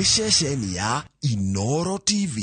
nĩ ceceni ya Inooro TV.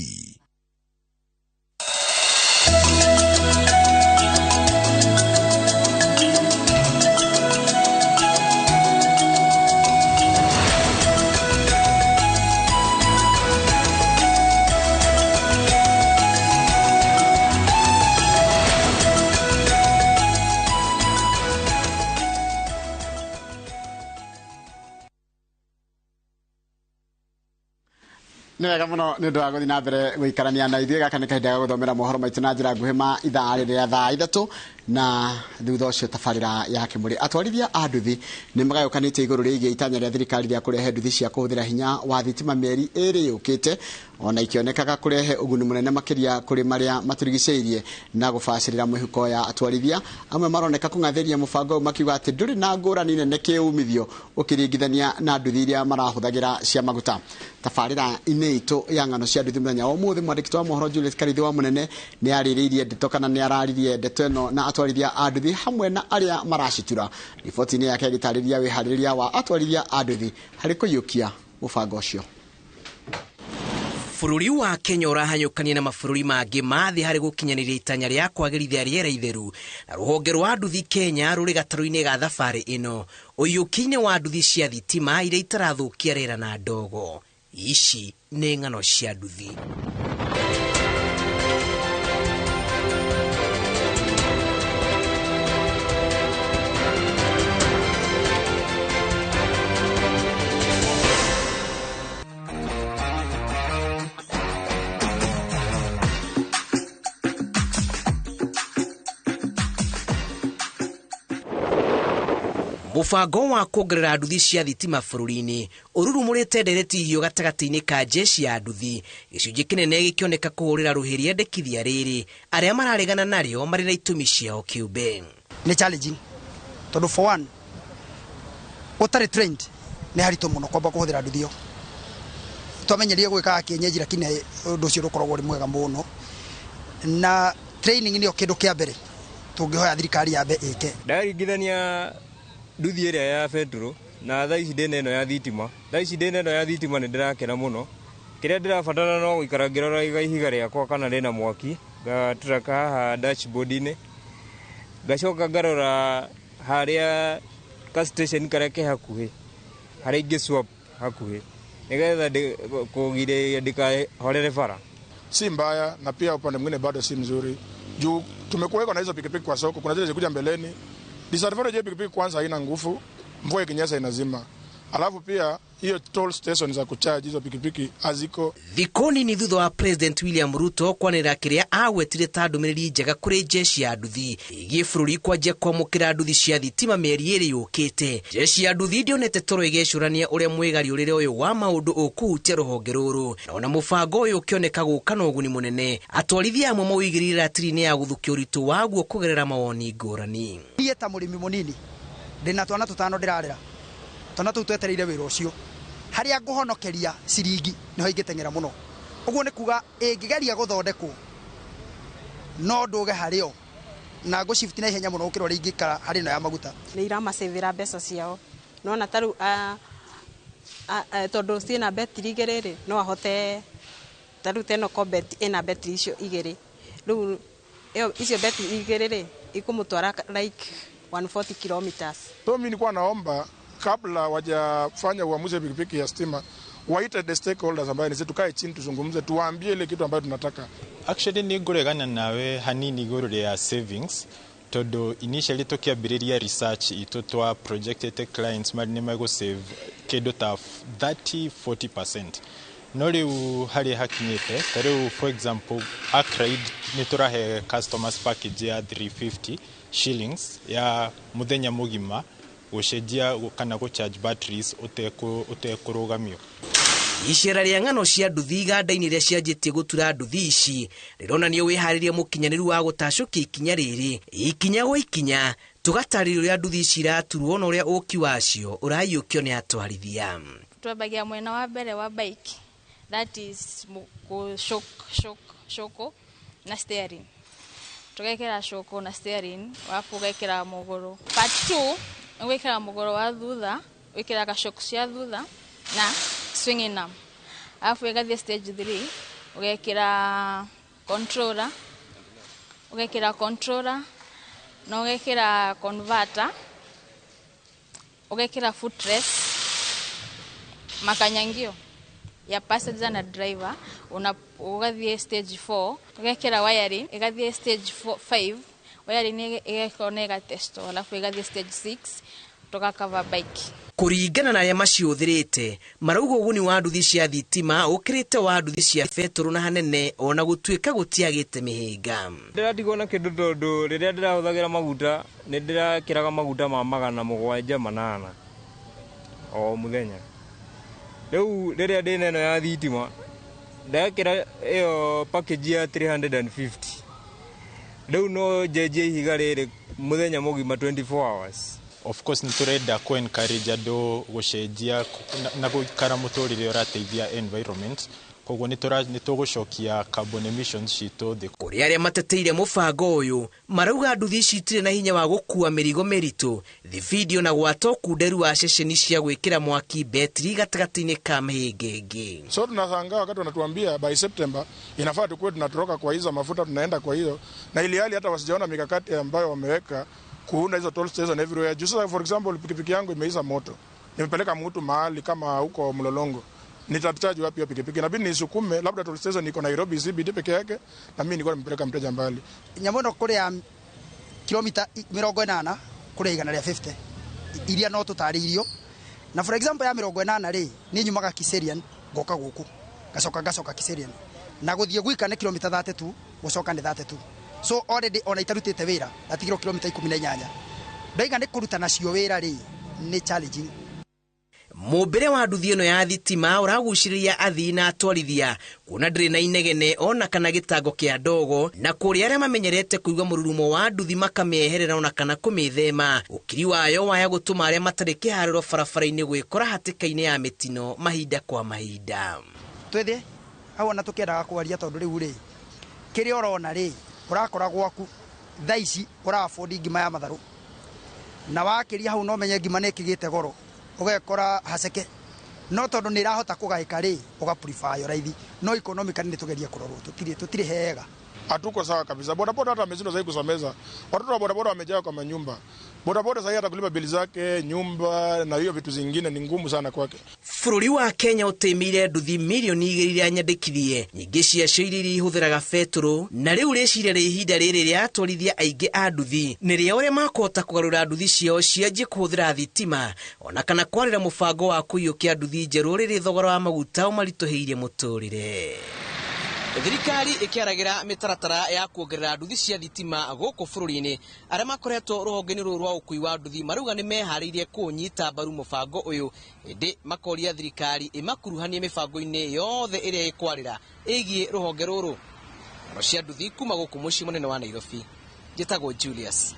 Nega muno nĩ ũndũ wa gũthiĩ na mbere gũikarania na ithuĩ. Gaka nĩ kahinda ga gũthomera mohoro maitũ na njĩra nguhĩ ma ithaa rĩrĩa thaa 3 na thutha ũcio tabarĩra ya Kĩmũrĩ. Atwarithia a nduthi nĩ magayũkanĩtie igũrũ rĩgiĩ itanya rĩa thirikari rĩa kũrehe nduthi cia kũhũthĩra hinya wa thitima mĩeri ĩrĩ yũkĩte, ona ikĩonekaga kũrehe ũguni mũnene makĩria kũrĩ marĩa matũrigicĩirie na gũbacĩrĩra mĩhuko ya atwarithia. Amwe maroneka kũng'athĩria mũbango ũyũ makiuga atĩ ndũrĩ na ngũrani nene kĩumithio ũkĩringithania na nduthi iria marahũthagĩra cia maguta. Tabarĩra-inĩ itũ ya ng'ano cia nduthi mũthenya wa ũmũthĩ, mwandĩki wa mohoro Julius Karithi wa Mũnene nĩ arĩrĩirie ndeto kana nĩ araririe ndeto ĩno na atwarithia a nduthi hamwe na arĩa maracitura. Riboti-inĩ yake agĩtarĩria wĩharĩrĩria wa atwarithia a nduthi harĩ kũiyũkia mũbango ũcio. Bũrũri wa Kenya ũrahanyũkania na mabũrũri mangĩ mathĩ harĩ gũkinyanĩria itanya rĩa kwagĩrithia rĩera itheru, na rũhonge rwa nduthi Kenya rũrĩ gatarũ-inĩ ga thabarĩ ĩno ũiyũkia-inĩ wa nduthi cia thitima iria itarathũkia rĩera na ndogo. Ici nĩ ng'ano cia nduthi. Mũbango wa kuongerera nduthi cia thitima bũrũri-inĩ ũrurumũrĩte ndereti hiũ gatagatĩ-inĩ ka jeshi ya nduthi, gĩcunjĩ kĩnene gĩkĩoneka kũhũrĩra rũhĩ rĩendekithia rĩrĩ arĩa mararegana narĩo marĩ na itũmi ciao kĩũmbe. Nĩ challenging tondũ for one ũtarĩ trained nĩ haritũ mũno kwamba kũhũthĩra nduthi ĩyo. Twamenyerie gwĩka kĩenyeji lakini ũndũ ũcio ũkoragwo ũrĩ mwega mũno, na training nĩyo kĩndũ kĩa mbere tũngĩhoya thirikari yambe ĩke. Ndaringithania nduthi ĩrĩa ya petro na thaa ici ndĩna ĩno ya thitima. Thaa ici ndĩna ĩno ya thitima nĩ ndĩrakena mũno. Kĩrĩa ndĩrabatara no gũikara ngĩrora ihiga rĩakwa kana rĩna mwaki, ngaturaka haha dashboard-inĩ, ngacoka ngarora harĩa ka station karĩa ke hakuhĩ harĩa ingĩ swap hakuhĩ nĩgetha kũgirĩrĩria ndikahorere bara. Si mbaya na pia upande mwingine bado si mzuri juu tumekuwa na hizo pikipiki kwa soko, kuna zile zikuja mbeleni. Disadvantage ya pikipiki kwanza haina nguvu, mvua ikinyesha inazima. Alafu pia hiyo toll station za kucharge hizo pikipiki haziko. Thikoni ni thutha wa President William Ruto kwanĩrĩra kĩrĩa agwetire ta ndũmĩrĩri njega kũrĩ jeshi ya nduthi ĩgiĩ bũrũri kwanjia kwamũkĩra nduthi cia thitima mĩeri ĩrĩ yũkĩte. Jeshi ya nduthi ndĩonete toro ĩgĩcũrania ũrĩa mwĩgariũrĩre ũyũ wa maũndũ ũkũhutia rũhonge rũrũ, na ona mũbango ũyũ ũkĩoneka gũka na ũguni mũnene. Atwarithia amwe maũigĩrĩire ratiri-inĩ ya gũthukia ũritũ waguo kũgerera mawoni ngũrani. Niĩ ta mũrĩmi mũnini ndĩna twana tũtano ndĩrarera, twana tũu twetereire wĩra ũcio harĩa ngũhonokeria ciringi nĩho ingĩteng'era mũno. Ũguo nĩ kuga ĩngĩgeria gũthondekwo no ndũge harĩo na ngũcifti na ihenya mũno gũkĩra ũrĩa ingĩikara harĩ ĩno ya maguta. Nĩ iramasĩvĩra mbeca ciao, nona tarĩu tondũ ciĩna betiri igĩrĩ rĩ, no ahote tarĩu teno kombet ĩna betiri icio igĩrĩ, rĩu icio betiri igĩrĩ rĩ ikũmũtwara like 140 kilometers. So mimi nilikuwa naomba kabla wajafanya uamuzi wa pikipiki ya stima waite the stakeholders ambaye nisi tukae chini tuzungumze, tuwaambie ile kitu ambayo tunataka. Actually ni nguregana nawe hanini igũrũ rĩa savings tondũ initially tũkĩambĩrĩria research itũ twa projected clients marĩ nĩ megũsave kĩndũ ta 30-40%. No rĩu harĩa hakinyĩte ta rĩu for example Akride nĩ tũrahe customers package ya 350 shillings ya mũthenya mũgima gũcenjia kana gũcharge batteries ũtekũrũgamio. Icera rĩa ng'ano cia nduthi iganda-inĩ iria cianjĩtie gũtura nduthi ici rĩronania wĩharĩria mũkinyanĩru wa gũtacũkia ikinya rĩrĩ ikinya gwa ikinya, tũgatarĩria ũrĩa nduthi ici iraturwo na ũrĩa ũki wacio ũraiyũkio nĩ atwarithia. Twambagia mwena wa mbere wa bike, that is shoko na steering. Tugekĩra shoko na steering, wafu ugekĩra mũgũrũ. Part 2 wekĩra mũgũrũ wa thutha, wekĩra gacoko cia thutha na swinging arm. alafu ĩgathiĩ stage 3 ũgekĩra controller na ũgekĩra converter, ũgekĩra footrest, makanyangio ya passenger na driver, ũgathiĩ stage 4 ũgekĩra wiring, ĩgathiĩ stage 5 wiring ĩgekona ĩgatesto, alafu ĩgathiĩ stage 6 tũgakava bike. Kũringana na arĩa maciũthĩrĩte marauga ũguni wa nduthi cia thitima ũkĩrĩte wa nduthi cia betũrũ na hanene ona gũtuĩka gũtiagĩte mĩhĩnga. Ndĩratigwo na kĩndũ tondũ rĩrĩa ndĩrahũthagĩra maguta nĩ ndĩrakĩraga maguta ma 780 o mũthenya. Rĩu rĩrĩa ndĩna ĩno ya thitima ndakĩra ĩyo package ya 350. Rĩu no njenjie ihiga rĩrĩ mũthenya mũgima 24 hours. Of course niturenda ku encourage andũ gũcenjia na gũikara mũtũrĩre ũrateithia environment, koguo nĩtũgũcokia carbon emissions citũ thĩ. Kũrĩ arĩa mateteire mũbango ũyũ marauga nduthi ici itirĩ na hinya wa gũkua mĩrigo mĩritũ, video na gwata ũkunderu wa ceceni cia gwĩkĩra mwaki betri gatagatĩ-inĩ ka mĩhĩngĩ. So tunashangaa wakati wanatuambia by September inafaa tukuwe tunatoroka kwa hizo mafuta tunaenda kwa hiyo, na ili hali hata wasijaona mikakati ambayo wameweka kuunda hizo toll station everywhere. Just for example, pikipiki yangu imeisha moto, nimepeleka mtu mahali kama huko Mlolongo, nitacharge wapi hiyo pikipiki? Inabidi nisukume, labda toll station iko Nairobi CBD peke yake, na mimi nilikuwa nimepeleka mteja mbali. Nyamono kuria kilomita 80 kuria 150 iria no tutaririo, na for example ya 80 ri ni nyumaga Kiserian goka guku gacoka Kiserian na guthie gwika ni kilomita 32 gucoka ni 32. So already ona itarutite wira atigiro kilomita 18 ndaiga ni kuruta nacio wira ri ni challenging. Mũmbĩre wa nduthi ĩno ya thitima ũragucĩrĩria athii na atwarithia kuona ndĩrĩ na inegene ona kana gĩtango kĩa ndogo, na kũrĩ arĩa mamenyerete kũigua mũrurumo wa nduthi makamĩeherera ona kana kũmĩthema. Ũkiri wayo waya gũtũma arĩa matarĩ kĩharĩro barabara-inĩ gwĩkora hatĩka-inĩ ya mĩtino mahinda kwa mahinda. Twethe hau ona tũkĩendaga kwaria tondũ rĩu rĩ kĩrĩa ũrona rĩ ũrakora gwaku thaa ici ũrabodi ngima ya matharũ, na wakĩria hau no menye ngima nĩ kĩgĩte goro ũgekora haceke, no tondũ nĩ irahota kũgaĩka rĩ ũgaprefer raithi, no economically nĩ tũgeria kũrorwo tũtirĩ hega. Hatuko sawa kabisa. Bodaboda hata ameshindwa sasa kusomeza watoto wa bodaboda, wamejaa kwa manyumba. Bodaboda sasa hata kulipa bili zake, nyumba na hiyo vitu zingine ni ngumu sana kwake. Bũrũri wa Kenya ũtĩmĩire nduthi milioni 2 iria nyandĩkithie, nyingĩ ciacio iria ihũthĩraga betũrũ, na rĩu rĩciria rĩ ihinda rĩrĩ rĩa atwarithia aingĩ a nduthi nĩrĩo ũrĩa makũhota kũgarũra nduthi ciao cianjie kũhũthĩra thitima ona kana kwarĩra mũbango wa kũiyũkia nduthi njerũ rĩrĩ thogora wa maguta ũmaritũhĩirie mũtũrĩre. Thirikari ikiaragira mitaratara ya kuongerera nduthi cia thitima gũkũ bũrũri-inĩ. Arĩa makoretwo rũhonge-inĩ rũrũ rwa ũkui wa nduthi marauga nĩ meharĩirie kũnyita mbaru mũbango ũyũ, ĩndĩ makoria thirikari ĩmakuruhanie mĩbango-inĩ yothe ĩrĩa ĩkwarĩra ĩgiĩ rũhonge rũrũ. Ng'ano cia nduthi kuma gũkũ mũciĩ mũnene wa Nairobi, njĩtagwo Julius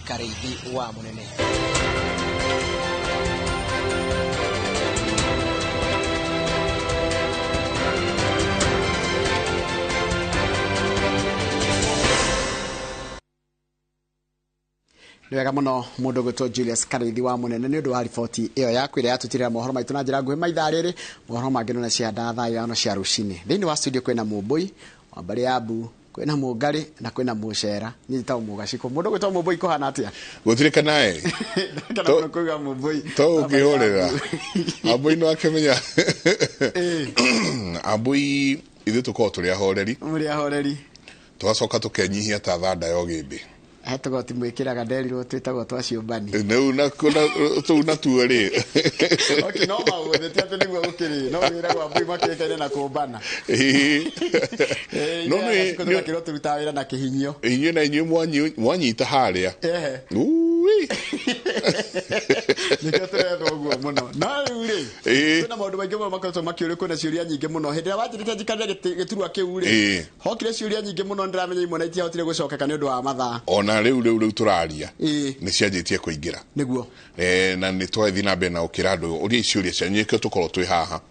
Kareithi wa Mũnene. Wega muno mundu gwitwo Julius Kareithi wa Mũnene nĩ ũndũ wa riboti ĩyo yaku ĩrĩa yatutirĩra mohoro maitũ na njĩra nguhĩ maithaa rĩrĩ. Mohoro mangĩ no cia ndatha ithano cia rũcinĩ. Thĩinĩ wa studio kwĩna Mũmbũi wa Mbari ya Mbu, kwĩna Mũngarĩ na kwĩna Mũcera. Niĩ njĩtagwo Mũgaciko. Mũndũ gwitwo Mũmbũi kũhana atĩa? Gũtirĩka nae kana kũiga Mũmbũi to ũngĩhũrĩra Ambũi no akĩmenya Ambũi ithuĩ tũkoragwo tũrĩ ahoreri. Mũrĩ ahoreri tũgacoka tũkenyihia ta thanda ya ũgĩmbĩ. Hatugo timwĩkĩraga nderirwo twĩtagwo twa ciũmbani. Nĩu na tuo rĩ. Okay, no maũndũ ti atĩ nĩguo gũkĩrĩ no wĩragwo Ambũi makĩkaine na kũmbana. No nĩ kĩro tũruta wĩra na kĩhinyio. Inyuĩ na inyuĩ mwanyita harĩa. Nĩkĩo tũretha ũguo mũno. No rĩu rĩ kwĩna maũndũ maingĩ mũno makoretwo makĩũrio, kwĩna ciũria nyingĩ mũno. Hĩndĩ ĩrĩa wanjĩrĩte njikarĩre gĩturwa kĩu rĩ hokire ciũria nyingĩ mũno ndĩramenya imwe na itiahotire gũcokeka nĩ ũndũ wa mathaa. Ona rĩu tũraria nĩ cianjĩtie kũingĩra nĩguo na nĩ twathiĩ na mbere na gũkĩra andũ ũrĩa ciũria cianyu nĩkĩo tũkorwo twĩ haha.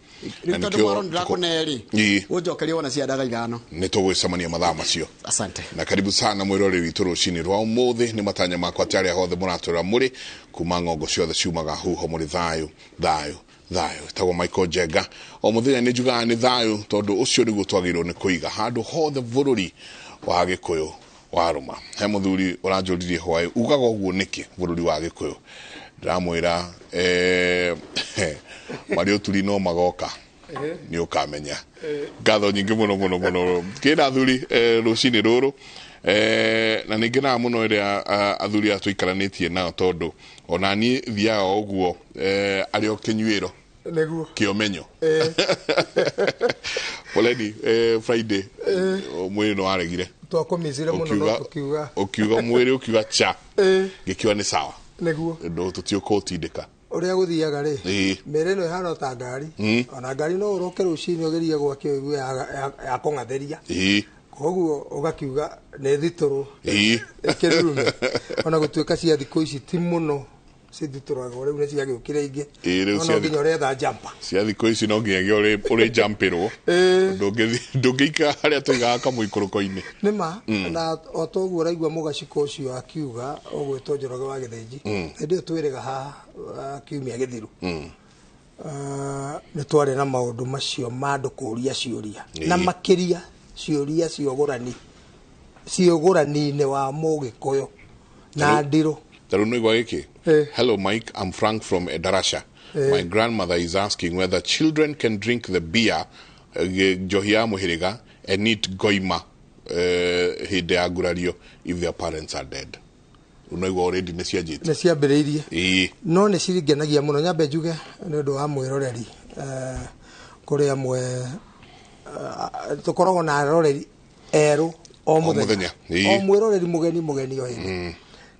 Tondũ mwarwo ndĩrakũneri ũnjokerie wona ciandaga ithano nĩ tũgwĩcemania mathaa macio. Asante na karibu sana mwĩrore witũ rũcinĩ rwa ũmũthĩ. Nĩ matanya makwa atĩ arĩa hothe mũratũra mũrĩ kuma ng'ongo ciothe ciumaga huho mũrĩ thayũ thayo tagwo Michael Jenga o muthenya ni njugaga ni thayo tondu ucio niguo twagirwo ni kuiga handu hothe bururi wa Gikuyu waruma he muthuri uranjuririe hwae ugaga uguo niki bururi wa Gikuyu ndamwira Mario turi no magoka ni ukamenya ngatho nyingi muno kira thuri rucini ruru na ningena muno ria athuri atuikaranitie nao tondu ona ni thiaga uguo ario kinyuiro neguo kiomenyo poleni Friday mwiri no aregire twakomizire muno no ukiuga mwiri ukiuga cha gikiwa ni sawa neguo ndo tutioka tindika uria guthiaga ri mere no ihana ta ngari ona ngari no uroke rucini ugerie gwake ya kongatheria koguo ugakiuga ne thituru kirume ona gutuika cia thikũ ici ti muno cithituraga riu ne ciagĩukire ingĩ no nginya ũretha jumper cia thikũ ici no nginya uri jumpirwo ndũngĩika harĩa tũigaga kamũikũrũko-inĩ nĩma na o toguo ũraigua mũgaciko ũcio akiuga ũgwĩtwo Njoroge wa Gĩthĩnji hĩndĩ ĩyo twĩrĩga haha kiumia gĩthiru nĩ twarĩ na maũndũ macio ma andũ kũũria ciũria na makĩria ciũria ciũgũrani-inĩ wa Mũgĩkũyũ na Ndirũ taru no igwa gĩkĩ hello Mike, I'm Frank from Edarasha. My grandmother is asking whether children can drink the beer Johia Muhiriga and eat goima hĩndĩ ya ngurario if their parents are dead. Unaigua already nĩ ciambĩrĩirie no nĩ ciringenagia mũno nyambe njuge nĩ ũndũ wa mwĩroreri kũrĩ amwe tukoragwo na aroreri erũ o muthenya o mwĩroreri mugeni o hĩndĩ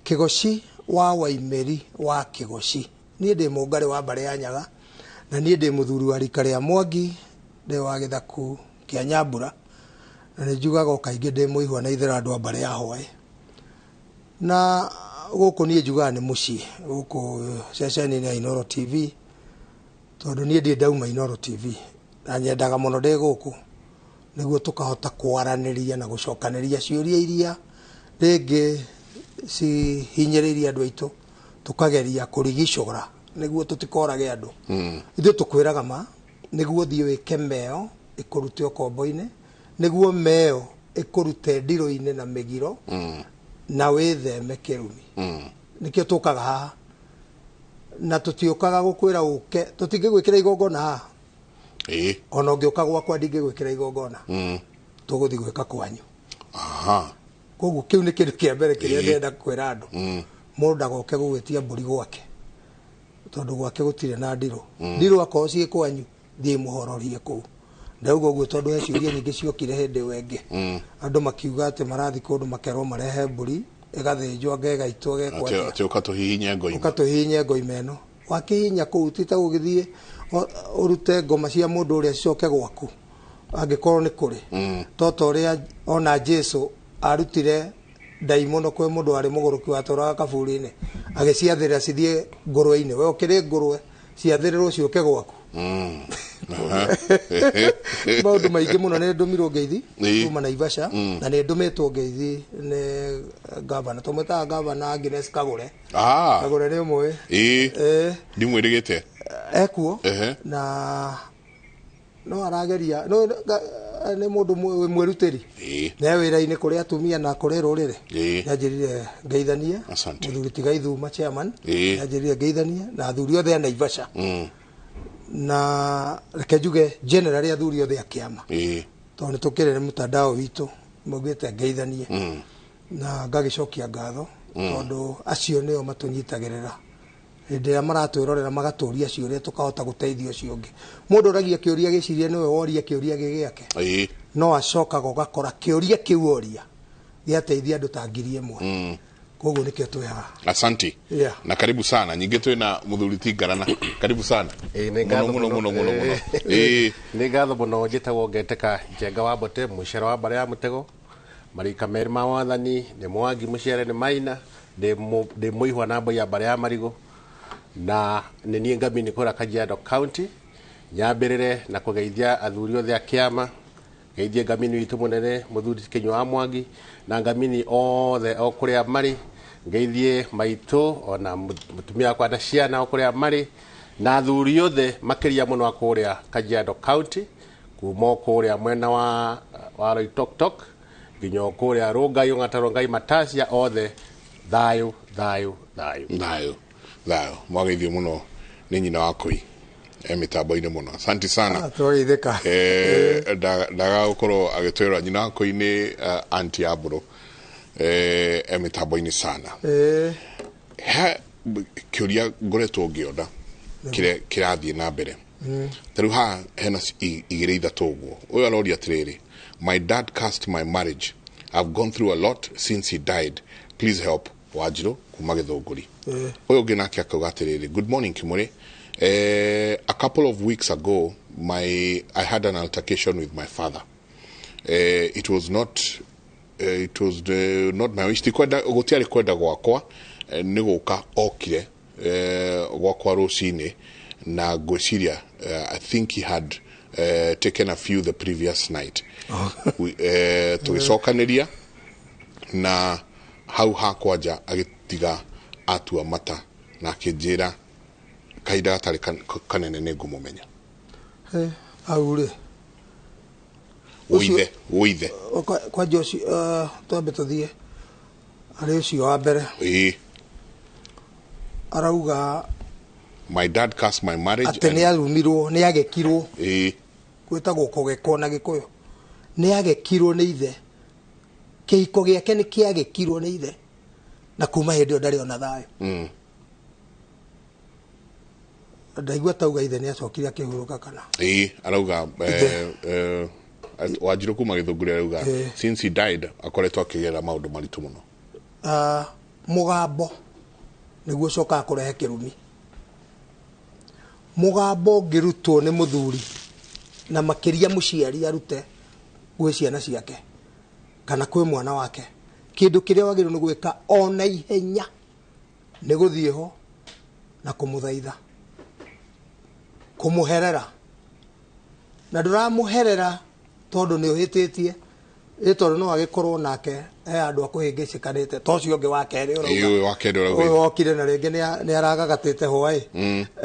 Kigoci wa Waimeri wa Kigoci niĩ ndĩ mũngari wa Mbare ya Nyaga na niĩ ndĩ mũthuri wa rika rĩa Mwangi ndĩ wa Gĩthaku kĩa Nyambura na nĩ njugaga kaingĩ ndĩ mũihwa na ithera andũ a Mbare ya Hwaĩ na gũkũ niĩ njugaga nĩ mũciĩ gũkũ ceceni-inĩ ya Inooro TV tondũ niĩ ndĩ ndauma Inooro TV na nyendaga mũno ndĩ gũkũ nĩguo tukahota kwaranĩria na gũcokanĩria ciũria iria rĩngĩ cihinyĩrĩirie andũ aitũ tukageria kũrigicũra nĩguo tutikorage andũ ithuĩ tukwĩraga ma nĩguo thiĩ wĩke meo ĩkũrute ũkombo-inĩ nĩguo meo ĩkũrute ndirũ-inĩ na mĩgiro na wĩtheme kĩrumi nĩkĩo tũkaga haha na tũtiũkaga gũkwĩra ũke tũtingĩgwĩkĩra igongona haha ona ũngĩũka gwakwa ndingĩgwĩkĩra igongona tũgũthiĩ gwĩka kwanyu koguo kiu nĩ kĩndũ kĩa mbere kĩrĩa ndenda kwĩra andũ mũndũ ndagoke gũgwĩtia mbũri gwake tondũ gwake gũtirĩ na ndirũ akorwo ciĩ kwanyu thiĩ mũhororie kũu ndauga ũguo tondũ he ciũria nyingĩ ciokire hĩndĩ ĩyo ĩngĩ andũ makiuga atĩ marathi kũndũ makerwo marehe mbũri ĩgathĩnjwo ĩgaitwo gekwatia ũkatũhihinye ngoima ĩno wakĩhinya kũu ti ta gũgĩthiĩ urute ngoma cia mũndũ ũrĩa cicoke gwaku angĩkorwo nĩ kũrĩ toto ũrĩa ona Jesu arutire ndaimono kwĩ mũndũ arĩ mũgũrũki watũraga kaburi-inĩ agĩciathĩrĩra cithiĩ ngũrwe-inĩ we ũkĩrĩ ngũrwe ciathĩrĩrwo ciũke gwaku maũndũ maingĩ mũno nĩ ndũmirwo ngeithi kuma Naivasha na nĩ ndũmĩtwo ngeithi nĩ gavana tũmwĩtaga gavana Agnes Kagũre Kagũre nĩ ũmwe ndimwĩrĩgĩte ekuo na no arageria no nĩ mũndũ mwĩrutĩri na wĩra-inĩ kũrĩ atumia na kũrĩ rũrĩrĩ yanjĩrire ngeithanie mũthuri Tigaithuma chairman yanjĩrire ngeithanie na athuri othe a Naivasha na reke njuge general athuri othe a kĩama tondũ nĩ tũkĩrĩ nĩ mũtandao witũ maugĩte ngeithanie na ngagĩcokia ngatho tondũ acio nĩo matũnyitagĩrĩra hĩndĩ ĩrĩa maratwĩrorera magatũria ciũria tukahota gũteithia ũcio ũngĩ mũndũ ũragia kĩũria gĩcirie nĩwe woria kĩũria gĩgĩake no acokaga ũgakora kĩũria kĩu woria gĩateithia andũ ta ngiri ĩmwe koguo nĩkĩo twĩ haha asanti na karibu sana nyingĩ twĩ na mũthuri Tingarana karibu sana mũno nĩ ngatho mũno njĩtagwo Ngeteka Njenga wa Mbote mũcere wa Mbare ya Mũtego marika merĩ ma wathani nĩ Mwangi mũcere nĩ Maina ndĩ mũihwa na mbũi ya Mbare ya Marigũ na nĩ niĩ ngamini kũra Kajiado County nyambĩrĩre na kũgeithia athuri othe a kĩama geithie ngamini witũ mũnene mũthuri Kĩnyua wa Mwangi na ngamini othe o kũrĩa marĩ geithie maitũ ona mũtumia wakwa na ciana o kũrĩa marĩ na thuri othe makiria muno akuria Kajiado County kuma kuria mwena wa Loitoktok nginya kuria Rongai Ng'atarongai Matasia othe thayo mwagithio muno ni nyina wakoi mitambo-ini muno asante sana twaithika ndaga gukorwo agitwira nyina wakoi ni anti aburo mitambo-ini sana kiuria ngoretwo ngionda kirathie na mbere taru ha hena igire ithatu guo uyu aroria atiriri my dad cast my marriage I've gone through a lot since he died please help Wanjiru kuma Githunguri uyu ungi nake akauga atiriri good morning Kĩmũrĩ a couple of weeks ago I had an altercation with my father it was not my wish gutiari kwenda gwakwa ni guka okire gwakwa rucini na gwiciria I think he had taken a few the previous night tugicokanĩria na hau hakwanja agitiga atua mata na akĩnjĩra kahinda gatarĩ kanene nĩ ngũmũmenya au rĩ uithe kwa Joshi twambe tuthie arĩ ũcio wa mbere arauga my dad cast my marriage ate nĩ arumirwo nĩ agekirwo gwĩtagwo kũgekwo na Gĩkũyũ nĩ agekirwo nĩ ithe kĩhiko gĩake nĩ kĩagekirwo nĩ ithe na kuma hĩndĩ ĩyo ndarĩ ona thayũ ndaigua tauga ithe nĩ acokire akĩhurũka kana arauga Wanjiru kuma Gĩthũngũri arauga since he died akoretwo akĩgerera maũndũ maritũ mũno mũgambo nĩguo coka kũrehe kĩrumi mũgambo ngĩrutwo nĩ mũthuri na makĩria mũciari arute gwĩ ciana ciake kana kwĩ mwana wake kĩndũ kĩrĩa wagĩrĩirwo nĩ gwĩka ona ihenya nĩ gũthiĩ ho na kũmũthaitha kũmũherera na ndũramũherera tondũ nĩ ũhĩtĩtie tondũ no agĩkorwo nake andũ akũhĩngĩcĩkanĩte to ũcio ũngĩ wa kerĩ ũyũ wokire na rĩngĩ nĩ aragagatĩte hwaĩ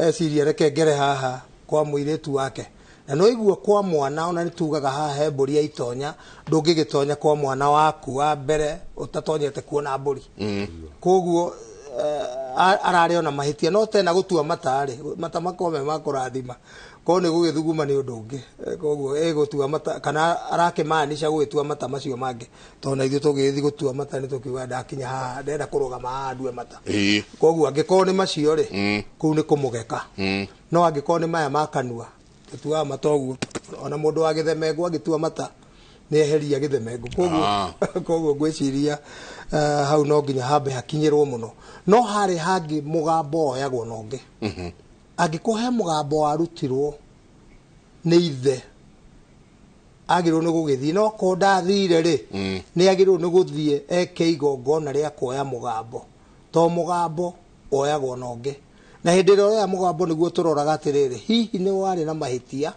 eciria reke ngere haha kwa mũirĩtu wake na no igua kwa mwana ona nĩtugaga haha he mbũri ya itonya ndũngĩgĩtonya kwa mwana waku wa mbere ũtatonyete kuona mbũri koguo ararĩ ona mahĩtia no tena gũtua matarĩ mata makome makũrathima ko nĩ gũgĩthuguma nĩ ũndũ ũngĩ koguo gũtua mata kana arakĩmaanisha gũgĩtua mata macio mangĩ tondũ na ithuĩ tũgĩthi gũtua mata nĩ tũkiuga ndakinya haha ndenda kũrũgama haha ndue mata koguo angĩkorwo nĩ macio rĩ kũu nĩ kũmũgeka no angĩkorwo nĩ maya makanua tũtuaga mata ũguo ona mũndũ wa Gĩthemengu agĩtua mata nĩ eheria Gĩthemengu koguo ngwĩciria hau no nginya hambe hakinyĩrwo mũno no harĩ hangĩ mũgambo oyagwo na ũngĩ angĩkũhe mũgambo warutirwo nĩ ithe agĩrĩirwo nĩ gũgĩthiĩ no ko ndathire rĩ nĩ agĩrĩirwo nĩ gũthiĩ eke igongona rĩa kuoya mũgambo to mũgambo oyagwo na ũngĩ na hĩndĩ ĩrĩa oya mũgambo nĩguo tũroraga atĩrĩrĩ hihi nĩ warĩ na mahĩtia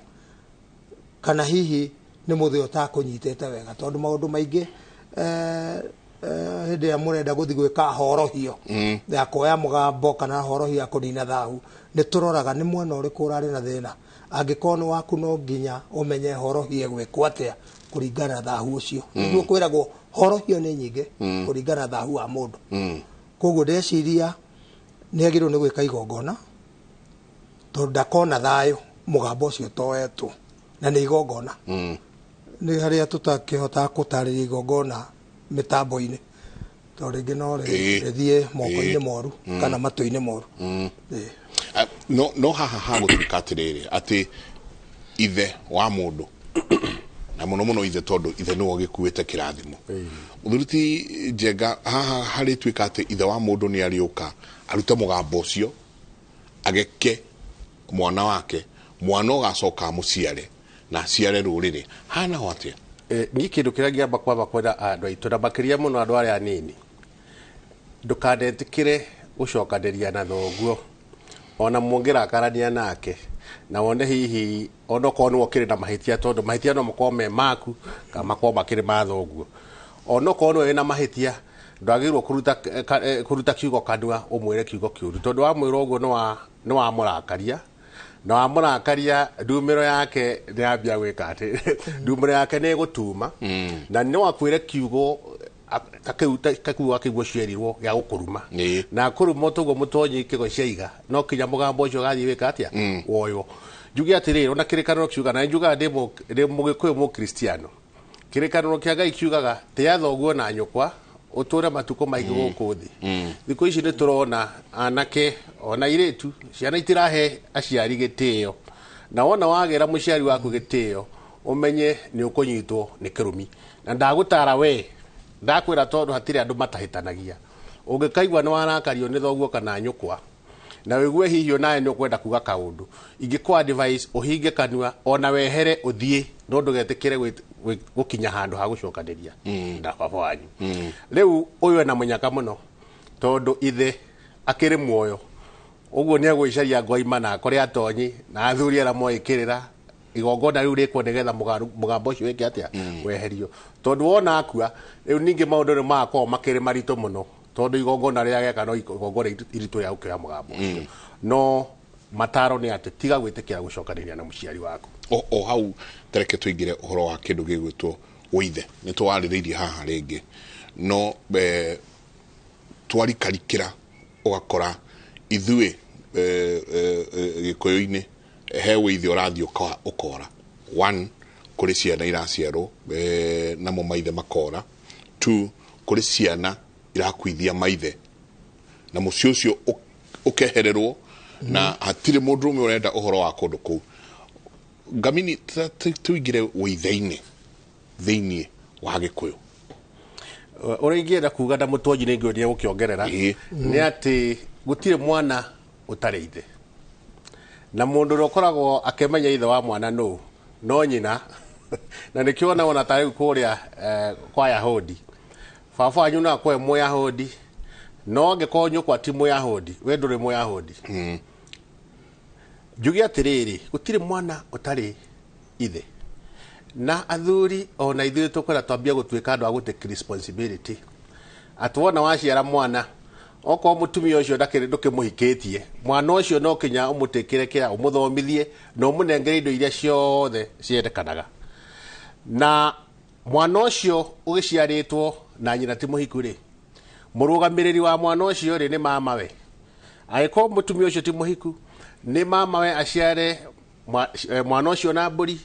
kana hihi nĩ mũthĩ ũtakũnyitĩte wega tondũ maũndũ maingĩ hĩndĩ ĩrĩa mũrenda gũthiĩ gwĩka horohio ya kuoya mũgambo kana horohio ya kũnina thahu nĩ tũroraga nĩ mwena ũrĩkũ ũrarĩ na thĩna angĩkorwo nĩ waku no nginya ũmenye horohio gwĩkwo atĩa kũringana na thahu ũcio nĩguo kwĩragwo horohio nĩ nyingĩ kũringana na thahu wa mũndũ koguo ndeciria nĩ agĩrĩirwo nĩ gwĩka igongona tondũ ndakona thayũ mũgambo ũcio toetwo na nĩ igongona nĩ harĩa tũtakĩhota gũtarĩria igongona mitambo-inĩ to rĩngĩ no rĩthiĩ moko-inĩ moru kana matũ-inĩ moru no haha hagũtuĩka atĩrĩrĩ atĩ ithe wa mũndũ na mũno mũno ithe tondũ ithe nĩwe ũgĩkuĩte kĩrathimo mũthuruti Njenga haha harĩtuĩka atĩ ithe wa mũndũ nĩ arĩũka arute mũgambo ũcio ageke mwana wake mwana ũgacoka mũciare na aciare rũrĩrĩ hana ho atĩa niĩ kĩndũ kĩrĩa ngĩamba kwamba kwenda andũ aitũ na makĩria mũno andũ arĩa anini ndũkanetĩkĩre gũcokanĩria na thoguo ona mũngĩrakarania nake na wone hihi onokorwo nĩ wokĩrĩ na mahĩtia tondũ mahĩtia no makorwo me maku kana makorwo makĩrĩ ma thoguo onokorwo nĩ na mahĩtia ndwagirwo kuruta kiugo kanua umwire kiugo kiuru tondu wa mwira uguo no wa murakaria na wa murakaria ndumiro yake ni ambia gwika ati ndumiro yake ni gutuma na no akwire kiugo akakiuga kiguo cierirwo gya gukuruma na kuruma tugo mutonyi kigo ciaiga no kinya mugambo ucio gathi wika atia woyo njugi atiriri ona kirikaniro kiuga na njuga ndi mugikuyu mu kristiano kirikaniro kia Ngai kiugaga tiatho guo na nyukwa uture matuko maigi guku thi thiko ici ni turona anake ona iritu ciana itirahe aciari gitio na wona wagera muciari waku gitio umenye ni ukunyitwo ni kirumi na ndagutara we ndakwira tondu hatire andu matahitanagia ungikaigwa ni warakario ni thoguo kana nyukwa na wigue hihio nae ni ukwenda kuga kaundu ingikwa advice uhinge kanua ona wehere uthie no ndugetikire gukinya handu ha gucokaniria nda baba wanyu riu uyu na munyaka muno tondu ithe akiri muoyo uguo ni agwicaria ngoima na akore atonyi na athuri ara moikirira igongona riu rikwo nigetha mugambo ucio wiki atia weherio tondu wona akua riu ningi maundu ni makoo makiri marito muno tondu igongona ria geka no igongona iritu ya ukira mugambo ucio no mataro ni ati tiga gwitikira gucokaniria na muciari waku o hau tereke tuingire uhoro wa kindu gigwitwo uithe ni twaririirie haha ringi no twarikarikira ugakora ithui gikoyo-ini he withe urathi ukora one kuri ciana iraciarwo namo maithe makora two kuri ciana irakwithia maithe na mucio ucio ukehererwo na hatire mundurume urenda uhoro wa kundu kuu ngamini tuigire withe-ini thiini wa gikuyu uringienda kuga na mutonyi ni ngioria gukiongerera ni ati gutire mwana utari ithe na mundu rokoragwo akemenya ithe wa mwana no nyina na nikiona ona tari kuria kwa Yahudi baba wanyu na kwa Muyahudi no ngekonyo kwa timu Yahudi we nduri Muyahudi njugi atiriri gutire mwana utari ithe na athuri ona ithuĩ tukwenda twambia gũtuĩka andũ a gũtake responsibility atwona waciara mwana oko mutumia ucio ndũkĩmũhikĩtie mwana ucio no kinya ũmũtĩkĩre kĩra ũmũthomithie na ũmũnengere indo iria ciothe ciendekanaga na mwana ucio ũgĩciarĩtwo na nyina ti mũhiku rĩ mũrũgamĩrĩri wa mwana ucio rĩ nĩ mamawe angĩkorwo mũtumia ucio ti mũhiku nĩ mamawe aciare mwana ucio na mbũri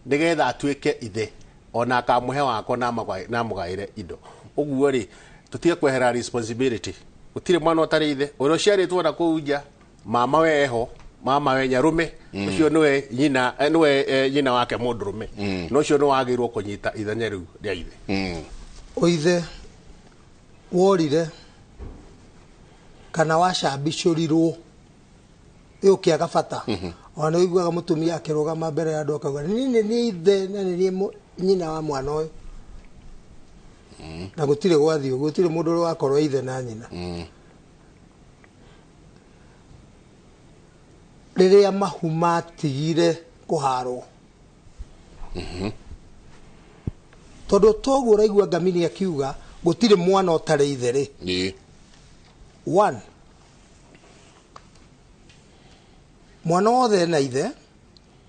nigetha atuike ithe ona akamuhe wako na mugaire indo uguo ri tutige kwehera responsibility utire mwana utari ithe uro ciaritwo na kuuja mama weho mama we nyarume ucio niwe nyina wake mundurume no cio no wagirwo kunyita ithenya riu ria ithe oithe worire kana wacambicũrirwo ukiaga bata ona uiguaga mutumia akirugama mbere ya andu akauga ni ithe na ni nyina wa mwana uyu na gutire gwathio gutire mundu uri wakorwo ithe na nyina riria mahu matigire kuharwo tondu toguo uraigua ngamini akiuga gutire mwana utari ithe ri one mwana wothe na ithe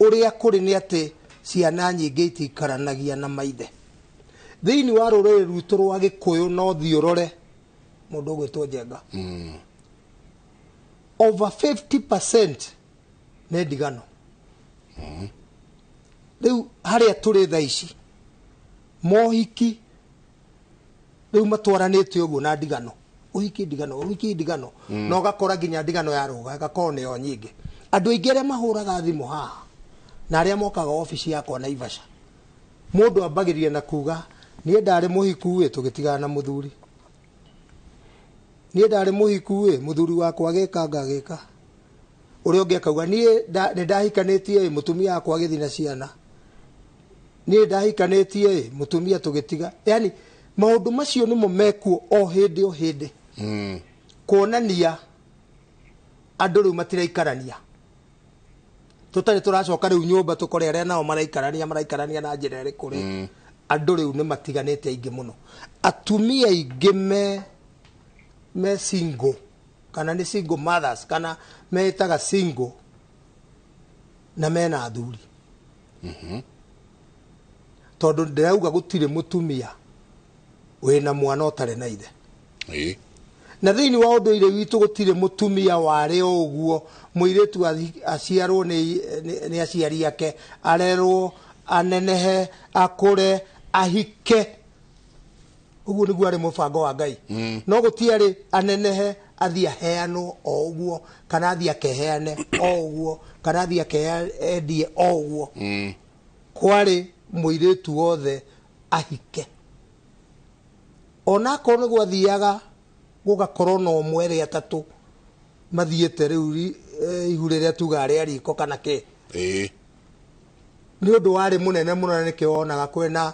uria kuri ni ati ciana nyingi itikaranagia na maithe thiini wa ruriri rwitu rwa gikuyu no thiorore mundu gwitwo Njenga over 50% ne ndigano riu haria turi tha ici mohiki riu matwaranite uguo na ndigano uhiki ndigano no gakora ginya ndigano ya ruga gakorwo ni o nyingi andu aingĩ arĩa mahũraga thimũ haha na arĩa mokaga ofici yakwa Naivasha mũndũ ambagĩrĩria na kuga niĩ ndarĩ mũhiku tũgĩtigana na mũthuri niĩ ndarĩ mũhiku mũthuri wakwa agĩka ũrĩa ũngĩ akauga niĩ nĩ ndahikanĩtie mũtumia wakwa agĩthiĩ na ciana niĩ ndahikanĩtie mũtumia tũgĩtiga yani maũndũ macio nĩmo mekuo o hĩndĩ kuonania andũ rĩu matiraikarania tutari turacoka riu nyumba tukore aria nao maraikarania na njira ĩrĩkũ ri andũ rĩu nĩ matiganĩte aingĩ mũno. Atumia aingĩ me single kana nĩ single mothers kana metaga single na mena athuri. Tondũ ndĩrauga gũtirĩ mũtumia wĩna mwana ũtarĩ na ithe. Na thĩinĩ wa ũndũire witũ gũtirĩ mũtumia warĩ o ũguo mũirĩtu aciarwo nĩ aciari ake, arerwo, anenehe, akũre, ahike. Ũguo nĩguo arĩ mũbango wa Ngai. No gũtiarĩ anenehe athiĩ aheanwo o ũguo, kana athiĩ akeheane o ũguo, kana athiĩ akeendie o ũguo. Kwarĩ mũirĩtu wothe ahike. Ona akorwo nĩ gwathiaga gũgakorwo na ũmwe erĩ atatũ mathiĩte rĩu ihu rĩrĩa tuga rĩa riko kana kĩ. Nĩ ũndũ warĩ mũnene mũno, na nĩkĩo wonaga kwĩna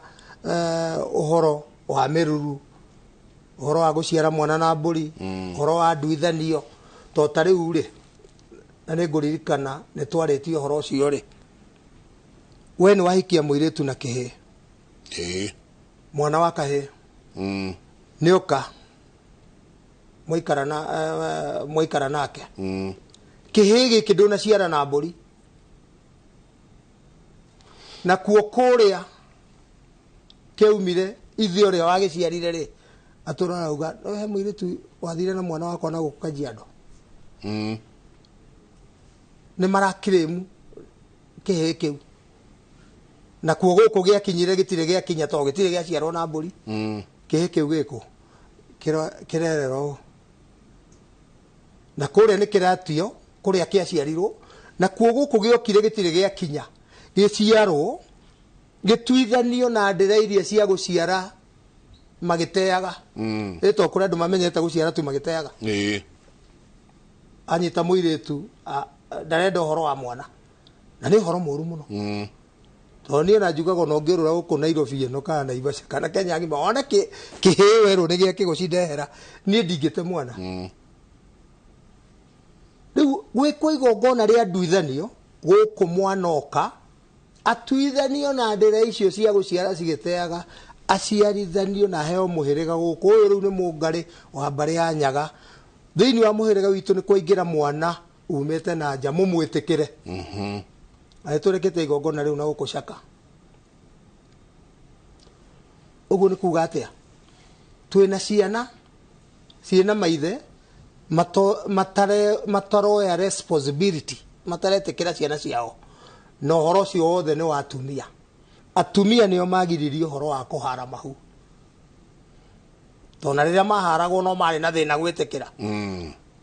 ũhoro wa mĩruru, ũhoro wa gũciara mwana na mbũri, ũhoro wa nduithanio. To ta rĩu rĩ, na nĩ ngũririkana nĩ twarĩtie ũhoro ũcio rĩ, we nĩ wahikia mũirĩtu na kĩhĩ, mwana wa kahĩ, nĩ ũka mwaikara nake, kĩhĩ gĩkĩ ndũnaciara na mbũri, na kuo kũrĩa kĩaumire ithe ũrĩa wagĩciarire rĩ, atũra arauga no he mũirĩtu wathire na mwana wakwa na gũkũ Kajiado. Nĩ marakĩrĩmu kĩhĩ kĩu, na kuo gũkũ gĩakinyire gĩtirĩ gĩakinya to gĩtirĩ gĩaciarwo na mbũri. Kĩhĩ kĩu gĩkũ kĩrererwo na kũrĩa nĩ kĩratio kũrĩa kĩaciarirwo, na kuo gũkũ gĩokire gĩtirĩ gĩakinya gĩciarwo, gĩtuithanio na ndĩra iria cia gũciara magĩteaga. Ĩto kũrĩ andũ mamenyete gũciara tu magĩteaga. Anyita mũirĩtu ndarenda ũhoro wa mwana, na nĩ ũhoro mũru mũno. Tondũ niĩ na njugaga ona ũngĩũrũra gũkũ Nairobi ĩno kana Naivasha kana Kenya ng'ima, ona kĩhĩ werũ nĩ gĩake gũcindehera, niĩ ndingĩte mwana. Rĩu gwĩkwo igongona rĩa nduithanio gũkũ mwana oka atuithanio na ndĩra icio cia gũciara cigĩteaga, aciarithanio na heo mũhĩrĩga gũkũ. Ũyũ rĩu nĩ mũngarĩ wa mbarĩ ya Nyaga. Thĩinĩ wa mũhĩrĩga witũ nĩ kwaingĩra mwana umĩte na nja mũmwĩtĩkĩre. Na tũrĩkĩte igongona rĩu na gũkũ Caka. Ũguo nĩ kuga atĩa? Twĩna ciana ciĩna maithe mataroya responsibility, mataretĩkĩra ciana ciao, na ũhoro ũcio wothe nĩ wa atumia. Atumia nĩo magiririe ũhoro wa kũhara mahu, tona rĩrĩa maharagwo no marĩ na thĩna gwĩtĩkĩra.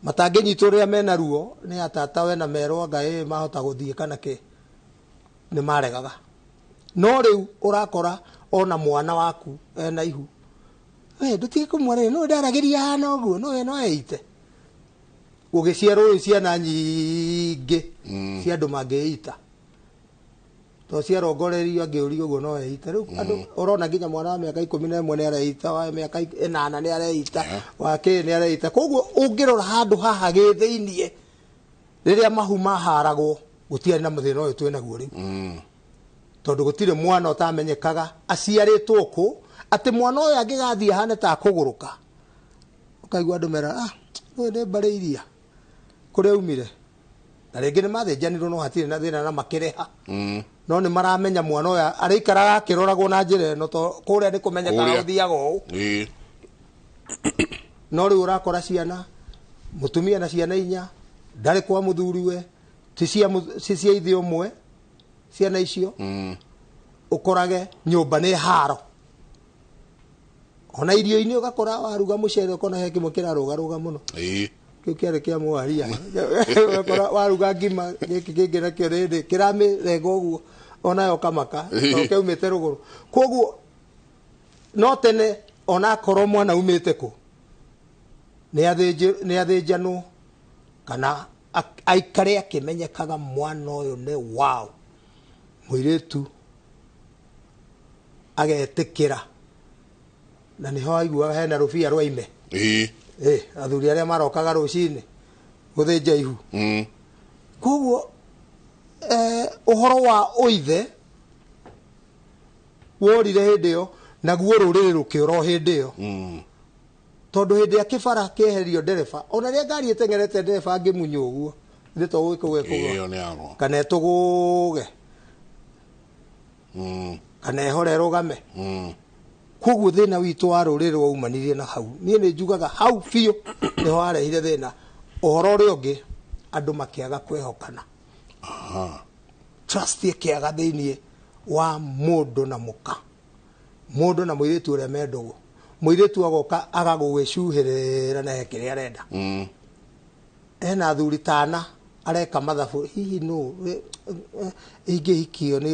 Matangĩnyitwo rĩrĩa mena ruo nĩ atata we na merwo Ngai mahota gũthiĩ kana kĩ, nĩ maregaga. No rĩu ũrakora ona mwana waku ena ihu, we ndũtige kũmwarĩria, no ndaragĩria hana ũguo, no no eite. Gũgĩciarwo ciana nyingĩ cia andũ mangĩita, to ciarongorerio angĩũrio ũguo no eite. Rĩu andũ ũrona nginya mwana wa mĩaka 11 nĩ areita, wa mĩaka 8 nĩ areita, wa kĩ nĩ areita. Koguo ũngĩrora handũ haha gĩthĩiniĩ rĩrĩa mahu maharagwo gũtiarĩ na mũthĩna ũyũ twĩ naguo rĩu. Tondũ gũtirĩ mwana ũtamenyekaga aciarĩtwo kũ, atĩ mwana ũyũ angĩgathiĩ ahane ta kũgũrũka, ũkaigua andũ mera ũyũ nĩ mbarĩ iria kũrĩa umire. Na rĩngĩ nĩ mathĩnjanirwo no hatirĩ na thĩna na makĩrĩha. No nĩ maramenya mwana ũyũ arĩikaraga akĩroragwo na njĩra ĩno, to kũrĩa nĩ kũmenyekaga ũthiaga ũũ. No rĩu ũrakora ciana, mũtumia na ciana 4, ndarĩ kwa mũthuriwe, ti cia ithe ũmwe ciana icio. Ũkorage nyũmba nĩ haro, ona irio-inĩ ũgakora waruga mũcere ũkona he kĩmwe kĩrarũgarũga mũno, kĩu kĩarĩ kĩa mwaria. Ũgakora waruga ngima gĩkĩ kĩngĩ nakĩo rĩndĩ kĩramĩrenga ũguo, onayo kamaka to kĩaumĩte rũgũrũ. Koguo no tene ona akorwo mwana umĩte kũ, nĩ athĩnjanwo kana aikare akĩmenyekaga mwana ũyũ nĩ wao. Mũirĩtu agetĩkĩra, na nĩho aiguaga hena rũbia rwa ime. Athuri arĩa marokaga rũcinĩ gũthĩnja ihu. Koguo ũhoro wa ũithe worire hĩndĩ ĩyo naguo rũrĩrĩ rũkĩũra hĩndĩ ĩyo tondũ hĩndĩ ya kĩbara kĩeherio ndereba ona rĩa ngari ĩtengerete ndereba angĩmunya ũguo nĩ to gwĩkũgwe kana etũgũge kana ehore rũgame koguo thĩna witũ wa rũrĩrĩ waumanirie na hau niĩ nĩ njugaga hau biũ nĩho harehire thĩna ũhoro ũrĩa ũngĩ andũ makĩaga kwĩhokana trust ĩkĩaga thĩiniĩ wa mũndũ na mũka mũndũ na mũirĩtu ũrĩa mendũgũ mũirĩtu agoka agagũgĩcuhĩrĩra na kĩrĩa arenda ena thuri tana areka mathabu hihi no ingĩhikio nĩ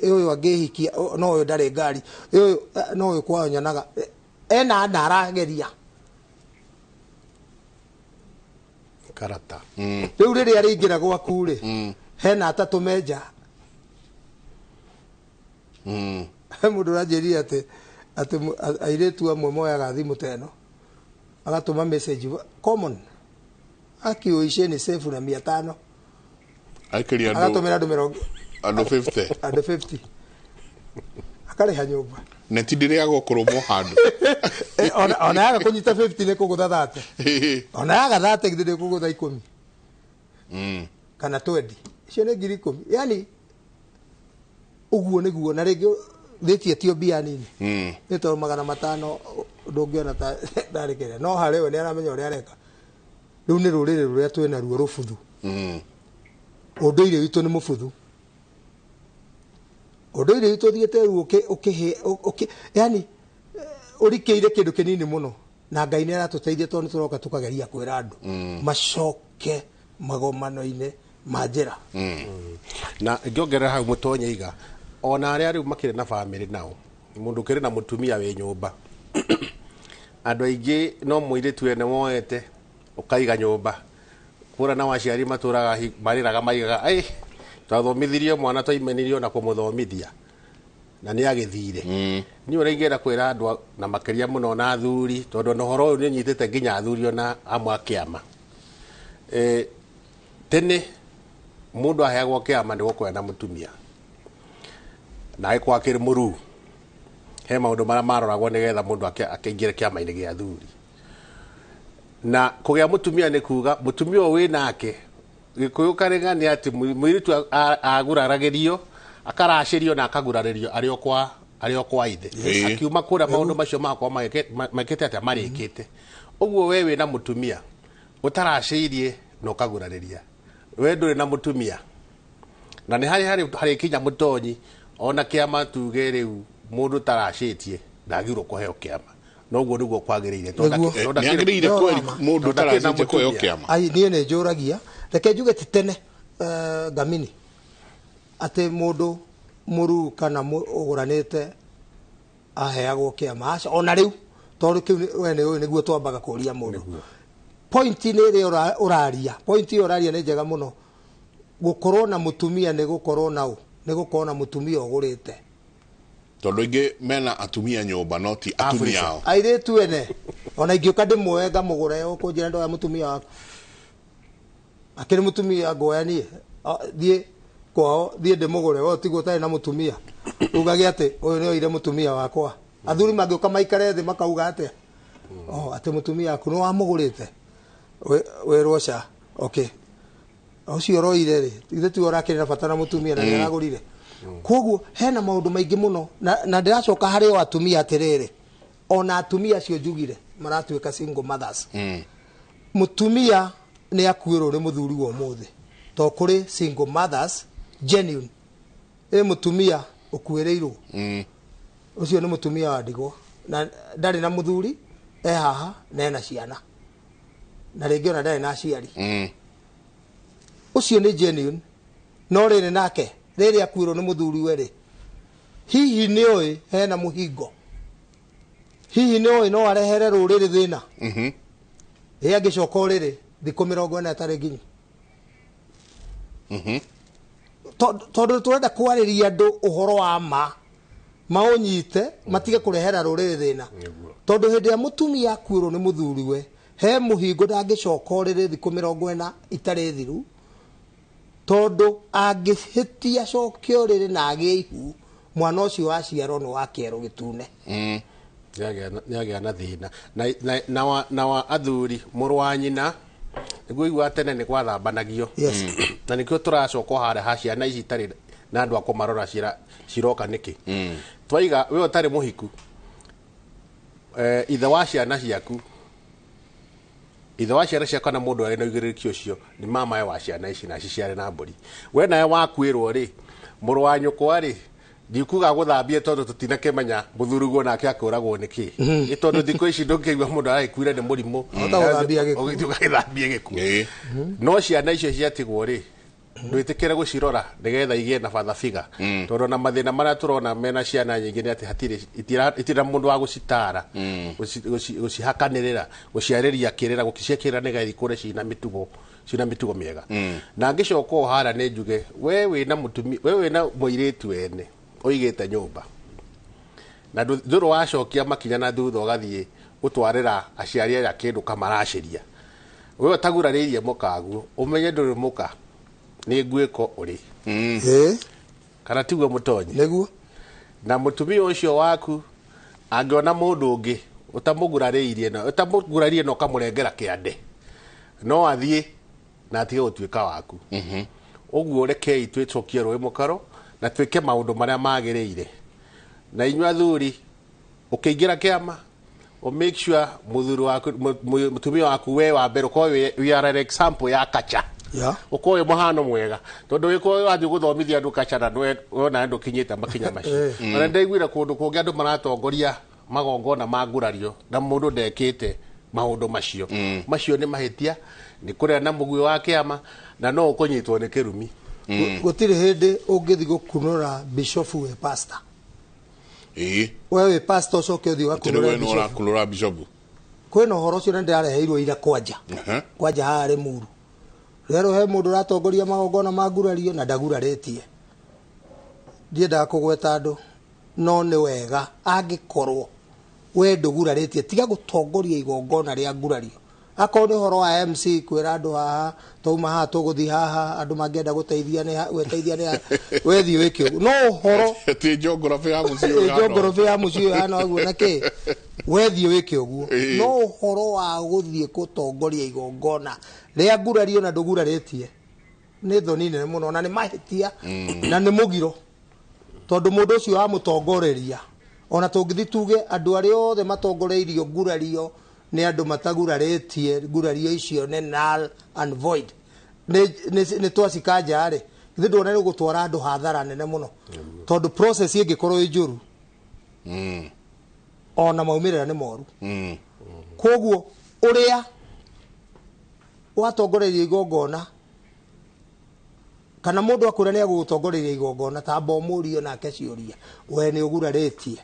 ũyũ angĩhikia no ũyũ ndarĩ ngari ũyũ no ũyũ kwao nyonaga ena ndarageria karata rĩu rĩrĩa rĩingĩra gwaku rĩ hena atatũ menja mũndũ ũranjĩrire atĩ airĩtu amwe moyaga thimũ teno agatũma message common akiuisheni safe na 500 agatumira andũ 50 akarĩha nyũmba neti ndĩrĩaga ũkũrũmwo handũ ona yaga kũnyita 50 nĩ kũgũtha 30 ona yaga 30 githĩ nĩ kũgũtha 10 kana 20 icio nĩ ngiri 10 yani ũguo nĩguo na rĩngĩ thĩtie tio mbia nini nĩ tondũ 500 ndũngĩona ta ndarĩ kĩrĩa no harĩ we nĩ aramenya ũrĩa areka rĩu nĩ rũrĩrĩ rũrĩa twĩna ruo rũbuthu ũndũire witũ nĩ mũbuthu ũndũire witũ thiĩte rĩu yani ũrikĩire kĩndũ kĩnini mũno na Ngai nĩ aratũteithia tondũ tũroka tũkageria kwĩra andũ macoke magomano-inĩ ma njĩra na ngĩongerera hau mũtonye iga ona arĩa rĩu makĩrĩ na bamĩrĩ nao mũndũ kĩrĩ na mũtumia wĩ nyũmba andũ aingĩ no mũirĩtu ene woete ukaiga nyũmba kũra na waciari matũraga marĩraga maigaga twathomithirie mwana twaimenirio na kũmũthomithia na nĩ agĩthire niĩ ũraingĩra kwĩra andũ na makĩria mũno na athuri tondũ na ũhoro ũyũ nĩ ũnyitĩte nginya athuri ona amwe a kĩama tene mũndũ aheagwo kĩama nĩ gũkorwo na mũtumia na agĩkorwo akĩrĩ mũruu he maũndũ marĩa maroragwo nĩgetha mũndũ akĩingĩre kĩama-inĩ gĩa athuri na kũgĩa mũtumia nĩ kuga mũtumia ũyũ wĩ nake gĩkũyũ karĩga nĩ atĩ mũirĩtu aguraragĩrio akaracĩrio na akagurarĩrio arĩ o kwa ithe akiuma kũrĩa maũndũ macio makwa makĩte atĩa marĩkĩte ũguo we wĩ na mũtumia ũtaracĩirie na ũkagurarĩria we ndũrĩ na mũtumia na nĩ harĩ kinya mũtonyi ona kĩama tuge rĩu mũndũ taracĩtie ndagĩrĩirwo kũheo kĩama noguo nĩguo kwagĩrĩire nĩagĩrĩire kweri mũndũ taracĩtie kũheo kĩama niĩ nĩ njũragia reke njuge ti tene Ngamini atĩ mũndũ mũruu kana ũgũranĩte aheagwo kĩama ona rĩu tondũ kĩu we nĩguo twambaga kũria mũndũ point nĩ ĩrĩa ũraria point ĩyo ũraria nĩ njega mũno gũkorwo na mũtumia nĩ gũkorwo na mũtumia ũgũrĩte tondũ ingĩ mena atumia nyũmba no ti atumia ao airĩtu ene ona ingĩũka ndĩmuoe ngamũgũre ũkũnjĩra ndoya mũtumia waku akĩrĩ mũtumia ngoya niĩ thiĩ kwao thiĩ ndĩmũgũre we tiguo ũtarĩ na mũtumia ugage atĩ ũyũ nĩ oire mũtumia wakwa athuri mangĩũka maikare thĩ makauga atĩa atĩ mũtumia waku nĩ wamũgũrĩte wĩrwo ca okay ũcio ũroire rĩ ithe tiwe ũrakĩrĩ na bata na mũtumia na nĩ aragũrire koguo hena maũndũ maingĩ mũno na ndĩracoka harĩ o atumia atĩrĩrĩ ona atumia acio njugire maratuĩka single mothers mũtumia nĩ akuĩrwo nĩ mũthuri wa ũmũthĩ to kũrĩ single mothers genuine mũtumia ũkuĩrĩirwo ũcio nĩ mũtumia wa ndigwa na ndarĩ na mũthuri haha na ena ciana na rĩngĩ ona ndarĩ na aciari ũcio nĩ genuine no rĩrĩ nake rĩrĩ akuĩrwo nĩ mũthuri we hihi nĩ oĩ hena mũhingo hihi nĩ oĩ no arehere rũrĩrĩ thĩna angĩcoka ũrĩrĩ thikũ 40 atarĩ nginyu tondũ tũrenda kwarĩria andũ ũhoro wa maũnyite matige kũrehera rũrĩrĩ thĩna tondũ hĩndĩ ya mũtumia akuĩrwo nĩ mũthuri we he mũhingo ndangĩcoka ũrĩrĩ thikũ 40 itarĩ thiru tondũ angĩhĩtia coke ũrĩrĩ na agĩe ihu mwana ũcio waciarwo nĩ wa kĩero gĩtune nĩagĩa na thĩna na wa athuri mũrũ wa nyina nĩguo igua tene nĩ gwathambanagio na nĩkĩo tũracoka harĩa ha ciana ici itarĩ na andũ a kũmarora ciroka nĩkĩ twaiga we ũtarĩ mũhiku ithe wa ciana ciaku na mũndũ arĩ na ũigĩrĩrĩki ũcio nĩ mamawe wa ciana ici na ciciarĩ na mbũri we nawe wakuĩrwo rĩ mũrũ wa nyũkwa rĩ ndikuga gũthambia tondũ tutinakĩmenya mũthuruguo nake akũragwo nĩkĩ nĩ tondũ thikũ ici ndũngĩigua mũndũ araikuire nĩ mũrimũ ũgĩthambie gĩkuũ no ciana icio ciatigwo rĩ ndwĩtĩkĩre gũcirora nĩgetha igĩe na bathabiga tondũ na mathĩna marĩa tũrona mena ciana nyingĩ nĩ atĩ itirĩ na mũndũ wa gũcitara gũcihakanĩrĩra gũciarĩria kĩrĩra gũciĩkĩrĩra nĩgetha ikũre ciĩna mĩtugo mĩega na ngĩcoka o harĩa nĩ njuge we wĩna mũirĩtu wene ũigĩte nyũmba na ndũrĩ wacokia makinya na thutha ũgathiĩ gũtwarĩra aciari aya kĩndũ kamaracĩria we ũtagurarĩirie mũkaguo ũmenye ndũrĩ mũka nĩ nguĩko ũrĩ kana tiguo mũtonyi nĩguo na mũtumia ũcio waku angĩona mũndũ ũngĩ ũtamũgurarĩirie na ũkamũrengera kĩande no athiĩ na atige gũtuĩka waku ũguo rekei twĩcokie rũĩ mũkaro na twĩke maũndũ marĩa magĩrĩire na inyuĩ athuri ũkĩingĩra kĩama make sure mũtumia waku we wa mbere ũkorwo we are an example ya kacha ũkorwo wĩ mũhano mwega tondũ wĩkorwo wathiĩ gũthomithia andũ kacha na wona ndũkinyĩte makinya macio na ndaiguire kũndũ kũngĩ andũ maratongoria magongona ma ngurario na mũndũ ndekĩte maũndũ macio nĩ mahĩtia nĩ kũrĩa na mũguĩ wa kĩama na no ũkũnyitwo nĩ kĩrumi gũtirĩ hĩndĩ ũngĩthi gũkunũra bishofu we pastor we wĩ pastor ũcoke ũthiĩ ũgakunũra bishop kwĩna ũhoro ũcio na ndĩrareheirwo ira kwanja harĩ Muru rero he mũndũ ũratongoria magongona ma ngurario na ndagurarĩtie ndiendaga kũgweta andũ no nĩ wega angĩkorwo we ndũgurarĩtie tiga gũtongoria igongona rĩa ngurario akorwo nĩ ũhoro wa MC kwĩra andũ haha twauma haha tũgũthiĩ haha andũ mangĩenda gũteithia wethiĩ wĩke ũguo no ũhoro ti njongorobe ya mũciĩ ũyũ hana waguo na kĩ wethiĩ wĩke ũguo no ũhoro wa gũthiĩ gũtongoria igongona rĩa ngurario na ndũgurarĩtie nĩ thoni nene mũno na nĩ mahĩtia na nĩ mũgiro tondũ mũndũ ũcio wa mũtongoreria ona tũngĩthi tuge andũ arĩa othe matongoreirio ngurario nĩ andũ matagurarĩtie ngurario icio nĩ null and void nĩ twacikanja rĩ ithe ndona nĩ gũtwara andũ hathara nene mũno tondũ process ĩngĩkorwo ĩ njũru ona maumĩrĩra nĩ moru koguo ũrĩa watongoreria igongona kana mũndũ akwĩra nĩ agũgũtongoreria igongona tamba ũmũrie nake ciũria we nĩ ũgurarĩtie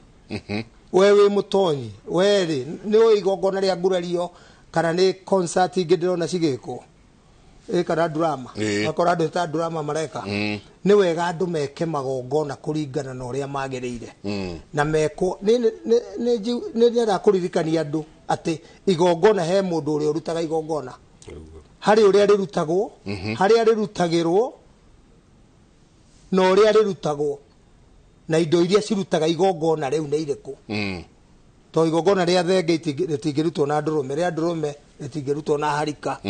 we wĩ mũtonyi we rĩ nĩ igongona rĩa ngurario kana nĩ concert ingĩ ndĩrona cigĩkwo kana drama akora andũ ta drama mareka nĩ wega andũ meke magongona kũringana na ũrĩa magĩrĩire na meko nĩ ndĩrenda kũririkania andũ atĩ igongona he mũndũ ũrĩa ũrutaga igongona harĩ ũrĩa rĩrutagwo harĩa rĩrutagĩrwo na ũrĩa rĩrutagwo na indo iria cirutaga igongona rĩu nĩ irĩkũ to igongona rĩa thenge rĩtingĩrutwo na ndũrũme rĩa ndũrũme rĩtingĩrutwo na harika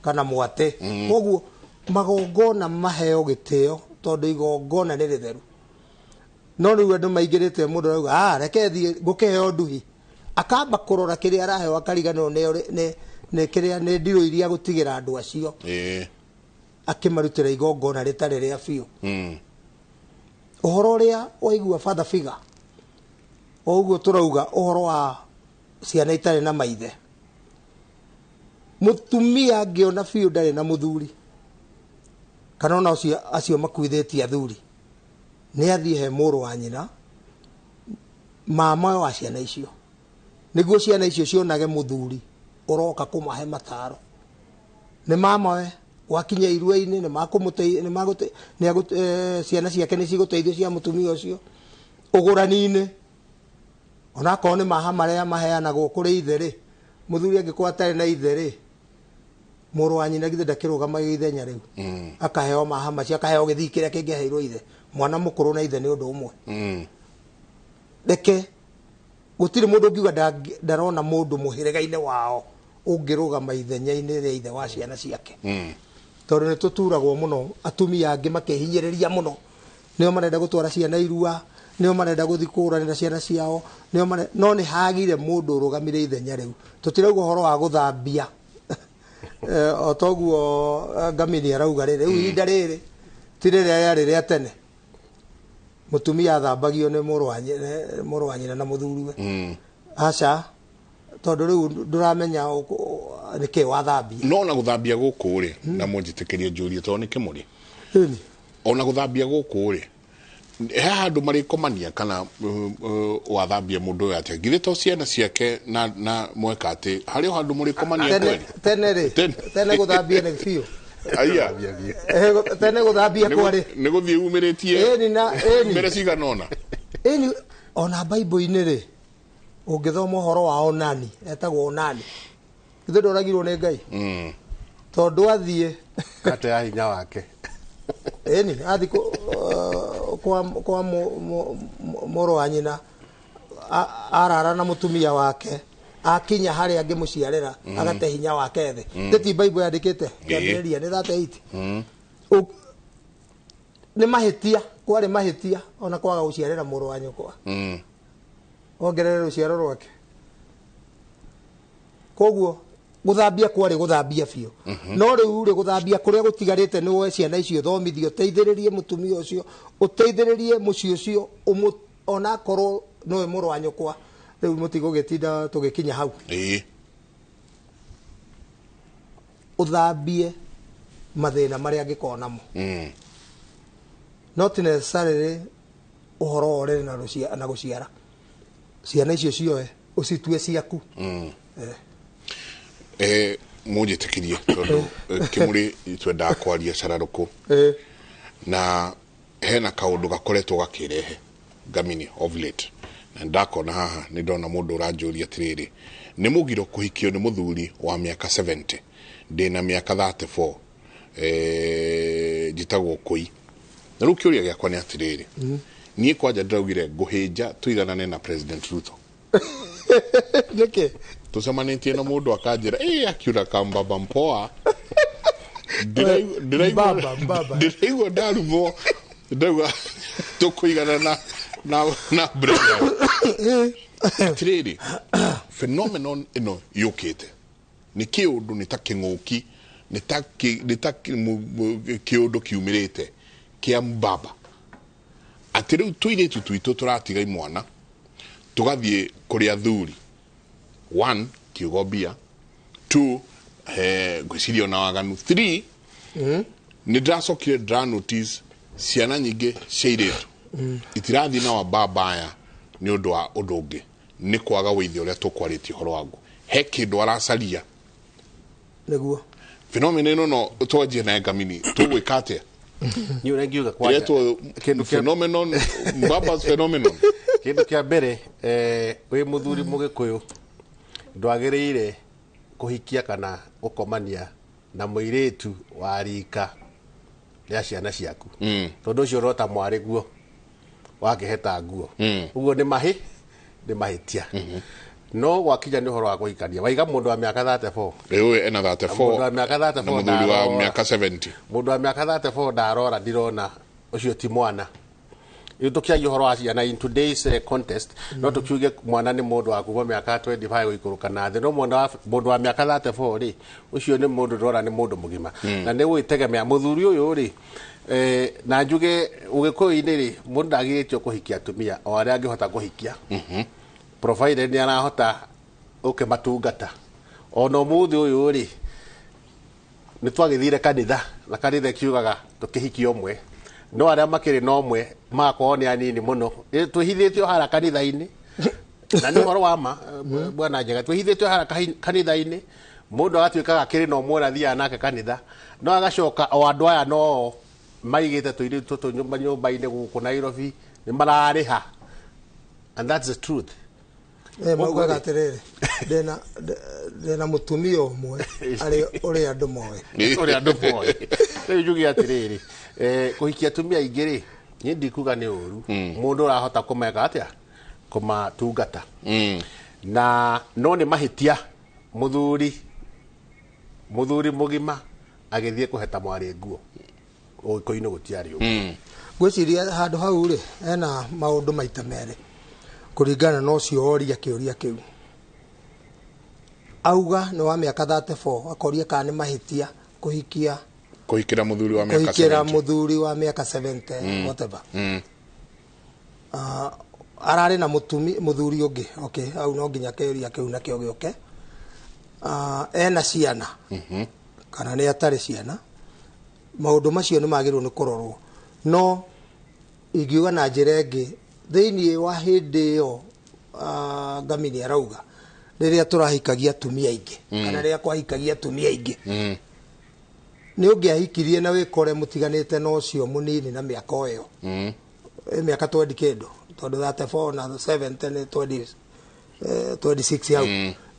kana mwate koguo magongona maheo gĩtĩo tondũ igongona nĩ rĩtheru no rĩu andũ maingĩrĩte mũndũ arauga reke thiĩ gũkĩheo nduhi akamba kũrora kĩrĩa araheo akariganĩrwo nĩ kĩrĩa nĩ ndirũ iria gũtigĩra andũ acio akĩmarutĩra igongona rĩtarĩ rĩa biũ ũhoro ũrĩa waigua father figure ũguo tũrauga ũhoro wa ciana itarĩ na maithe mũtumia angĩona biũ ndarĩ na mũthuri kana ona acio makuithĩtie athuri nĩ athiĩ he mũrũ wa nyina mama wa ciana icio nĩguo ciana icio cionage mũthuri ũroka kũmahe mataro nĩ mamawe wakinya irua-inĩ ciana ciake nĩ cigũteithio cia mũtumia ũcio ũgũrani-inĩ onakorwo nĩ maha marĩa maheanagwo kũrĩ ithe rĩ mũthuri angĩkorwo atarĩ na ithe rĩ mũrũ wa nyina githe ndakĩrũgamaga ithenya rĩu akaheo mahama cia akaheo gĩthii kĩrĩa kĩngĩaheirwo ithe mwana mũkũrũ na ithe nĩ ũndũ ũmwe reke gũtirĩ mũndũ ũngiuga ndarona mũndũ mũhĩrĩga-inĩ wao ũngĩrũgama ithenya-inĩ rĩa ithe wa ciana ciake tondũ nĩ tũturagwo mũno atumia angĩ makehinyĩrĩria mũno nĩo marenda gũtwara ciana irua nĩo marenda gũthiĩ kũranĩra ciana ciao no nĩ hagire mũndũ ũrũgamire ithenya rĩu tũtirauga ũhoro wa gũthambia o toguo Ngamini arauga rĩrĩ rĩu ihinda rĩrĩ ti rĩrĩa rĩarĩ rĩa tene mũtumia athambagio nĩ mũrũ wa nyina na mũthuriwe aca tondũ rĩu ndũramenya nĩkĩ wathambia no na gũthambia gũkũ rĩ na mũnjĩtĩkĩrie njũrie tondũ nĩ Kĩmũrĩ ona gũthambia gũkũ rĩ he handũ marĩkomania kana wathambia mũndũ ũyũ atĩa githĩ to ciana ciake na mweka atĩ harĩ handũ mũrĩkomania kweli tene rĩ tene gũthambia nĩ biũ aya tene gũthambia kwarĩ nĩ gũthiĩ umĩrĩtie mbere cigana ona ona Bible-inĩ rĩ ũngĩthoma ũhoro wa Onani etagwo Onani githĩ ndoragirwo nĩ Ngai tondũ athiĩ kate ya hinya wake athi kwa mũrũ wa nyina arara na mũtumia wake akinya harĩa angĩmũciarĩra agate hinya wake thĩ ndĩti Bible yandĩkĩte kĩambĩrĩria nĩ 38 nĩ mahĩtia kwarĩ mahĩtia ona kwaga gũciarĩra mũrũ wa nyũkwa ongerere rũciaro rwake koguo gũthambia kwarĩ gũthambia biũ no rĩu rĩ gũthambia kũrĩa gũtigarĩte nĩ woe ciana icio thomithio ũteithĩrĩrie mũtumia ũcio ũteithĩrĩrie mũciĩ ũcio ona korwo nowe mũrũ wa nyũkwa rĩu mũtigũgĩtinda tũgĩkinya hau ũthambie mathĩna marĩa angĩkorwo namo not necessarily ũhoro ũrĩ na gũciara ciana icio cioe ũcitue ciaku mũnjĩtĩkĩrie tondũ Kĩmũrĩ twendaga kwaria cararũkũ na hena kaũndũ gakoretwo gakĩrehe Ngamini of late na ndakona haha nĩ ndona mũndũ ũranjũria atĩrĩrĩ nĩ mũgiro kũhikio nĩ mũthuri wa mĩaka 70 ndĩna mĩaka 34 njĩtagwo Kũi na rĩu kĩũria gĩakwa nĩ atĩrĩrĩ niĩ kwanja ndĩraugire ngũhĩnja tũiganane na President Ruto nĩkĩ tucemanĩtie na mũndũ akanjĩra akiura kambaba mpoa ndĩraigua ndarumwo ndauga tũkũigana na brenda atĩrĩrĩ phenomenon ĩno yũkĩte nĩ kĩũndũ nĩ ta kĩng'ũki nĩ ta kĩũndũ kiumĩrĩte kĩa mbaba atĩ rĩu tũirĩtu tuitũ tũratiga imwana tũgathiĩ kũrĩ athuri 1 kiugo bia 2 gwĩciria na waganu 3 nĩ ndĩracokire ndĩra notice ciana nyingĩ cia airĩtu itirathiĩ na wababa aya nĩ ũndũ wa ũndũ ũngĩ nĩ kwaga wĩithia ũrĩa tũkwarĩtie ũhoro waguo he kĩndũ aracaria nĩguo phenomena ĩno no twanjie na Ngamini tũgwĩka atĩa ni ũrengiuga kwanja kĩndũ phenomenon baba's phenomenon kĩndũ kĩa mbere wĩ mũthuri mũgĩkũyũ ndwagĩrĩire kũhikia kana gũkomania na mũirĩtu wa rika rĩa ciana ciaku tondũ ũcio ũrota mwarĩ guo wakĩheta nguo ũguo nĩ mahĩtia no gwakinya nĩ ũhoro wa kũhikania waiga mũndũ wa mĩaka 34 rĩu ena 34 mũndũ wa mĩaka 34 na mũthuri wa mĩaka 70 mũndũ wa mĩaka 34 ndarora ndirona ũcio ti mwana rĩu tũkĩaria ũhoro wa ciana in today's contest no tũkiuge mwana nĩ mũndũ wa kuuma mĩaka 25 gũikũrũka na thĩ no mũndũ wa mĩaka 34 rĩ ũcio nĩ mũndũ ndĩrona nĩ mũndũ mũgima na nĩ gwĩtegemea mũthuri ũyũ rĩ na njuge ũgĩkũyũ-inĩ rĩ mũndũ ndagĩrĩtio kũhikia atumia o arĩa angĩhota kũhikia provided nĩ arahota ũkĩmatungata ona ũmũthĩ ũyũ rĩ nĩ twagĩthire kanitha na kanitha kiugaga tũkĩhikia ũmwe no arĩa makĩrĩ na ũmwe magakorwo nĩ anini mũno twĩhithĩtio hara kanitha-inĩ na nĩ ũhoro wa ma bwana njega twĩhithĩtio hara kanitha-inĩ mũndũ agatuĩkaga akĩrĩ na ũmwe ũrathiaga nake kanitha no agacoka o andũ aya no maigĩte tũirĩtu tũtũ nyũmba-inĩ gũkũ Nairobi nĩ mararĩha and that's the truth maugaga atĩrĩrĩ ndena mutumia umwe ari uri andu moe uri andu moe riu njuge atiriri kuhikia atumia aingĩ rĩ niĩ ndikuga nĩ ũru mũndũ ũrahota kũmeka atĩa kũmatungata na no nĩ mahĩtia mũthuri mũgima agĩthiĩ kũheta mwarĩ nguo ũgĩkũinĩ gũtiarĩ ũguo ngwĩciria handũ hau rĩ ena maũndũ maita merĩ kũringana na ũcio oria kĩũria kĩu auga nĩ wa mĩaka 34 akoria kana nĩ mahĩtia kũhikĩra mũthuri wa mĩaka 70 whatever ararĩ na mũthuri ũngĩ okay au no nginya kĩũria kĩu nakĩo gĩoke ena ciana kana nĩ atarĩ ciana maũndũ macio nĩ magĩrĩirwo nĩ kũrorwo no ingiuga na njĩra ĩngĩ thĩinĩ wa hĩndĩ ĩyo Ngamini arauga rĩrĩa tũrahikagia atumia aingĩ kana rĩrĩa kwahikagia atumia aingĩ nĩ ũngĩahikirie na wĩkore mũtiganĩte na ũcio mũnini na mĩaka ĩyo mĩaka 20 kĩndũ tondũ 34 na 70 nĩ 26 hau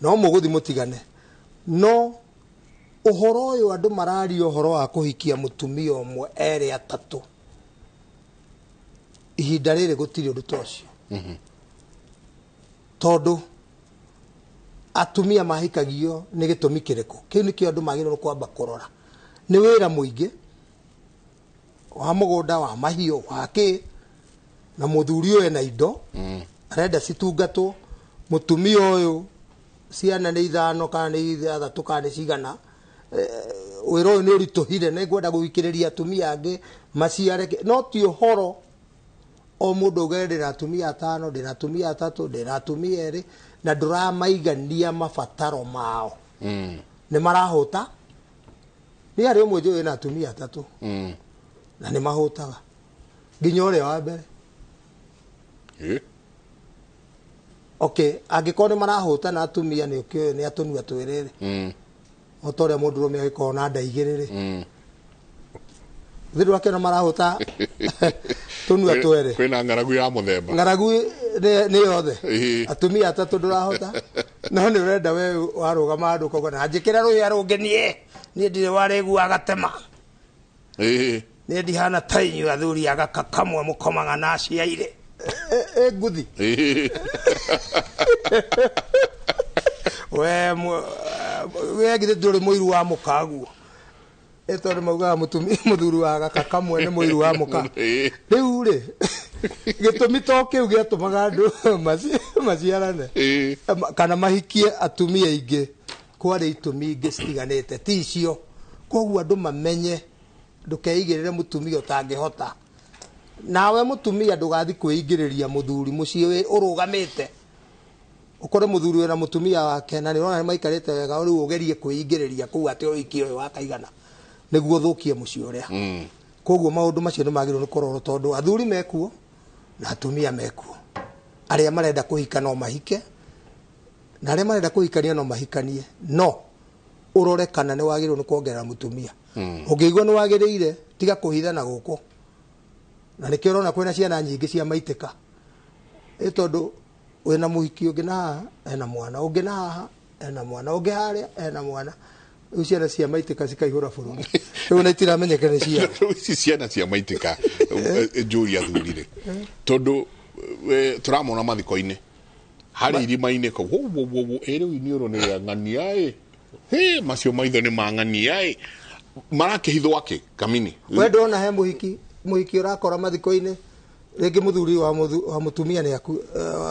no mũgũthi mũtigane no ũhoro ũyũ andũ mararia ũhoro wa kũhikia mũtumia ũmwe erĩ atatũ ihinda rĩrĩ gũtirĩ ũndũ ta ũcio tondũ atumia mahikagio nĩ gĩtũmi kĩrĩkũ kĩu nĩkĩo andũ magĩrĩirwo kwamba kũrora nĩ wĩra mũingĩ wa mũgũnda wa mahiũ wake na mũthuri ũyũ ena indo arenda citungatwo mũtumia ũyũ ciana nĩ 5 kana nĩ 6 kana nĩ cigana wĩra ũyũ nĩ ũritũhire nĩ ngwenda gũikĩrĩria atumia angĩ maciare no ti ũhoro o mũndũ ũgerera atumia 5 ndĩna atumia 3 ndĩna atumia 2 na ndũramaigania mabataro mao nĩ marahũta nĩ arĩ ũmwe njũĩ na atumia 3 na nĩ mahũtaga nginya ũrĩa wa mbere okay angĩkorwo nĩ marahũta na atumia nĩ ũkĩoĩ nĩ atonua twĩrĩrĩ o ta ũrĩa mũndũ ũrũme agĩkorwo na nda igĩrĩ rĩ thĩrĩ wake na marahũta tonua twere kwĩna ng'aragu ya mũthemba ng'aragu nĩ yothe atumia 3 ndũrahũta no nĩ ũrenda we warũgama andũ kogo na njĩkĩra rũhĩa rũngenie niĩ ndirĩ warĩgu agatema niĩ ndihana ta inyuĩ athuri agaka kamwe mũkomaga na ciairĩ nguthi we githĩ ndũrĩ mũiru wa mũka guo tondũ maugaga mũthuri wa gaka kamwe nĩ mũiru wa mũka rĩu rĩ gĩtũmi to kĩu gĩatũmaga andũ maciarane kana mahikie atumia aingĩ kwarĩ itũmi ingĩ citiganĩte ti icio koguo andũ mamenye ndũkeigĩrĩre mũtumia ũtangĩhota nawe mũtumia ndũgathi kwĩingĩrĩria mũthuri mũciĩ ũrũgamĩte ukore mũthuri wena mũtumia wake na nĩ ũrona maikarĩte wega rĩu ũgerie kwĩingĩrĩria kũu atĩ ũiki ũyũ wakaigana nĩguo thũkie mũciĩ ũrĩa koguo maũndũ macio nĩ magĩrĩirwo nĩ kũrorwo tondũ athuri mekuo na atumia mekuo arĩa marenda kũhika no mahike na arĩa marenda kũhikania no mahikanie no ũrore kana nĩ wagĩrĩirwo nĩ kuongerera mũtumia ũngĩigua nĩ wagĩrĩire tiga kũhithana gũkũ na nĩkĩo ũrona kwĩna ciana nyingĩ cia maitĩka tondũ wena mũhiki ũngĩ na haha ena mwana ũngĩ na haha ena mwana ũngĩ harĩa ena mwana rĩu ciana cia maitĩka cikaihũra bũrũri rĩu na itiramenyeka nĩ cia ici ciana cia maitĩka njũri athuri-rĩ tondũ tũramona mathiko-inĩ harĩ irima-inĩ kau rĩu iniũrũ nĩ rĩa ng'ania macio maitho nĩ ma ng'ania marakĩhithwo akĩ Ngamini we ndona he mũhiki ũrakora mathiko-inĩ rĩngĩ mũthuri wa mũtumia nĩ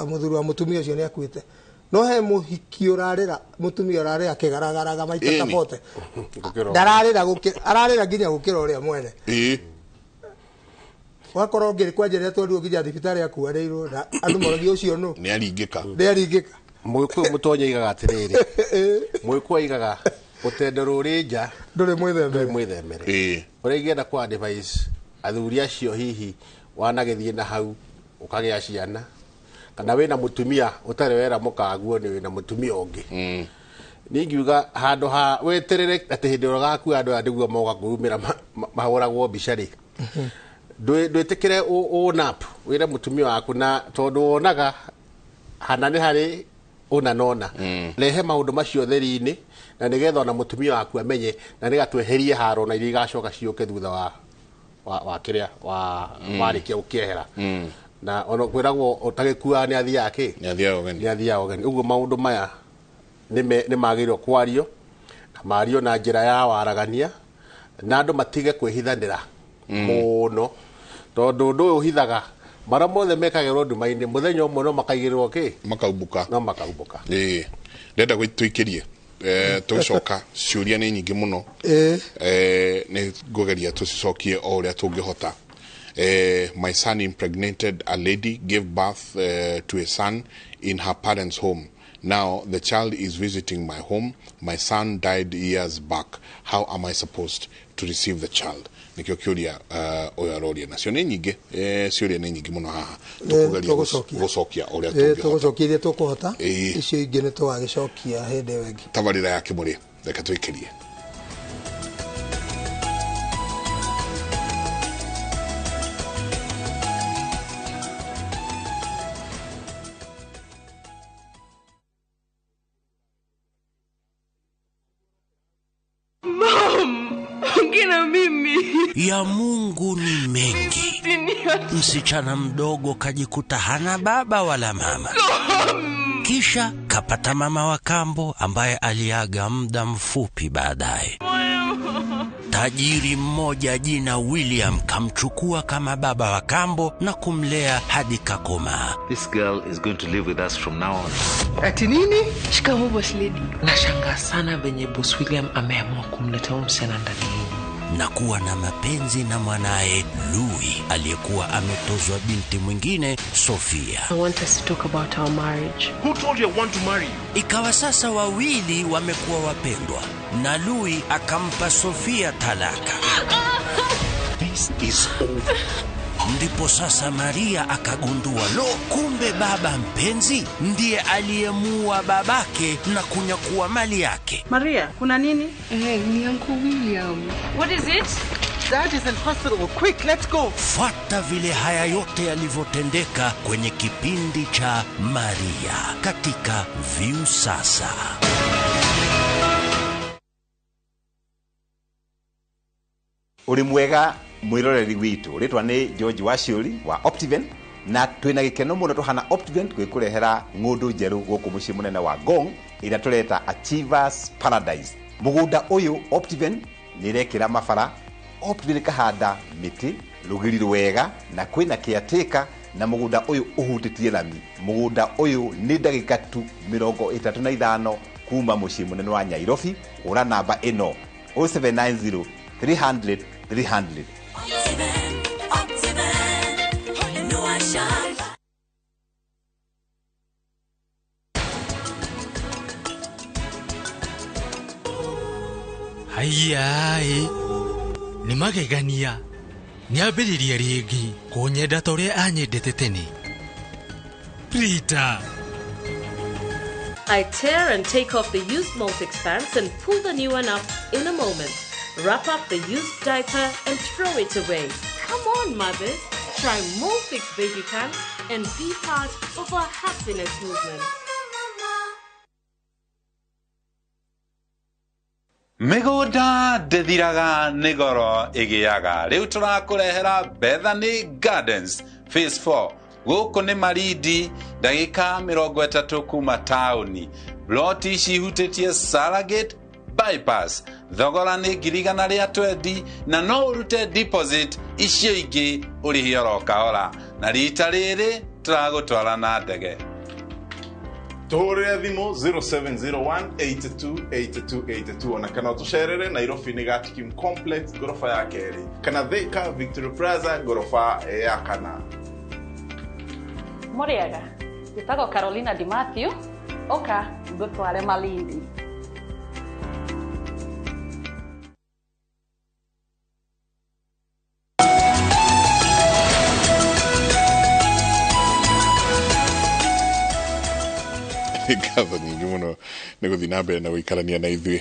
mũthuri wa mũtumia ũcio nĩ akuĩte no he mũhiki ũrarĩra mũtumia ũrarĩra kĩgaragaraga maita tabote ararĩra nginya gũkĩra ũrĩa mwene wakorwo ngĩrĩ kwanjĩrĩra twarirwo nginya thibitarĩ akuanĩirwo na andũ moragia ũcio nũ nĩ aringĩka mũgĩkũyũ mũtonya aigaga atĩrĩrĩ mũgĩkũyũ aigaga ũtendo rũrĩ nja ndũrĩ mwĩthemere ũrĩa ingĩenda kwa advice athuri acio hihi wanagĩthiĩ na hau ũkagĩa ciana kana wĩna mũtumia ũtarĩ wera mũkaguo nĩ wĩna mũtumia ũngĩ niĩ ngiuga handũ ha weterere atĩ hĩndĩ ĩrĩa ũgakua andũ aya nĩguo moka kũumĩra mahũragwo mbica-rĩ ndwĩtĩkĩre ũnap wĩre mũtumia waku na tondũ wonaga hana nĩ harĩ una nona rehe maundu macio theri-ini na nigetha ona mutumia waku amenye na nigatweherie haro na iria igacoka ciuke thutha wa kiria warikia ukiehera na ono kwiragwo utagikua ni athiaga ki ni athiaga ogeni uguo maundu maya ni magirwo kwario na mario na njira ya waragania na andu matige kwihithanira muno tondu ndu uhithaga mara mothe mekagirwo nduma-ini muthenya umwe no makaigirwo ki makaumbuka ndenda gwituikirie tucoka ciuria ni nyingi muno ni ngugeria tucicokie o uria tungihota. My son impregnated a lady, gave birth to a son in her parents' home. Now the child is visiting my home. My son died years back. How am I supposed to receive the child? Nikio kiuria oyaroria nacio ni nyingi ciuria ni nyingi muno haha tukugeria gucokia uria tungihota tugucokia tukuhota icio ingi ni twagicokia hende wengi tabarira ya Kĩmũrĩ reka twikirie. Ya Mungu ni mengi. Msichana mdogo kajikuta hana baba wala mama. Kisha kapata mama wa kambo ambaye aliaga muda mfupi baadaye. Tajiri mmoja jina William kamchukua kama baba wa kambo na kumlea hadi kakoma. This girl is going to live with us from now on. Ati nini? Shikamoo boss lady. Nashangaa sana venye boss William ameamua kumleta msichana ndani. Na kuwa na mapenzi na mwanae Louis aliyekuwa ametozwa binti mwingine Sofia. I want us to talk about our marriage. Who told you I want to marry you? Ikawa sasa wawili wamekuwa wapendwa na Louis akampa Sofia talaka. This is over. Ndipo sasa Maria akagundua kumbe baba mpenzi ndiye aliyemua babake na kunyakua mali yake. Maria, kuna nini? Ni Uncle William. What is it? Dad is in hospital. Quick, let's go. Fuata vile haya yote yalivyotendeka kwenye kipindi cha Maria katika View Sasa. Uri mwega mwiroreri witu ritwa ni George Waciuri wa Optiven na twina gikeno muno tuhana Optiven gwikurehera ngundu njeru guku mucii munene wa Ngong ira tureta Achievers Paradise. Mugunda uyu Optiven ni rekira mabara, Optiven kahanda miti rugiri rwega na kwina kiatika na mugunda uyu uhutitie lami. Mugunda uyu ni ndagika tu 35 kuma mucii munene wa Nairobi. Ura namba ino 0790 300 300. Hayai ni magegania ni abiriria ringi kunyenda tore anyendete tene. Rita, I tear and take off the used Multix pants and pull the new one up in a moment. Wrap up the used diaper and throw it away. Come on, mothers. Try Multix baby pants and be part of our happiness movement. Migunda ndithiraga nĩ goro ĩgĩaga. Rĩu tũrakũrehera Bethany Gardens Phase 4. Gũkũ nĩ Marindi, ndagĩka 30 kuma taũni. Ploti cihutĩtie Salagate bypass. Thogora nĩ 120 na no ũrute deposit icio ingĩ ũrĩhe oro kahora. Na rita rĩrĩ tũragũtwara na ndege. Tuhurire thimu 0701828282 ona kana tucerere Nairobi ni Gatikim Complex gorofa ya keri kana Thika Victory Plaza gorofa ya kana. Muriega, njĩtagwo Carolina Di Matthew, oka ngũtware Malindi. ngatho nyingĩ mũno nĩ gũthiĩ na mbere na gũikarania na ithuĩ.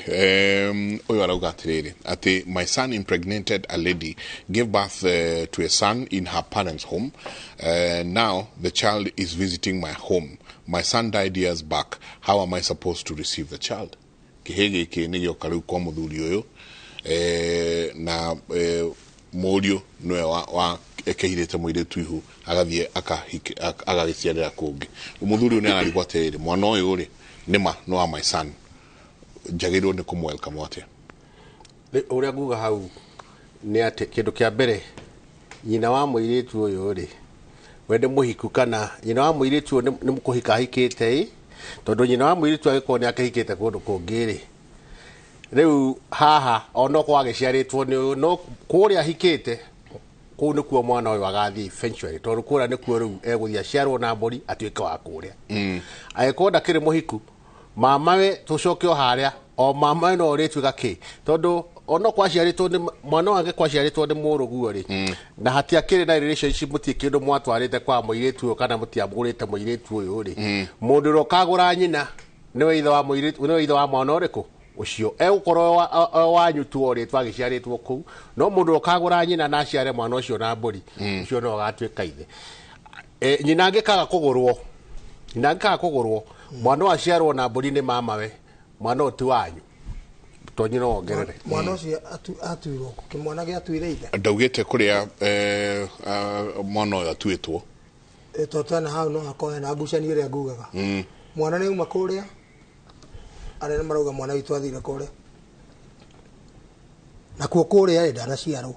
Ũyũ arauga atĩrĩrĩ atĩ my son impregnated a lady, gave birth to a son in her parents' home. Now the child is visiting my home. My son died years back. How am I supposed to receive the child? Kĩhĩ gĩkĩ nĩ gĩoka rĩu kwa mũthuri ũyũ na mũriũ nĩwe wa ekehirĩte mũirĩtu ihu agathiĩ agagĩciarĩra kũngĩ. Mũthuri ũyũ nĩ ararigwo atĩrĩrĩ mwana ũyũ rĩ nĩma no wa my son, njagĩrĩirwo nĩ kũmwelcome atĩa? Ũrĩa nguga hau nĩ atĩ kĩndũ kĩa mbere nyina wa mũirĩtu ũyũ rĩ wende mũhiku kana nyina wa mũirĩtu ũyũ nĩ mũkũhika ahikĩte tondũ nyina wa mũirĩtu agĩkorwo nĩ akĩhikĩte kũndũ kũngĩ rĩ rĩu haha ona kwa gĩciarĩtwo nĩ ũyũ no kũrĩa ahikĩte kũu nĩkuo mwana ũyũ agathiĩ eventually tondũ kũrĩa nĩkuo rĩu egũthiĩ aciarwo na mbũri atuĩke wa kũrĩa agĩkorwo ndakĩrĩ mũhiku mamawe tũcoke o harĩa o mamawe no rĩtuĩka kĩ tondũ ono kwaciarĩtwo nĩ mwana wake kwaciarĩtwo nĩ mũrũguo rĩ na hatiakĩrĩ na relationship mũtiĩ kĩndũ mwatwarĩte kwa mũirĩtu ũyũ kana mũtiamũgũrĩte mũirĩtu ũyũ rĩ mũndũ ũrĩa ũkagũra nyina nĩwe ithe wa mũirĩtu nĩwe ithe wa mwana ũrĩkũ ucio egũkorwo wanyu tu ore twagĩciarĩtwo kũu no mũndũ ũkagũra nyina na aciare mwana ũcio na mbũri ucio no agatuĩka ithe nyina angĩkaga kũgũrwo mwana waciarwo na mbũri nĩ mamawe mwana ũyũ ti wanyu tonyi no ongerere mwana ũcio atuirwo kĩmwana gĩatuire ithe ndaugĩte kũrĩa mwana ũyũ atuĩtwo totana hau no hakohe na ngucanio ĩrĩa ngugaga mwana nĩ uma kũrĩa arĩa marauga mwana witũ athire kũrĩa nakuo kũrĩa ndanaciarwo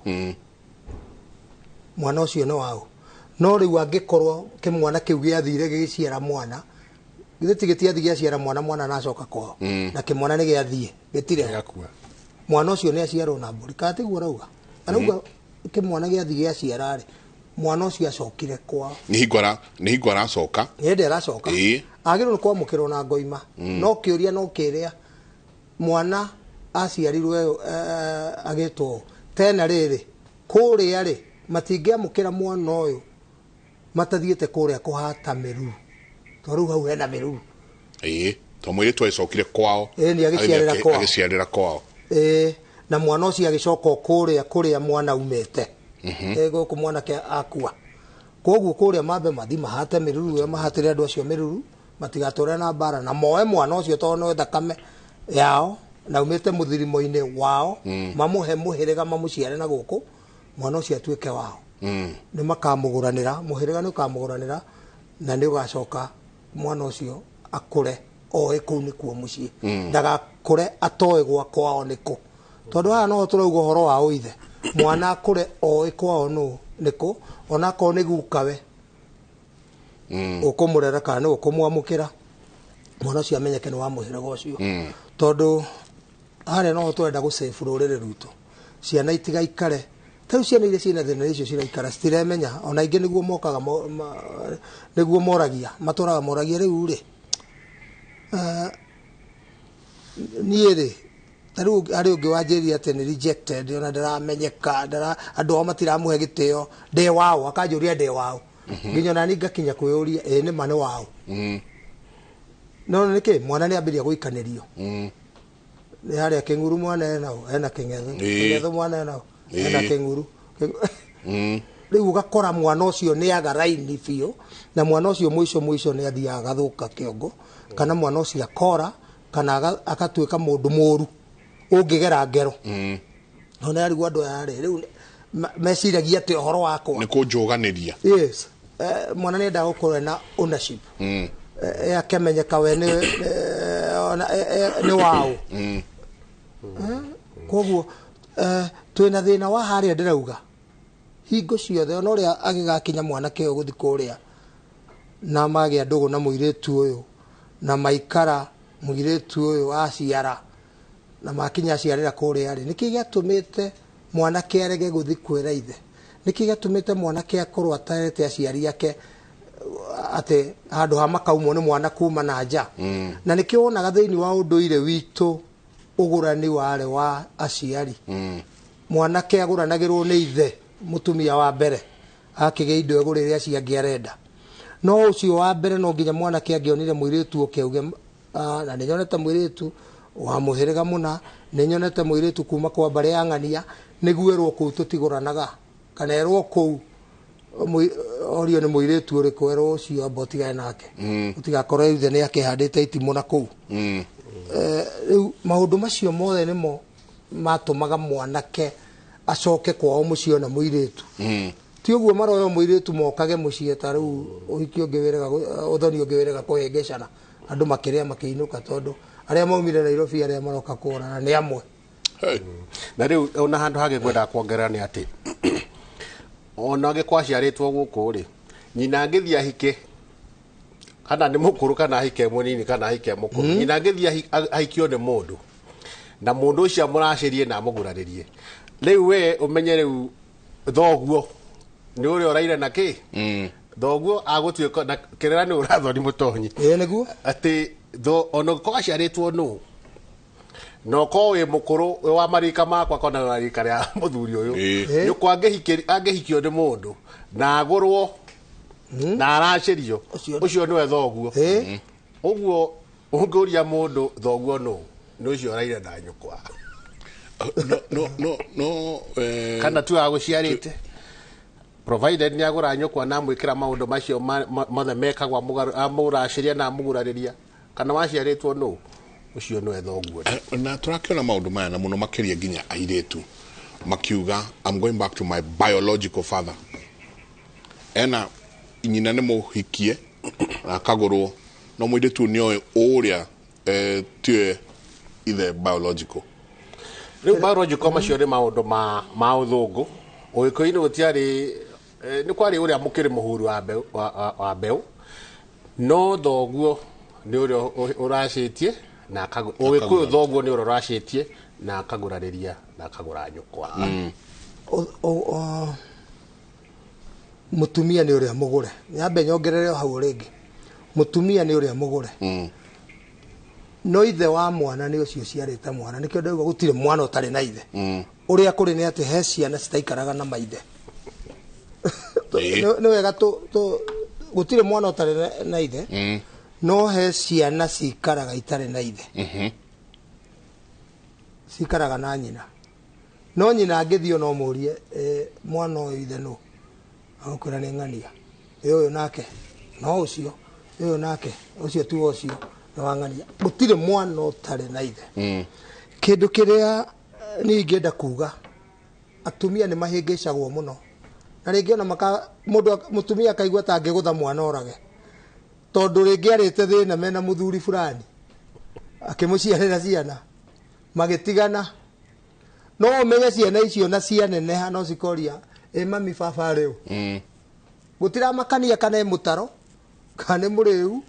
mwana ũcio nĩ wao no rĩu angĩkorwo kĩmwana kĩu gĩathire gĩgĩciara mwana gĩtigĩtiathi gĩaciara mwana nacoka kwao na kĩmwana nĩ gĩathiĩ gĩtire mwana ũcio nĩ aciarwo na mbũri katiguo rauga arauga kĩmwana gĩathi gĩaciara rĩ mwana ũcio acokire kwao nĩ hingo aracoka ende aracoka agĩrwo nĩ kwamũkĩrwo na ngoima no kĩũria no kĩrĩa mwana aciarirwo agĩtwo tena rĩrĩ kũrĩa rĩ matingĩamũkĩra mwana ũyũ matathiĩte kũrĩa kũhata mĩruru tondũ hau hena mĩruru to mũirĩtu acokire kwao nĩ agĩciarĩra kwao na mwana ũcio agĩcoka kũrĩa mwana umĩte gũkũ mwanake akua koguo kũrĩa mambe mathi mahate mĩruru mahatĩre andũ acio mĩruru matigatũre na mbara na moe mwana ũcio tondũ no thakame yao na umĩte mũthirimo-inĩ wao mamũhe mũhĩrĩga mamũciare na gũkũ mwana ũcio atuĩke wao nĩ makamũgũranĩra mũhĩrĩga nĩ ũkamũgũranĩra na nĩ ũgacoka mwana ũcio akũre oĩ kũu nĩkuo mũciĩ ndagakũre atoĩ gwa kwao nĩkũ tondũ haha no tũrauga ũhoro wa ũithe mwana akũre oĩ kwao nĩkũ onakorwo nĩ gukawe ũkũmũrera kana nĩ ũkũmwamũkĩra mwana ũcio amenyeke nĩ wa mũhĩrĩga ũcio tondũ harĩa no tũrenda gũsave rũrĩrĩ rwitũ ciana itigaikare tarĩu ciana iria ciĩna thĩna icio ciraikara citiremenya ona ingĩ nĩguo mokaga nĩguo moragia matũraga moragia rĩu rĩ niĩ rĩ tarĩu harĩ ũngĩ wanjĩrire atĩ nĩ rejected ona ndaramenyeka andũ ao matiramũhe gĩtĩo ndĩ wao akanjũria ndĩ wao nginya nani ngakinya kwĩyũria nĩ ma nĩ wao no nĩkĩ mwana nĩ ambĩrĩria gũikanĩrio nĩ harĩa kĩng'uru mwana ena kĩng'etho mwana ena kĩng'uru rĩu ũgakora mwana ũcio nĩ aga raini biũ na mwana ũcio mũico nĩ athiaga agathũka kĩongo kana mwana ũcio akora kana agatuĩka mũndũ mũru ũngĩgera ngero ona arigwo andũ yarĩ rĩu meciragia atĩ ũhoro wakwa nĩ kũnjũganĩria yes mwana nĩ endaga gũkorwo na ownership akamenyeka we nĩ wao koguo twĩna thĩna wa harĩa ndĩrauga hingo ciothe ona ũrĩa agĩgakinya mwanake ũyũ gũthi kũrĩa na magĩa ndũgũ na mũirĩtu ũyũ na maikara mũirĩtu ũyũ aciara na makinya aciarĩra kũrĩa rĩ nĩkĩ gĩatũmĩte mwanake arege gũthi kwĩra ithe nĩkĩ gĩatũmĩte mwanake akorwo atarete aciari ake atĩ handũ ha makaumwo nĩ mwana kuma na nja na nĩkĩ wonaga thĩinĩ wa ũndũire witũ ũgũrani warĩ wa aciari mwanake agũranagĩrwo nĩ ithe mũtumia wa mbere akĩgĩa indo egũrĩre aciari arenda no ucio wa mbere no nginya mwana kĩangĩonire mũirĩtu ũkĩuge na nĩ nyonete mũirĩtu wa mũhĩrĩga mũna nĩ nyonete mũirĩtu kuma kwa mbarĩ ya ng'ania nĩguo erwo kũu tũtigũranaga kana erwo kũu orio nĩ mũirĩtu ũrĩkũ erwo ũcio amba ũtigane nake ũtigakorwo ithe nĩ akĩhandĩte itimũ na kũu rĩu maũndũ macio mothe nĩmo matũmaga mwanake acoke kwao mũciĩ na mũirĩtu ti ũguo maroyo mũirĩtu mokage mũciĩ ta rĩu ũhiki ũngĩ wĩrega ũthoni ũngĩ wĩrega kũhĩngĩcana andũ makĩrĩa makĩinũka tondũ arĩa maumire Nairobi arĩa maroka kũrana nĩ amwe na rĩu ona handũ hangĩ ngwenda kuongerera nĩ atĩ ona gĩkwaciarĩtwo gũkũ rĩ nyina ngĩthiĩ ahike kana nĩ mũkũrũ kana ahike mũnini kana ahike mũkũrũ nyina ngĩthiĩ ahikio nĩ mũndũ na mũndũ ũcio mũracĩrie na mũgurarĩrie rĩu we ũmenye rĩu thoguo nĩ ũrĩa ũraire na kĩ thoguo agũtuĩka na kĩrera nĩ ũrathoni mũtonyi nĩguo atĩ ona gĩkwaciarĩtwo nũ no ko wĩ mũkũrũ wa marika makwa kana marika rĩa mũthuri ũyũ nyũkwa angĩhikio nĩ mũndũ na agũrwo na aracĩrio ũcio nĩwe thoguo ũguo ũngĩũria mũndũ thoguo nũ nĩ ũcio ũraire na nyũkwa kana tu agũciarĩte provided nĩ agũra nyũkwa na mwĩkĩra maũndũ macio mothe mekagwa amũracĩria na amũgurarĩria kana waciarĩtwo nũ ucio nĩwe thoguo na tũrakĩona maũndũ maya na mũno makĩria nginya airĩtu makiuga I'm going back to my biological father ena nyina nĩ mũhikie na akagũrwo no mũirĩtu nĩoĩ ũrĩa tiwe ithe biological rĩu biological macio nĩ maũndũ ma ũthũngũ ũgĩkũyũ-inĩ gũtiarĩ nĩ kwarĩ ũrĩa mũkĩrĩ mũhuru wa mbeũ no thoguo nĩ ũrĩa ũracĩtie na ũgĩkũyũ thoguo nĩ ũrĩa ũracĩtie na akagurarĩria na akagũra nyũkwa mũtumia nĩ ũrĩa mũgũre nyambe nyongerere hau rĩngĩ mũtumia nĩ ũrĩa mũgũre no ithe wa mwana nĩ ũcio ciarĩte mwana nĩkĩo ndauga gũtirĩ mwana ũtarĩ na ithe ũrĩa kũrĩ nĩ atĩ he ciana citaikaraga na maithe nĩ wega gũtirĩ mwana ũtarĩ na ithe no he ciana cikaraga itarĩ na ithe cikaraga na nyina no nyina angĩthiĩ no mũrie mwana ũyũ ithe nũ agũkwĩra nĩ ng'ania ũyũ nake no ũcio ũyũ nake ũcio tu ũcio nĩ wa ng'ania gũtirĩ mwana ũtarĩ na ithe kĩndũ kĩrĩa niĩ ingĩenda kuga atumia nĩ mahĩngĩcagwo mũno na rĩngĩ ona mũtumia akaigua ta angĩgũtha mwana orage tondũ rĩngĩ arĩte thĩna mena mũthuri fulani akĩmũciarĩra ciana magĩtigana no ũmenye ciana icio na cianeneha no cikoria mami baba rĩu gũtiramakania kana mũtaro kana mũrĩu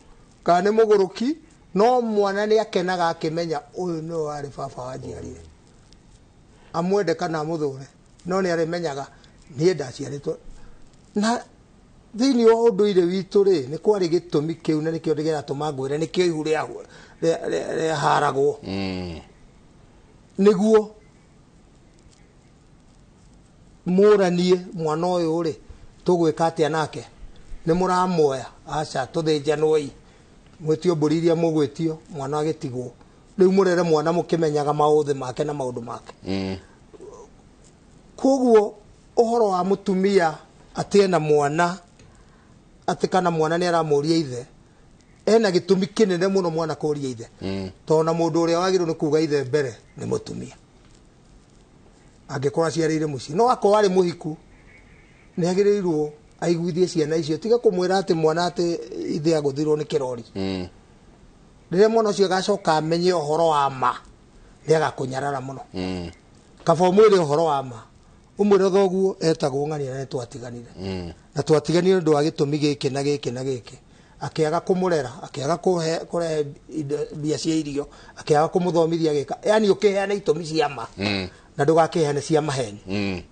kana mũgũrũki no mwana nĩ akenaga akĩmenya ũyũ nĩwe warĩ baba wanjiarire amwende kana amũthũre no nĩ arĩmenyaga niĩ ndaciarĩtwo na thĩinĩ wa ũndũire witũ rĩ nĩ kwarĩ gĩtũmi kĩu na nĩkĩo ndĩratũma ngwĩre nĩkĩo ihu rĩaharagwo nĩguo mũranie mwana ũyũ rĩ tũgwĩka atĩa nake nĩ mũramuoya aca tũthĩnjanwo mwĩtio mbũri iria mũgwĩtio mwana agĩtigwo rĩu mũrere mwana mũkĩmenyaga maũthĩ make na maũndũ make koguo ũhoro wa mũtumia atĩ ena mwana atĩ kana mwana nĩ aramũria ithe ena gĩtũmi kĩnene mũno mwana kũria ithe tondũ na mũndũ ũrĩa wagĩrĩirwo nĩ kuga ithe mbere nĩ mũtumia angĩkorwo aciarĩire mũciĩ no akorwo arĩ mũhiku nĩ agĩrĩirwo aiguithie ciana icio tiga kũmwĩra atĩ mwana atĩ ithe agũthirwo nĩ kĩrori rĩrĩa mwana ũcio agacoka amenye ũhoro wa ma nĩ agakũnyarara mũno kaba ũmwĩre ũhoro wa ma umwĩre thoguo etagwo ng'ania na twatiganire na twatiganire ũndũ wa gĩtũmi gĩkĩ na gĩkĩ na gĩkĩ akĩaga kũmũrera akĩaga kũrehe mbia cia irio akĩaga kũmũthomithia gĩka yani ũkĩheana itũmi cia ma na ndũgakĩheane cia maheni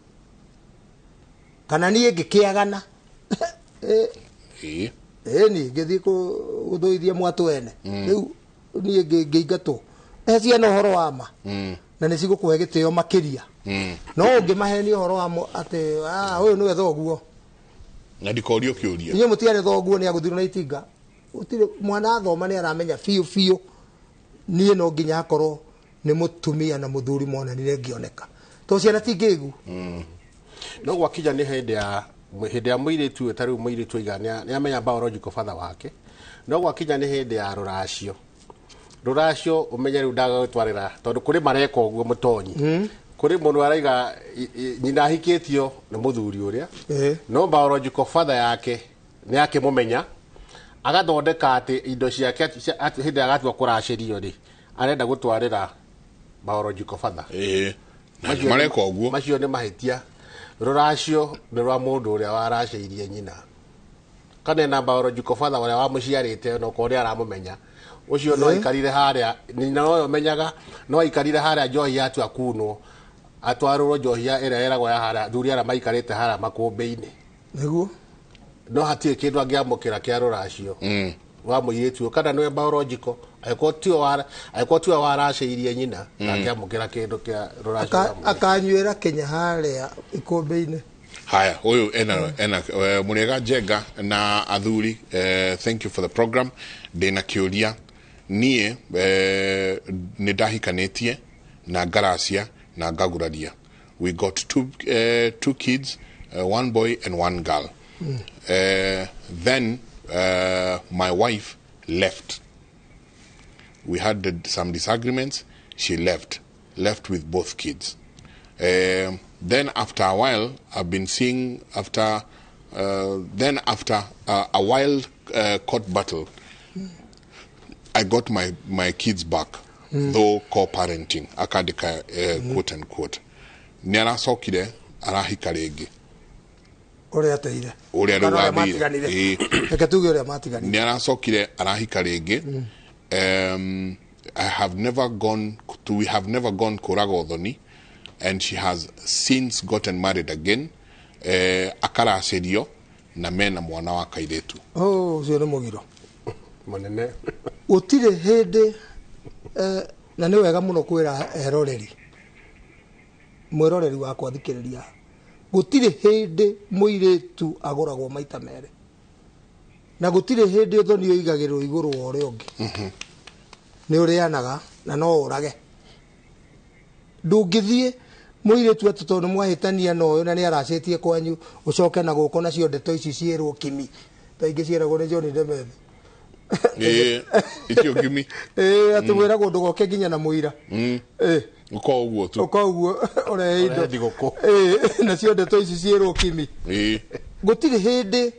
kana niĩ ngĩkĩagana niĩ ngĩthiĩ gũthũithia mwatũ ene rĩu niĩ ngĩingatwo ciana ũhoro wa ma na nĩ cigũkũhe gĩtĩo makĩria no ũngĩmahenia ũhoro wa atĩ ũyũ nĩwe thoguo na ndikorio kiuria inyo mutigane thoguo ni aguthirwo na itinga utire mwana athoma ni aramenya fiu nie no nginya akorwo ni mutumia na muthuri monanire ngioneka to ciana tingigu no gwakinya ni hende ya muiritu etari muiritu igania ni amenya biological father wake no gwakinya ni hende ya ruracio umenye ru ndaga gutwarira tondu kuri mareka uguo mutonyi kuri mundu araiga nyina hiketio na muthuri uria no biological father yake ni yake mumenya agathondeka ati indo ciake hinde agatua kuracirio ri arenda gutwarira biological father mareka uguo macio ni mahitia ruracio ni rwa mundu uria waraceirie nyina kana na biological father uria wamuciarite no ko ria aramumenya ucio no ikarire haria nyina no menyaga no ikarire haria njohi atua kunwo atwarwo njohia ira eragwo ya haria thuri ara maikarite haria makumbe-ini niguo no hatie kindu angiamukira kia ruracio wa muiritu kana no biological aikotio waraceirie nyina angiamukira kindu kia ruracio akanywira Kenya haria ikumbe-ini. Haya, huyu ena Muniega Jega na athuri, thank you for the program. Dena kiuria nie nidahikanetie na garacia na gaguraria. We got two kids, one boy and one girl. Then my wife left. We had some disagreements. She left with both kids. Then after a while, I've been seeing after a wild court battle, I got my kids back, though co-parenting, akadika quote unquote. Niara sokide arahika rege. Ore ateire. Ore arugamire. Ekatuge ore matiganire. Niara sokide arahika rege. We have never gone Korago Odhoni. And she has since gotten married again. Akara asedio na mena mwana wa kairetu. Oh, zio ni mugiro. Manene. Utire hede na ni wega muno kwira eroreri. Mwiroreri wa kwathikiriria. Gutire hede muiretu agoragwo maita mere. Na gutire hede Odhoni oigagirwo iguru wa ore ongi. Ni urianaga na no urage. Ndungithie muiretu atoto ni mwahitania no na ni aracetie kwanyu ucoke na guko nacio ndeto ici cierwo kimi taingi cieragwo ni John Ndemeth icio kimi atumwiragwo ndugoke nginya na muira uko uguo tu ore indo nacio ndeto ici cierwo kimi gutiri hindi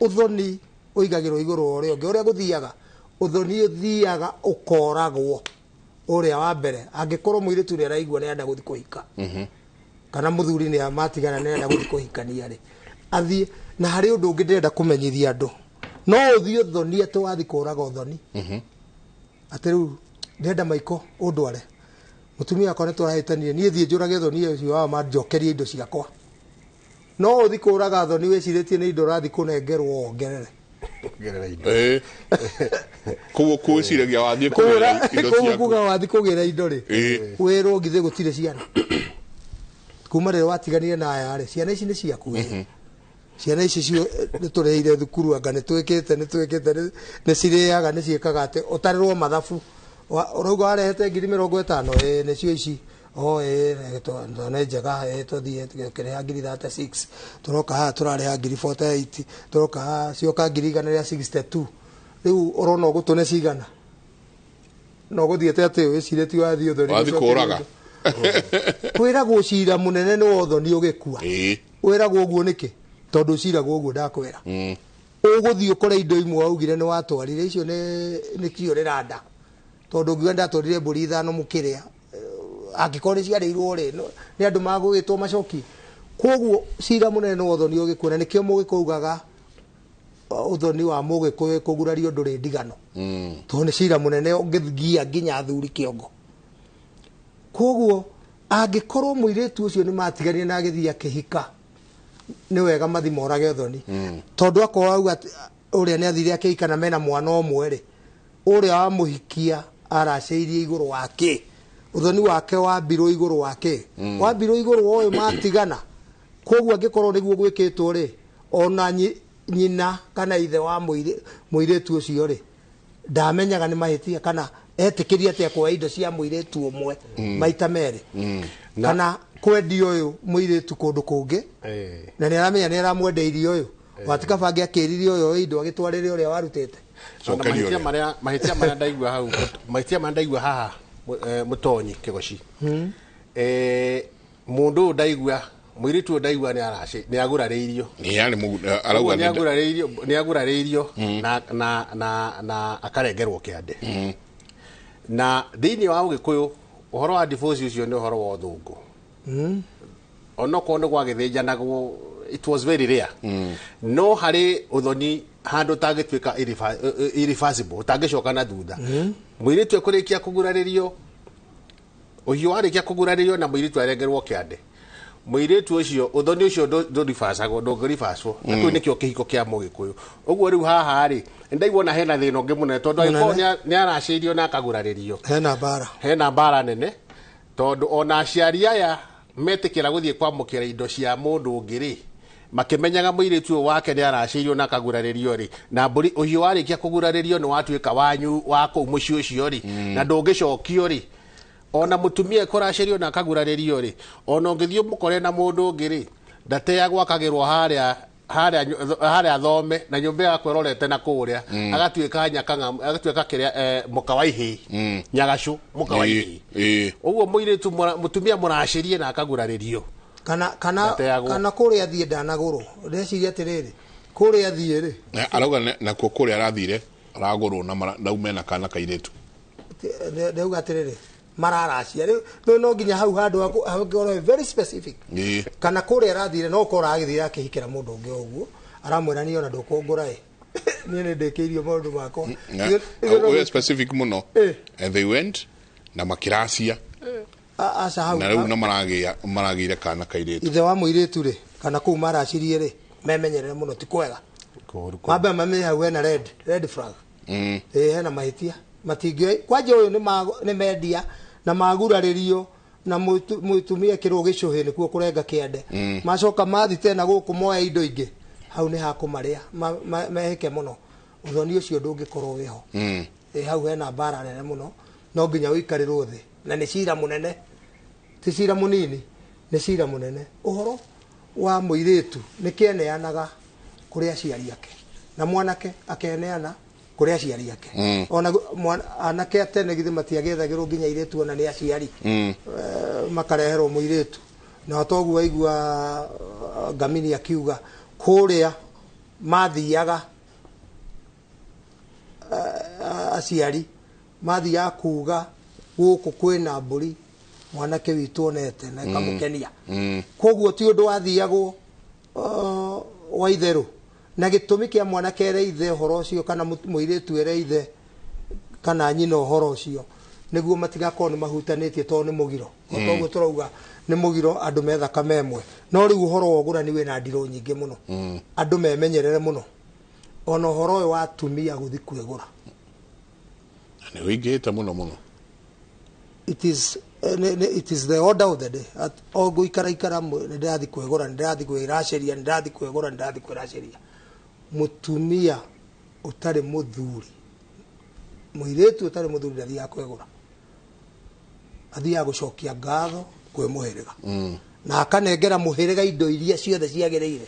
Uthoni uigagirwo iguru ore onge uria guthiaga Uthoni uthiaga ukoragwo uria wa mbere angikorwo muiritu ni araigua ni enda guthi kuhika kana muthuri ni amatigana ni enda guthi kuhikania ri athie na hari undu ungi ndenda kumenyithia andu no uthio Uthoni ati wathi kuraga Uthoni ati riu ndenda maiko undware mutumia akone turahitanie nie thie njurage Uthoni ucio wa manjokerie indo ciakwa no uthi kuraga Uthoni wiciritie ni indo rathi kunengerwo ongerere kuo kuiciragia wathie kugira indo ciaku kuga wathi kugira indo ri wero ngithe gutire ciana kuma rero watiganire na aya ri ciana ici ni ciaku ciana ici cio nitureire thukuru anga nitwikite ni ciriaga ni ciekaga ati utarirwo mathabu urauga arehete 50,000 ni cio ici ne njega tuthie tukireha 36 turoka ha turareha 48 turoka ha cioka 162 riu urona gutune cigana no guthiete ati wicireti wathi Uthoni wathi kuraga kwiragwo cira munene ni Uthoni ugikua wiragwo uguo niki tondu ciragwo uguo ndakwira uguthii ukore indo imwe augire ni watwarire icio ni kio riranda tondu ngiwa ndatwarire mburi 5 mukiria angikore ciareirwo ri ni andu magugitwo macoki koguo cira munene ni Uthoni ugikuna nikio mugikugaga Uthoni wa mugikuyu kugurario nduri ndigano to ni cira munene ungithigia nginya athuri kiongo koguo angikorwo muiritu ucio ni matigania na agithia kihika ni wega mathi morage Uthoni tondu akwa auga uria ni athire akihika na mena mwana omwe ri uria wa muhikia araceirie iguru wake Uthoni wake wambirwo iguru wake wambirwo iguru woyo matigana koguo angikorwo niguo gwikitwo ri ona nyina kana ithe wa muiretu ucio ri ndamenyaga ni mahitia kana etikiria atia kwa indo cia muiretu umwe maita meri kana kwendio uyu muiretu kundu kungi na ni aramenya ni aramwendeirie uyu watika bangi akirire uyu indo agitwarire uria warutete mahitia maria ndaigua hau mahitia maria ndaigua haha mutonyi kigoci mundu ndaigua muiritu ndaigua ni agurariirio ni agurariirio na akarengerwo kiande na thiini wa Ugikuyu uhoro wa divorce ucio ni uhoro wa thungu ono kono gwa githinjanagwo it was very rare no hari uthoni handu tagitwika irreversible tagicoka na thutha muiritu ekurikia kuguraririo uhiu warikia kuguraririo na muiritu arengerwo kiande muiritu ucio uthoni ucio ndurifacagwo ndungirifacwo na nikio kihiko kia Mugikuyu uguo riu haha ri ndaigwona hena thina ungi munene tondu agiko ni aracirio na akaguraririo hena mbara nene tondu ona aciari aya metikira guthie kwamukira indo cia mundu ungiri makimenyaga muiritu wake ni aracirio na akaguraririo ri na mburi uhiu warikia kuguraririo ni watwika wanyu wako muci ucio ri na ndungicokio ri ona mutumia koracirio na akaguraririo ri ona ngithio mukore na mundu ngiri ndateagwo akagirwo haria thome na nyumba ya kwerorete na kuria agatwika nyakanga agatwika kiria mukawaihi nyagacu mukawaihi uguo muiritu mutumia muracirie na akaguraririo kana kuria thie ndanaguru ndeciria atiriri kuria thie ri arauga na kuria arathire aragurwo na ndaume na kana kairitu ndauga atiriri mararacia no nginya hau handu hakoro very specific kana kuria arathire no kora agithira akihikira mundu ungi uguo aramwira ni ona ndukungura ni ndekiirio mundu mako we specific muno and they went na makiracia asa hau na riu na maragire kana kairitu ithe wa muiritu ri kana ku maracirie ri memenyerere muno ti kwega kwamba mame hau ena red flag hena mahitia matingio kwanje uyu ni media na maguraririo na mutumia kiru gicuhi ni kuo kurenga kiande macoka mathi tena guku moya indo ingi hau ni hakumaria mehike muno uthoni ucio ndungikorwo wiho hau hena mbara nene muno no nginya uikarirwo thi na ni cira munene ti cira munini ni cira munene uhoro wa muiritu ni kieneanaga kuri aciari ake na mwanake akeneana kuri aciari ake ona anake atene githi matiagethagirwo nginya iretu ona ni aciari makareherwo muiritu na togu waigua Ngamini akiuga kuria mathiaga aciari mathiaga kuga guku kwina mburi mwanake witu onete na kamukenia koguo ti undu wathiagwo wa itheru na gitumi kia mwanake ere ithe horo cio kana muiritu ere ithe kana nyina horo cio niguo matigakorwo ni mahutanitie to ni mugiro toguo turauga ni mugiro andu methaka memwe no riu horo wogurani wina ndiro nyingi muno andu memenyerere muno ona horo uyu wa tumia guthi kwegura ni wingite muno it is the order of the day at ogu ikara ndirathi kwegura ndirathi kwiraceria ndirathi kwegura ndirathi kwiraceria mutumia utari muthuri muiretu utari muthuri ndathi ya kwegura athia gucokia ngatho kwe muhiriga na akanengera muhiriga indo iria ciothe ciagereire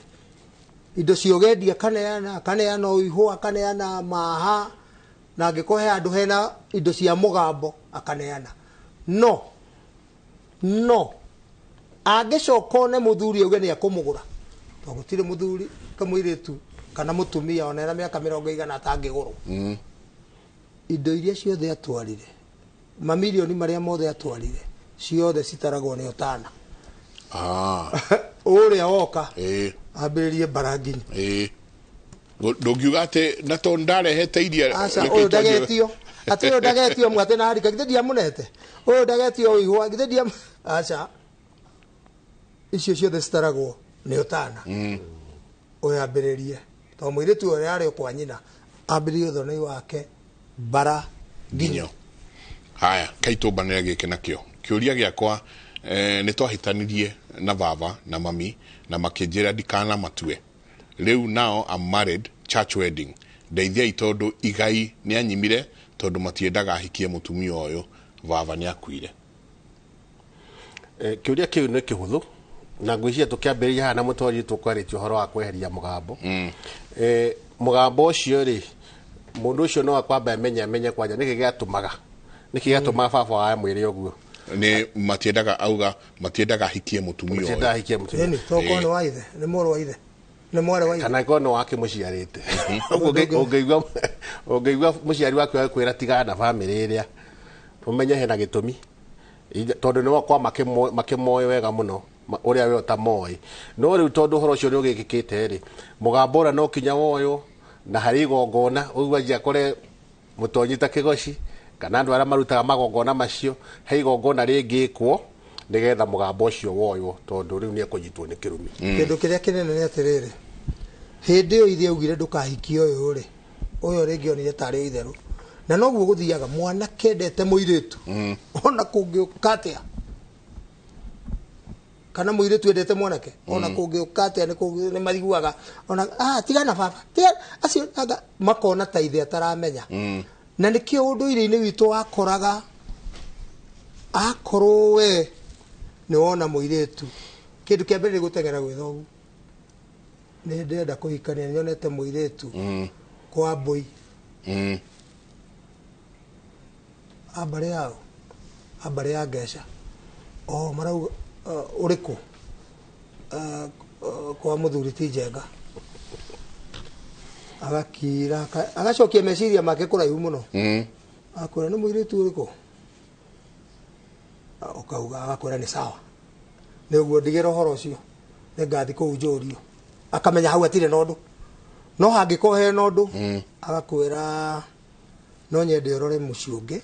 indo ciogendia kaneana uihu akaneana maha na ngikohe andu hena indo cia mugambo akaneana no agicoka ne muthuri uge ni akumugura to gutire muthuri kamuiretu kana mutumia ona era miaka 100 atangigurwo indo iria ciothe atwarire mamilioni maria mothe atwarire ciothe citaragwo ni otana uria woka ambiririe baranginyi ndungiuga ati na to ndarehete iria uyu ndagetio ati uyu ndagetio mwate na harika githe munete uyu ndagetio uigwa githe acha icio ciothe citaragwo ni otana uyu ambiririe to muiritu uria ari kwa nyina ambiririe thoni wake bara ginyo haya kaitumbanira gike nakio kiuria giakwa ni twahitanirie na baba na mami na makinjira ndikana matue Riu now I'm married, church wedding. Ndeithia itondu igai ni anyimire tondu matiendaga ahikie mutumia uyu baba ni akuire. Kiuria kiu ni kihuthu na ngwiciria tukiambiriria hana mutonyi tukwaritio horo wa kweheria mugambo. Mugambo ucio ri mundu ucio no akwamba menye kwanja niki giatumaga baba wa mwire uguo ni matiendaga auga matiendaga ahikie mutumia uyu. Ni toko no waithe ni moro waithe ni mware waithe kana kono wake muciarite ungeigua muciari wake akwira tigana na family iria tumenye hena gitumi tondu ni wakwa makimoy wega muno uria we utamoy no riu tondu horo cio ni ugikikite ri mugambo ura no kinya woyo na hari gongona uigwa kore mutonyita kigoci kana andu aria marutaga magongona macio he igongona ringikwo nigetha mugambo ucio woyo tondu riu ni ekunyitwo ni kirumi. Kindu kiria kinene ni atiriri hindi iyo ithie ugire ndukahikie uyu ri uyu ringi onire tari itheru na noguo guthiaga mwana kendete muiritu ona kungiukatia kana muiritu endete mwanake ona kungiukatia ni mariguaga ona tigana baba tigana acio aga makona ta ithe ataramenya na nikio unduire-ini witu wakoraga akorwo we ni wona muiritu kindu kia mbere gutengera gwithogu ni ndenda kuhikania nyonete muiritu kwa boy abare ya gesha marau uriku kwa muthuri ti njenga agakira agacokia meciria make kuraihu muno akwira ni muiritu uriku ukauga agakwira ni sawa niguo ndigera horo ucio ngathi kuu njurio akamenya hau atire nondu no hangiko he nondu agakwira no nyende urore muciungi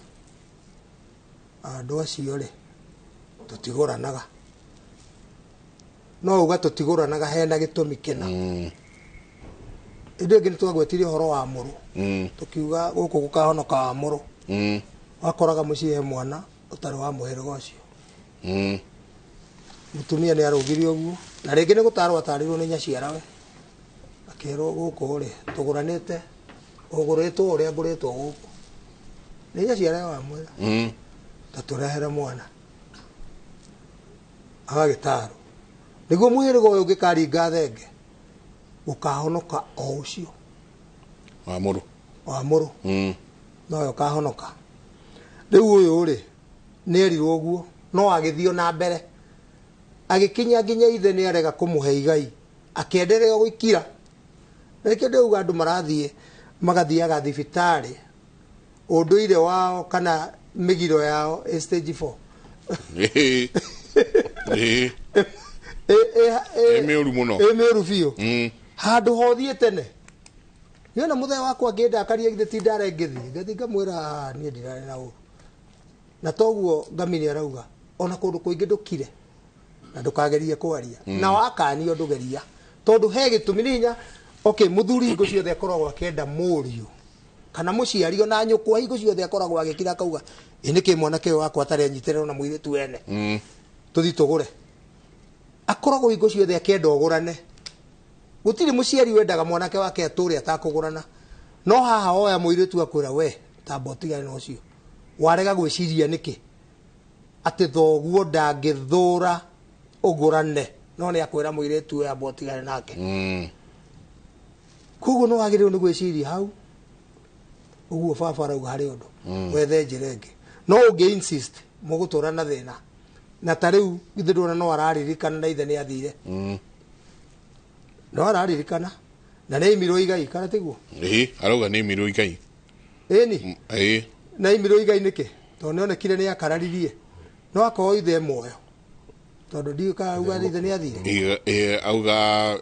andu acio ri tutiguranaga no uga tutiguranaga hena gitumi kina indi ngi nitwagwetirie horo wa muru tukiuga guku gukahonoka wa muru wakoraga mucii he mwana utari wa muhirga ucio mutumia ni arugirio uguo na ringi ni gutarwo atarirwo ni nyaciarawe akero guku ri tuguranite uguritwo uria nguritwo guku ni nyaciarawe wa mwira taturehera mwana agagitaro niguo muhirga uyu ungikaringa thenge ukahonoka o ucio wa muru no ukahonoka riu uyu ri ni erirwo uguo no agithio na mbere agikinya nginya ithe ni arega kumuhe igai akiendelea gwikira reke ndeuga andu marathie magathiaga thibitari unduire wao kana migiro yao stage 4 emiuru muno emiuru biu handu hothie tene yona muthenya wakwa ngenda akaria githe ti ndare ngathi ngamwira nie ndirare na uru na toguo ngamini arauga ona kundu kuingi ndukire na ndukagerie kwaria na wakanio ndugeria tondu he gitumi ninya muthuri hingo ciothe akoragwo akenda murio kana muciari ona nyukwa hingo ciothe akoragwo agikira akauga niki mwanake wakwa atari anyitirwo na muiritu wene tuthi tugure akoragwo hingo ciothe akenda ugurane gutiri muciari wendaga mwanake wake ature atakugurana no haha oya muiritu akwira we tambotigane no cio warega gwiciria niki ati thoguo ndangithura ugurane no ni akwira muiritu we ambotigane nake kuguo no wagiriwe ni gwiciria hau uguo baba arauga hari undu wethe njira ingi no ungi insist mugutura na thina na tariu ithe ndona no araririkana na ithe ni athire no araririkana na ni imirwo igai kana tiguo arauga ni imirwo igai ni na imirwo igai niki to nionekire ni akararirie no akorwo ithe moyo tondu ndika uga ithe ni athire auga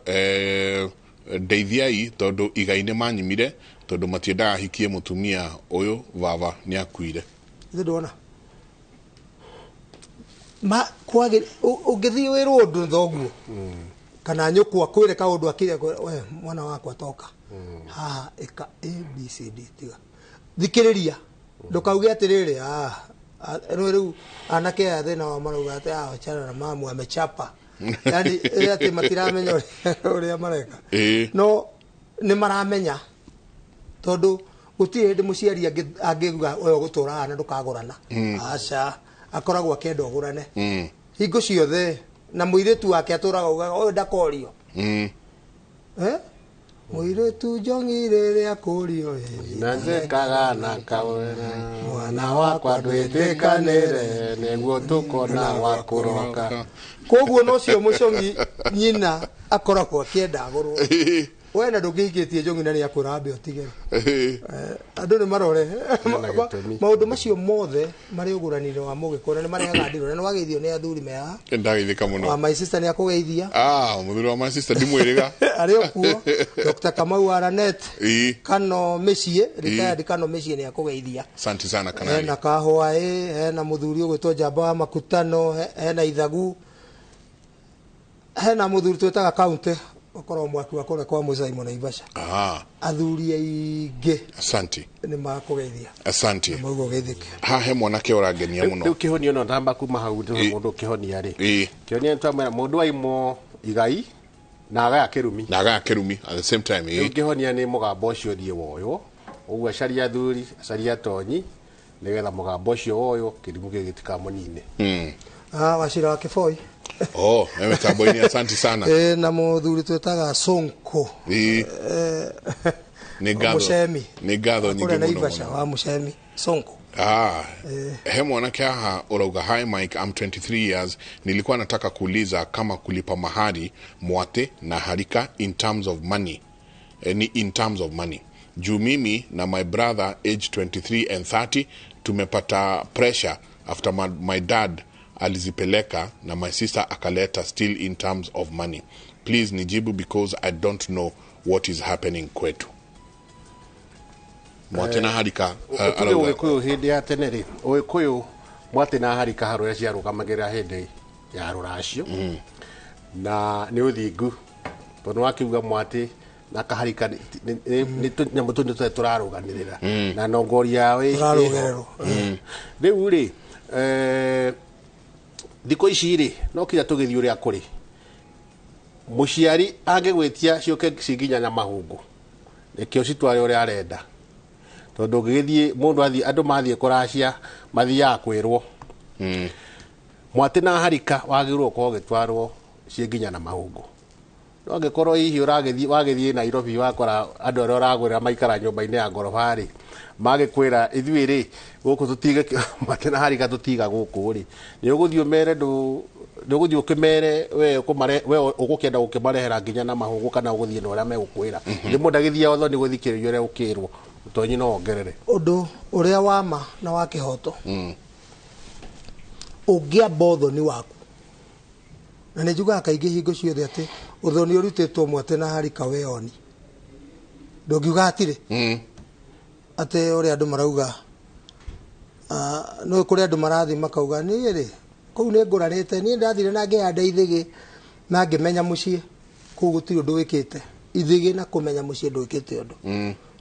ndeithiai tondu igai ni manyimire tondu matiendaga ahikie mutumia uyu baba ni akuire ithe ndona kwage ungithii wirwo undu thoguo kana nyukwa kwire kaundu akire we mwana wakwa toka haha eka abcd tiga thikiriria ndukauge atiriri riu anake athina wa marauga ati achana na mamu amechapa yani ati matiramenya uria mareka no ni maramenya tondu gutire hindi muciari angiuga uyo gutura hana ndukagurana aca akoragwo akenda ugurane hingo ciothe na muiritu wake aturaga ugaga uyu ndakorio muiritu njongire ria kurio na njekaga na kawena mwana wakwa ndwitikanire niguo tukona wa kuroka koguo no cio mucongi nyina akoragwo akienda agurwo wena ndungihikitie njongi na ni akurambe utigere andu ni marore maundu macio mothe mari uguranire wa mugikora ni marehaga ndiro na wageithio ni athuri meha ndageithika muno my sister ni akugeithia muthuri wa my sister ndimwiriga ari okuo Dr. Kamau Aranet Kano Mechie retired Kano Mechie ni akugeithia asante sana kanali na kahwa na muthuri ugwitwo Jamba wa Makutano na Ithagu na muthuri twetaga county okoro mwaki wa kore kwa Musa Imona Ivasha athuri aingi asante ni makugeithia asante maugo geithike he mwanake urangenia muno riu kihonio no ndamba kuma hau ndu mundu kihonia ri kihonio twamera mundu aimo igai na agaya kirumi at the same time kihonia ni mugambo ucio thie woyo uguo acaria athuri acaria tonyi nigetha mugambo ucio woyo kirimu gigitika munine wacira wa kiboi ewe taboini asante sana na muthuri twetaga Sonko ni gatho nyingi muno wa Mushemi Sonko he mwanake haha urauga hi Mike, I'm 23 years. Nilikuwa nataka kuuliza kama kulipa mahari mwate na harika in terms of money in terms of money juu mimi na my brother age 23 and 30 tumepata pressure after my dad alizipeleka na my sister akaleta still in terms of money. Please nijibu because I don't know what is happening kwetu. Mwate na harika Ugikuyu hindi ya teneri Ugikuyu mwate na harika haruya ciarugamagira hindi ya ruracio na ni uthingu tondu wakiuga mwate na kaharika ni tunyamu tundu turaruganirira na nongoria we riu ri thiko ici ri no kinya tugithii uria kuri muciari angigwitia cioke cinginya na mahungu nikio citware uria arenda tondu ngigithii mundu athii andu mathie kuracia mathia kwirwo mwate na harika wagirwo ko gitwarwo cinginya na mahungu no ngikorwo hihi uragithii wagithii Nairobi wakora andu aria uragwira maikara nyumba-ini ya ngorofa ri magikwira ithui ri guku tutige mwate na harika tutiga guku ri ni uguthio mere ndu nduguthio ukimere we ugukenda gukimarehera nginya na mahungu kana uguthie no uria megukwira ndi mundu agithia otho ni guthikiririo uria ukirwo tonyi no ongerere undu uria wama na wa kihoto ungia botho ni waku na ni juga kaingi hingo ciothe ati uthoni urutitwo mwate na harika weoni ndungiuga atire ate uria andu marauga no kuri andu marathi makauga ni ri kou ni nguranite ni ndathire na ngihanda ithigi na ngimenya mucii kou gutiri undu wikite ithigi na kumenya mucii ndwikite undu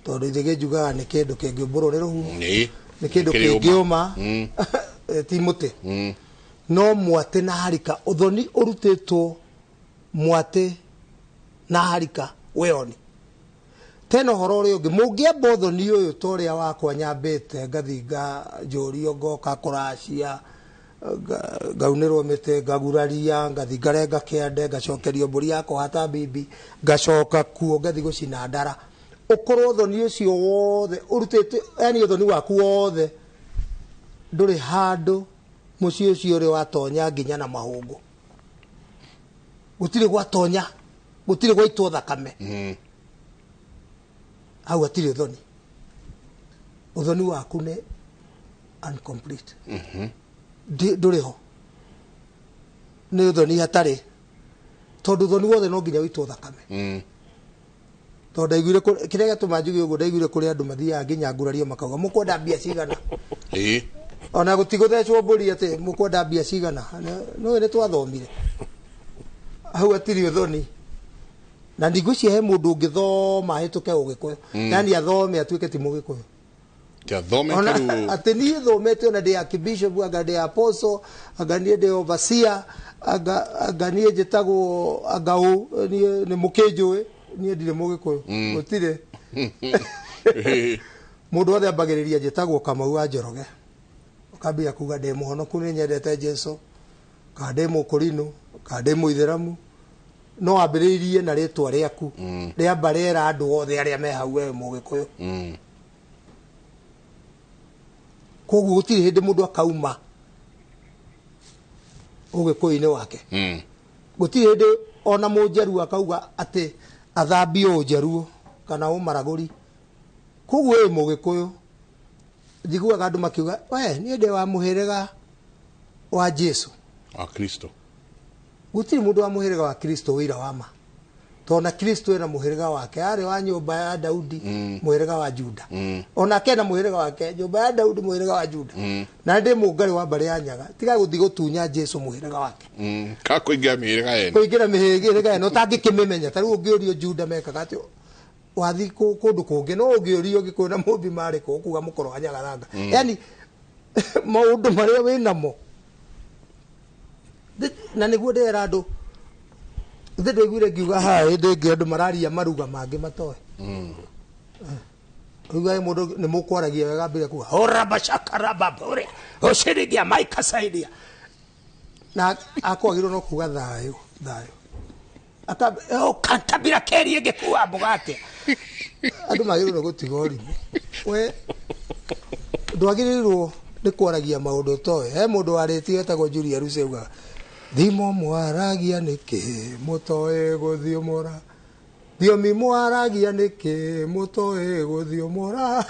tondu ithigi njugaga ni kindu kingiumburwo ni ruhuho ni kindu kingiuma ti muti no mwate na harika uthoni urutitwo mwate na harika weoni tena horo uri ungi mungiamba uthoni uyu toria wakwa nyambite ngathinga njurio ngoka kuracia gaunirwo mite ngaguraria ngathinga renga kiande ngacokerio mburi yakwa hata bibi ngacoka kuo ngathi gucina ndara ukorwo uthoni ucio wothe urutite yani uthoni waku wothe nduri handu muci ucio uri watonya nginya na mahungu gutire gwatonya gutire gwaitwo thakame au atire uthoni waku ni incomplete nduriho ni uthoni hatari tondu uthoni wothe no nginya witwo thakame tondu ndaiguire kiria gatuma njuge uguo ndaiguire kuri andu mathiaga nginya ngurario makauga mukwenda mbia cigana ona gutiguthecwo mburi ati mukwenda mbia cigana no ni twathomire au atiri uthoni na ndigwicia he mundu ungithoma hituke ugikuyu yani athome atuike ti mugikuyu Ati ni thomete ona ndi archbishop anga ndi apostle anga ni ndi overseer anga ni njitagwo angau ni mukinjui ni ndire mugikuyu gutire mundu othe ambagiriria njitagwo Kamau wa Njoroge ukambia kuga ndi muhonoku ni nyendete Jesu ka ndi mukurino ka ndi muitheramu no ambiririe na ritwa riaku ria barera andu othe aria me hau we mugikuyu koguo gutire hindi mundu akauma ugikuyu-ini wake gutire hindi ona munjeru akauga ati athambio unjeru kana umaraguri koguo we mugikuyu njiguaga andu makiuga we ni ndi wa muhirega wa Jesu wa Kristo gutire mundu wa muhirega wa Kristo wira wama tona Kristo ena muhirega wake ari wa nyumba ya Daudi muhirega wa Juda ona kena muhirega wake nyumba ya Daudi muhirega wa Juda na ndi mungari wa bari ya nyaga tiga guthi gutunya Jesu muhirega wake ka kuingira mihirega eno kuingira mihirega eno tangikimimenya tari ungiurio Juda mekaga ati wathi kundu kungi no ungiurio gikuna mumbi mariko kuga mukoro wa nyagaranga yani maundu maria winamo na niguo ndera andu ndende gwire ngiuga ha ndenge andu mararia maruga mangi matoe uga mundu ni mukwaragia wega mbere kuga ora bashakara babore oshirigia maika saidia na akwagirwo no kuga thayo aka kantabira keri ngekuwa mugate andu magirwo no gutiga orime we ndwagirirwo ni kwaragia maundu toe he mundu wariti etagwo Julia Ruseuga thimo mwaragia niki mutoe guthiomora thiomi mwaragia niki mutoe guthiomora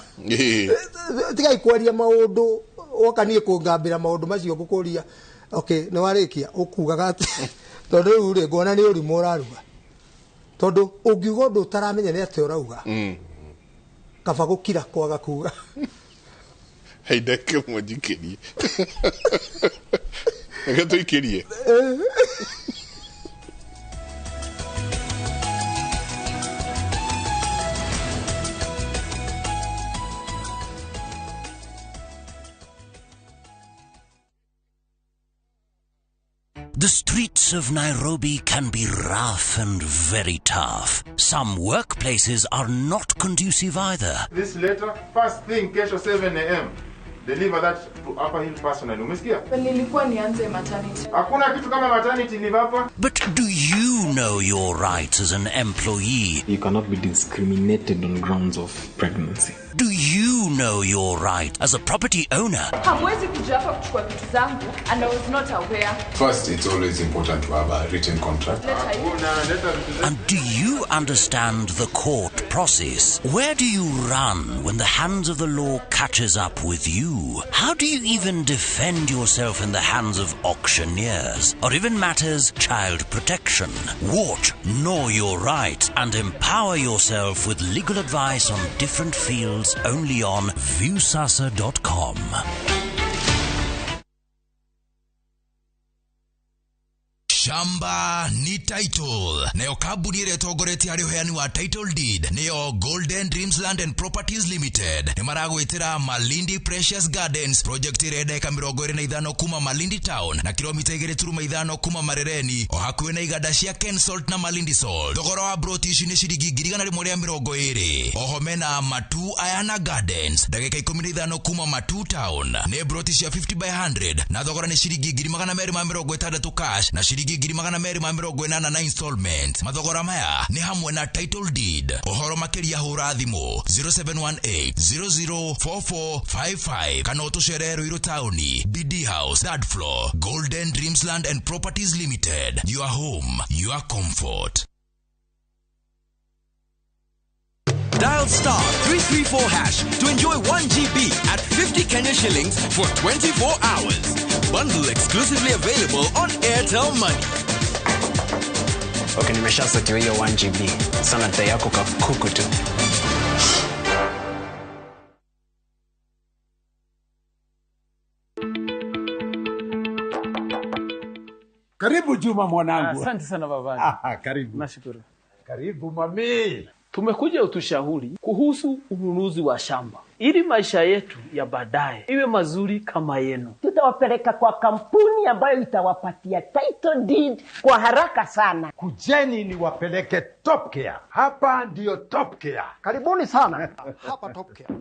tiga ikwaria maundu okanie kungambira maundu macio ngukuria okay ni warikia ukugaga ati tondu uri ngona ni uri moraruga tondu ungiuga ndu taramenya ni ati urauga kaba gukira kwaga kuga heideke mwajikirie Agato ikirie. The streets of Nairobi can be rough and very tough. Some workplaces are not conducive either. This letter, first thing, kesho 7 a.m. Deliver that to Upper Hill personally. Umesikia? Nilikuwa nianze maternity. Hakuna kitu kama maternity leave hapa. But do you know your rights as an employee? You cannot be discriminated on grounds of pregnancy. Do you know your right as a property owner? Hamwezi kuja hapa kuchukua vitu zangu and I was not aware. First, it's always important to have a written contract. And do you understand the court process? Where do you run when the hands of the law catches up with you? How do you even defend yourself in the hands of auctioneers? Or even matters child protection? Watch Know Your Rights and empower yourself with legal advice on different fields only on viewsasa.com. Shamba ni title. Nayo kabuni ile togoretia rioheani wa title deed. Nayo Golden Dreams Land and Properties Limited. Nemarago itira Malindi Precious Gardens. Project irede kamirogore na idhano kuma Malindi Town. Na kilomita igere turuma idhano kuma Marereni. Ohakuwe na igadashia Ken Salt na Malindi Salt. Dogoro wa brotishi ne shirigi girigana rimore mirogo ere. Ohomena Matu Ayana Gardens. Dageka ikomina idhano kuma Matu Town. Ne brotishi ya 50 by 100. Na dogoro ne shirigi girimagana meri mirogo etadatu cash. Na shirigi giri magana meri mirogo enana na installment. Mathogora maya ni hamwe na title deed. Ohoro makeri ya hura thimo 0718-004455. Kana utusherero iro tauni. BD House, third floor, Golden Dreams Land and Properties Limited. Your home, your comfort. Dial *334# to enjoy 1 GB at 50 Kenya shillings for 24 hours. Bundle exclusively available on Airtel Money. Okay, nimeshasetiwa hiyo 1 GB. Sana data yako kakuku tu. Karibu Juma mwanangu. Asante sana baba. Karibu. Nashukuru. Karibu mami. Tumekuja utushauri kuhusu ununuzi wa shamba. ili maisha yetu ya baadaye iwe mazuri kama yenu. Tutawapeleka kwa kampuni ambayo itawapatia title deed kwa haraka sana. Kujeni ni wapeleke Top Care. Hapa ndio Top Care. Karibuni sana. Hapa Top Care.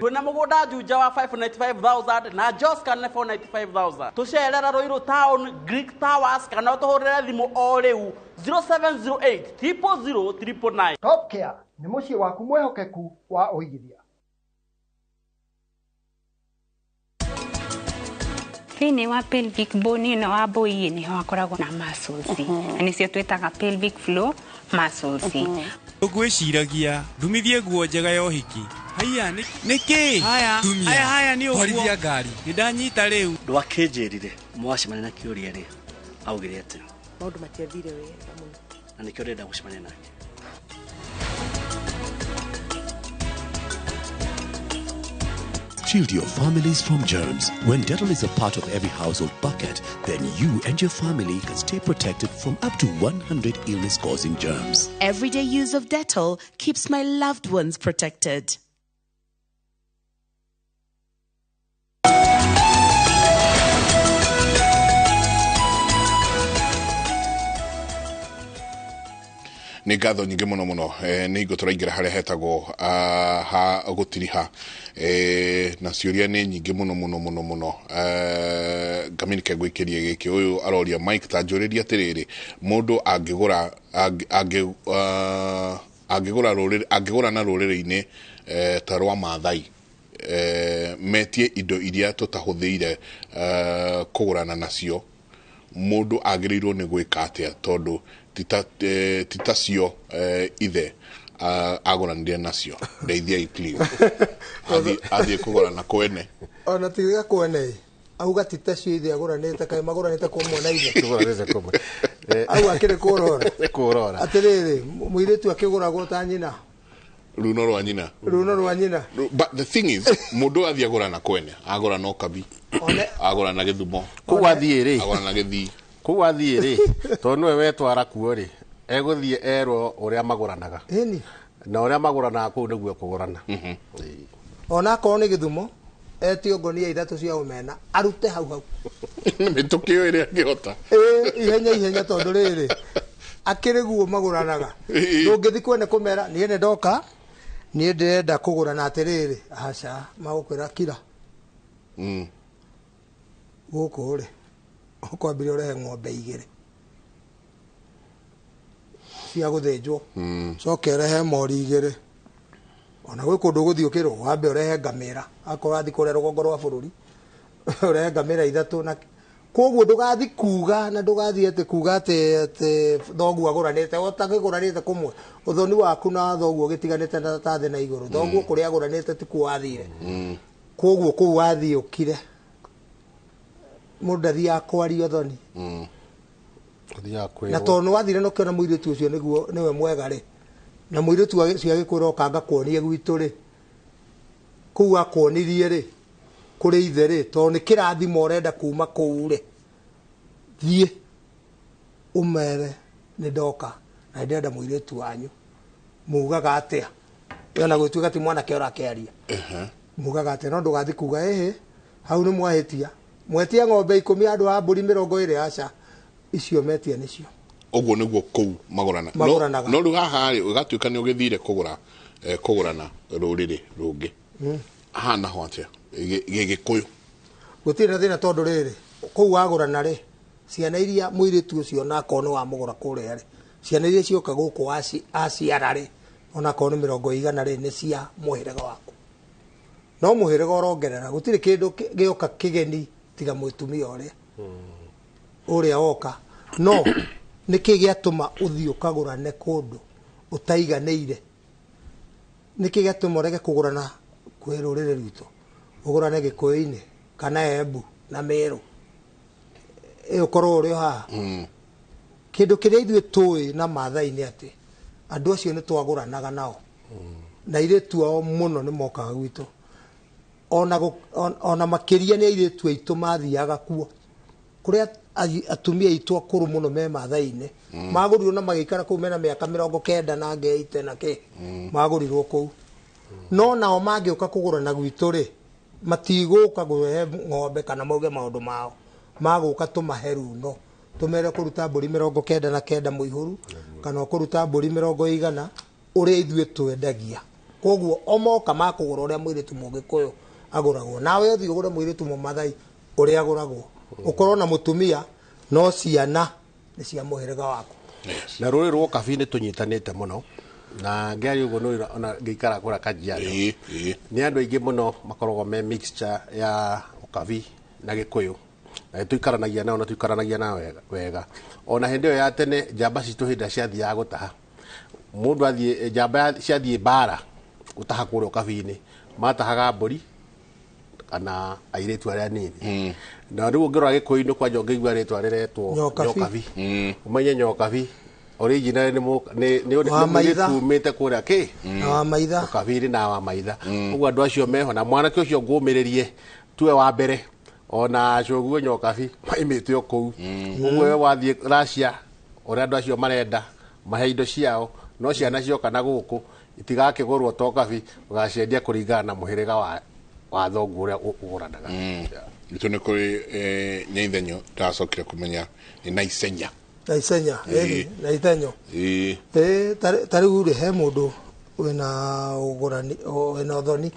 Tuna mugoda juja wa 595,000 na Jos kana 495,000. Tusherera Roiro Town Greek Towers kana utohorera thimu o riu 0708 000 Top Care ni muciĩ waku mwehokeku wa uigithia. Thĩinĩ wa pelvic bone ĩno wa mbũi nĩ hakoragwo na muscles na nĩcio twĩtaga pelvic floor muscles. Ũgwĩciragia ndumithie nguo njega ya ũhiki. Haya nĩkĩ? Haya nĩ ũguo ngari. Nĩndanyita rĩu. Ndwakĩnjĩrire mwacemania na kĩũria rĩ augire atĩ maũndũ matiathire wega mũno na nĩkĩo ndĩrenda gũcemania nake. Shield your families from germs. When Dettol is a part of every household bucket, then you and your family can stay protected from up to 100 illness-causing germs. Everyday use of Dettol keeps my loved ones protected. nĩ ngatho nyingĩ mũno mũno nĩ igo tũraingĩra harĩa hetagwo ha gũtiriha na ciũria nĩ nyingĩ mũno mũno mũno mũno ngaminike gwĩkĩrie gĩkĩ ũyũ aroria Mike ta njũrĩria atĩrĩrĩ mũndũ angĩgũra na rũrĩrĩ-inĩ ta rwa Maathai metie indo iria tũtahũthĩire kũgũrana nacio mũndũ agĩrĩirwo nĩ gwĩka atĩa tondũ titacio ithe agũranire nacio ndeithia please athiĩ kũgũrana kwene ona tiga kwene auga titacio ithe agũranĩte kaĩ magũranĩte kwa mwana ithe au akĩrĩ kũrora atĩrĩrĩ mũirĩtu akĩgũragwo ta nyina runo rwa nyina but the thing is mũndũ athiĩ agũrana kwene agũrana okabi agũrana Gĩthumo kũu athiĩ rĩ agũrana Gĩthii kũu athiĩ rĩ tondũ nĩwe wetwara kuo rĩ egũthiĩ erwo ũrĩa magũranaga na ũrĩa magũranaga kũu nĩguo kũgũrana ona akorwo nĩ Gĩthumo etio ngonia ithatũ cia ũmena arute hau mĩtũkĩ ĩrĩa angĩhota ihenya tondũ rĩrĩ akĩrĩ guo magũranaga ndũngĩthi kwene kũmera niĩ nĩ ndoka niĩ ndĩrenda kũgũrana atĩrĩrĩ aca magũkwĩra kira gũkũ rĩ ũkwambire ũrehe ng'ombe 2 cia gũthĩnjwo coke ũrehe mori 2 ona gwĩ kũndũ gũthiĩ ũkĩrwo wambe ũrehe ngamĩra akorwo athi kũrĩa rũgongo rwa bũrũri ũrehe ngamĩra 3 na koguo ndũgathi kuga na ndũgathi atĩ kuga atĩ thoguo agũranĩte ũtakĩgũranĩte kũmwe ũthoni waku na thoguo gĩtiganĩte na tathĩ na igũrũ thoguo kũrĩa agũranĩte ti kuo wathire koguo kũu wathiĩ ũkire mũndũ ndathiaga kwaria ũthoni na tondũ nĩwathire nũkĩona mũirĩtu ũcio nĩwe mwega rĩ na mũirĩtu ũcio agĩkwĩra okanga kuonie gwitũ rĩ kũu akwonirie rĩ kũrĩ ithe rĩ tondũ nĩ kĩrathimo ũrenda kuma kũu rĩ thiĩ ũmere nĩ ndoka na ndĩrenda mũirĩtu wanyu mugaga atĩa ona gwĩtuĩka ti mwanake ũrakĩaria mugaga atĩa no ndũgathi kuga hau nĩ mwahĩtia mwetia ng'ombe 10 andũ a mbũri 20 aca icio metia nĩcio ũguo nĩguo kũu magũranaga no rĩu haha rĩ ũgatuĩka nĩ ũgĩthire kũgũrana rũrĩrĩ rũngĩ hana ho atĩa gĩgĩkũyũ gũtirĩ na thĩna tondũ rĩrĩ kũu wagũrana rĩ ciana iria mũirĩtu ũcio na akorwo nĩ wamũgũra kũrĩa rĩ ciana iria cioka gũkũ aciara rĩ ona akorwo nĩ 100 rĩ nĩ cia mũhĩrĩga waku no mũhĩrĩga ũrongerera gũtirĩ kĩndũ gĩoka kĩgeni tiga mũtumia ũrĩa oka no nĩkĩ gĩatũma ũthiĩ ũkagũrane kũndũ ũtaiganĩire nĩkĩ gĩatũma ũrege kũgũrana kwĩ rũrĩrĩ rwitũ ũgũrane Gĩkũyũ-inĩ kana Embu na Meru ũkorwo ũrĩ haha kĩndũ kĩrĩa ithuĩ tũĩ na Maathai nĩ atĩ andũ acio nĩ twagũranaga nao na airĩtu ao mũno nĩ mokaga gwitũ ona makĩria nĩ airĩtu aitũ mathiaga kuo kũrĩa atumia aitũ akũrũ mũno me Maathai-inĩ magũrirwo na magĩikara kũu mena mĩaka 90 na 80 na kĩ magũrirwo kũu no nao mangĩũka kũgũra na gwitũ rĩ matigũka gũhe ng'ombe kana mauge maũndũ mao magũka tũmahe runo tũmere kũruta mbũri 99 mũihũru kana kũruta mbũri 100 ũrĩa ithuĩ twendagia koguo omoka makũgũra ũrĩa mũirĩtu mũgĩkũyũ agũragwo nawe ũthiĩ ũgũre mũirĩtu mũmathai ũrĩa agũragwo ũkorwo na mũtumia no ciana nĩ cia mũhĩrĩga waku na rũrĩ rwa kabi nĩ tũnyitanĩte mũno na ngari ũguo no ona ngĩikara kũra Kajiado nĩ andũ aingĩ mũno makoragwo me mixture ya ũkabi na gĩkũyũ na tuikaranagia nao na tuikaranagia nao wega ona hĩndĩ ĩyo ya tene njamba citũ hĩndĩ ciathiaga gũtaha mũndũ athiĩ njamba ciathiĩ bara gũtaha kũrĩa ũkabi-inĩ matahaga mbũri kana airĩtu arĩa nini na rĩu ngĩrora gĩkũyũ-inĩ kwanja ngĩigua rĩtwa rĩretwo nyokabi umenye nyokabi original nĩ tumĩte kũrĩa kĩ wa maitha ũkabi na wa maitha ũguo andũ acio meho na mwanake ũcio ngũmĩrĩrie tuwe wa mbere ona coguo nyokabi maimĩte o kũu ũguo we wathiĩ Russia ũrĩa andũ acio marenda mahe indo ciao no ciana cioka na gũkũ itigakĩgũrwo tokabi ũgaciendia kũringana na mũhĩrĩga wa thoguo ũrĩa ũgũranaga gĩtũ nĩ kũrĩ nyaithenyo ndacokire kũmenya nĩ na icenya na ithenyo ta rĩu rĩ he mũndũ wĩna ũgũrani wĩna ũthoni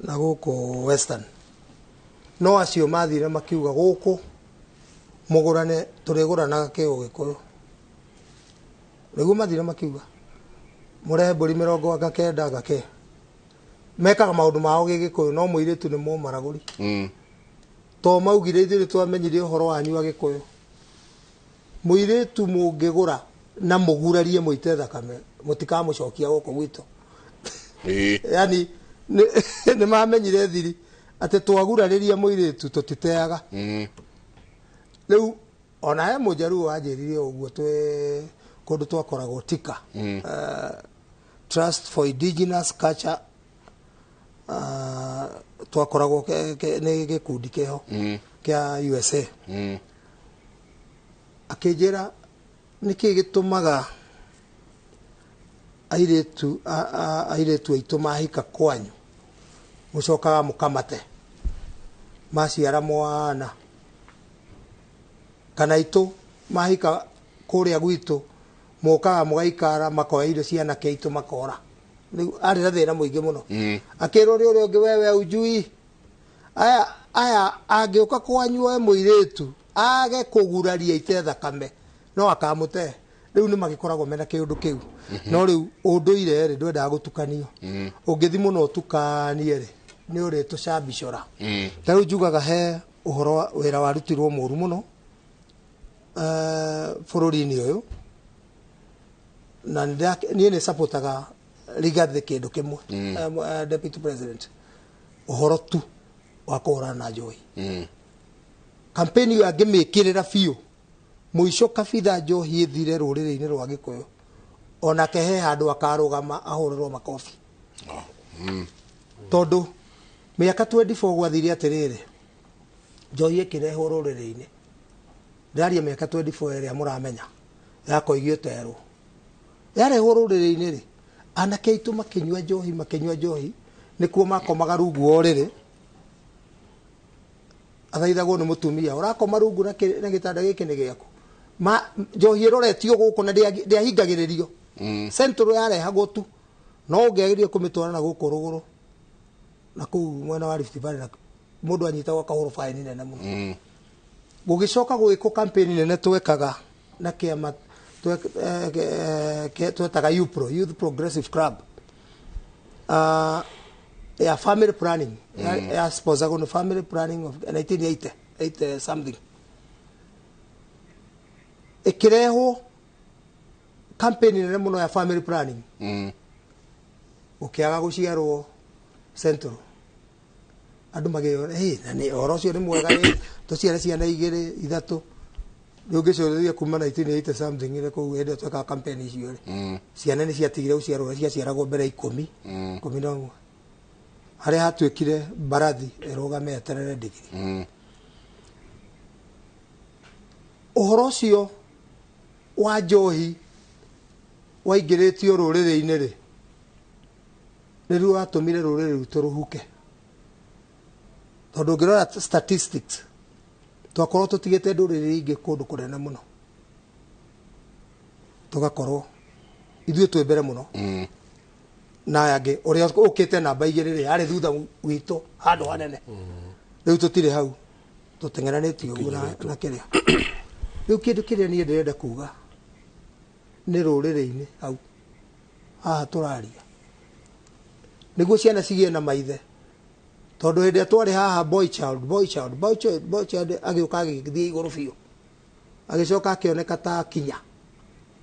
na gũkũ Western no acio mathire makiuga gũkũ mũgũrane tũrĩgũranaga kĩũgĩkũyũ nĩguo mathire makiuga mũrehe mbũri 99 gake mekaga maũndũ mao gĩgĩkũyũ no mũirĩtu nĩ mũmaragũri to maugire ithuĩ twamenyire ũhoro wanyu wa gĩkũyũ mũirĩtu mũngĩgũra na mũgurarie mũite thakame mũtikamũcokia gũkũ gwitũ yani nĩ mamenyire thiri atĩ twagurarĩria mũirĩtu tũtiteaga rĩu ona he mũjaruo wanjĩrire ũguo twĩ kũndũ twakoragwo tika Trust for Indigenous Culture twakoragwo nĩ gĩkundi kĩho kĩa USA akĩnjĩra nĩkĩ gĩtũmaga airĩtu aitũ mahika kwanyu mũcokaga mũkamate maciara mwana kana itũ mahika kũrĩa gwitũ mũkaga mũgaikara makoya irio ciana kĩitũ makora rĩu arĩ na thĩna mũingĩ mũno akĩrwo ũrĩa ũngĩ wewe ujui aya angĩũka kwanyu we mũirĩtu age kũguraria ite thakame no akamũte rĩu nĩ magĩkoragwo mena kĩũndũ kĩu no rĩu ũndũire rĩ ndwendaga gũtukanio ũngĩthi mũno ũtukanie rĩ nĩ ũrĩ tũcambicora ta rĩu njugaga he ũhoro wĩra warutirwo mũru mũno bũrũri-inĩ ũyũ na niĩ nĩ supportaga Rigathi kĩndũ kĩmwe deputy president ũhoro tu wa kũhũrana na njohi kampeni ĩyo angĩmĩkĩrĩra biũ mũico kabitha njohi ĩthire rũrĩrĩ-inĩ rwa gĩkũyũ onake he handũ akarũgama ahũrĩrwo makobi tondũ mĩaka 24 gwathire atĩrĩrĩ njohi ĩkĩrehwo rũrĩrĩ-inĩ ndaria mĩaka 24 ĩrĩa mũramenya yakoigio terwo yarehwo rũrĩrĩ-inĩ rĩ anake aitũ makĩnyua njohi nĩkuo makomaga rungu orĩrĩ athaithagwo nĩ mũtumia ũrakoma rungu na gĩtanda gĩkĩ nĩ gĩaku njohi ĩroretio gũkũ na ndĩahingagĩrĩrio central yarehagwo tu no ũngĩagĩrire kũmĩtwara na gũkũ rũgũrũ na kũu mwena wa Rift Valley mũndũ anyitagwo akahũrwo faini nene mũno gũgĩcoka gwĩkwo kampeni nene twekaga na kĩama twetaga UPRO Youth Progressive Club ya family planning ya sponsor on family planning of 1980 something ikirehwo campaign nene muno ya family planning ukiaga guciarwo central andu mageyora na ni oro cio ni mwega tuciare ciana igiri ithatu Rũngĩcũrĩria kuma 1980 something ile kũu hĩndĩ tweka campaign icio rĩ ciana nĩ ciatigire uciarwo ciaciaragwo mbere 10 harĩa hatuĩkire mbarathi ĩrũgame eterere ndigiri ũhoro ũcio wa njohi waingĩrĩtio rũrĩrĩ-inĩ rĩ nĩruo watũmire rũrĩrĩ rwitũ rũhuke tondũ ngĩrora statistics twakorwo tũtigĩte ndũrĩrĩ ingĩ kũndũ kũnene mũno tũgakorwo ithuĩ twĩ mbere mũno na yangĩ ũrĩa ũkĩte namba igĩrĩ rĩ arĩ thutha witũ handũ hanene rĩu tũtirĩ hau tũteng'eranĩtie ũguo na kĩrĩa rĩu kĩndũ kĩrĩa niĩ ndĩrenda kuga nĩ rũrĩrĩ-inĩ hau haha tũraria nĩguo ciana cigĩe na maithe tondũ hĩndĩ ĩrĩa twarĩ haha boy child agĩũka agĩthiĩ igũrũ biũ agĩcoka akĩoneka ta kinya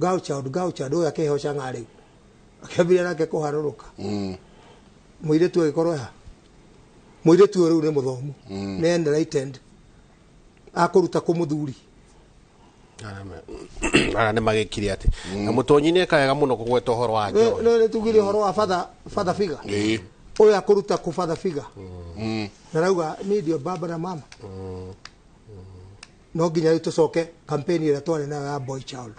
girl child ũyũ akĩheoca ng'a rĩu akĩambire nake kũharũrũka mũirĩtu agĩkorwo ha mũirĩtu ũyũ rĩu nĩ mũthomu nĩ enlightened akũruta kũ mũthuri ara nĩ magĩkire atĩ na mũtonyi nĩ ekaga mũno kũgweta ũhoro wa njohi nĩ tugire ũhoro wa father figure ũyũ akũruta kũ father figure na rauga nĩ ndio baba na mama no nginya rĩu tũcoke campaign ĩrĩa twarĩ nayo ya boy child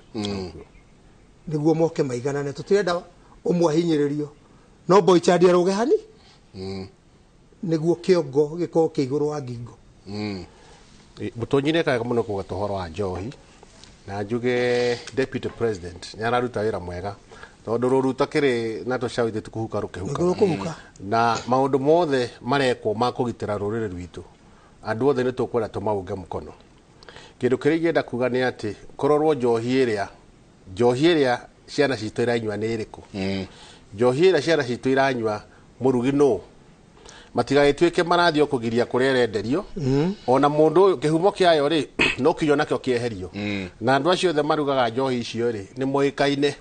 nĩguo moke maiganane tũtirenda ũmwe ahinyĩrĩrio no boy child arũge hani nĩguo kĩongo gĩkorwo kĩ igũrũ wa ngingo mũtonyi nĩ ekaga mũno kũgweta ũhoro wa njohi na njuge deputy president nĩ araruta wĩra mwega tondũ rũru takĩrĩ na tũcaũ ithuĩ tũkũhuka rũkĩhuka na maũndũ mothe marekwo ma kũgitĩra rũrĩrĩ rwitũ andũ othe nĩ tũkwenda tũmaunge mũkono kĩndũ kĩrĩa ingĩenda kuga nĩ atĩ kũrorwo njohi ĩrĩa ciana citũ iranyua nĩ ĩrĩkũ njohi ĩrĩa ciana citũ iranyua mũrugi nũ matigagĩtuĩke marathiĩ kũgiria kũrĩa arenderio ona mũndũ ũyũ kĩhumo kĩayo rĩ no kinywo nakĩo kĩeherio na andũ acio othe marugaga njohi icio rĩ nĩ moĩkaine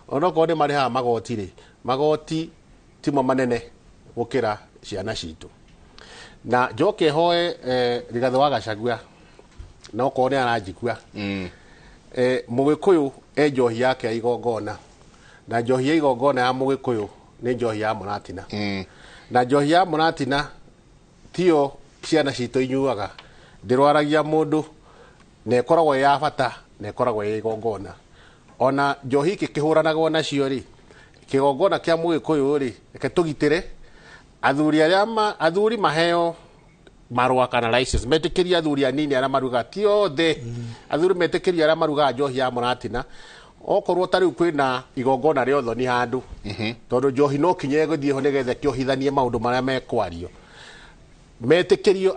onokorwo nĩ marĩhaga magoti rĩ magoti timo manene gũkĩra ciana citũ na njoke hoe Rigathĩ wa Gachagua na okorwo nĩ aranjigua mũgĩkũyũ njohi yake ya igongona na njohi ya igongona ya mũgĩkũyũ nĩ njohi ya mũratina na njohi ya mũratina tio ciana citũ inyuaga ndĩrwaragia mũndũ na ĩkoragwo ya bata na ĩkoragwo ya igongona ona njohi kĩhũranagwo nacio rĩ kĩgongona kĩa mũgĩkũyũ rĩ reke tũgitĩre athuri maheo marũa kana license metĩkĩria athuri anini arĩa maruga ti othe athuri metĩkĩria arĩa maruga njohi ya mũratina okorwo ta rĩu kwĩna igongona rĩa ũthoni handũ tondũ njohi no kinye gũthiĩ ho nĩgetha kĩohithanie maũndũ marĩa mekwario metĩkĩrio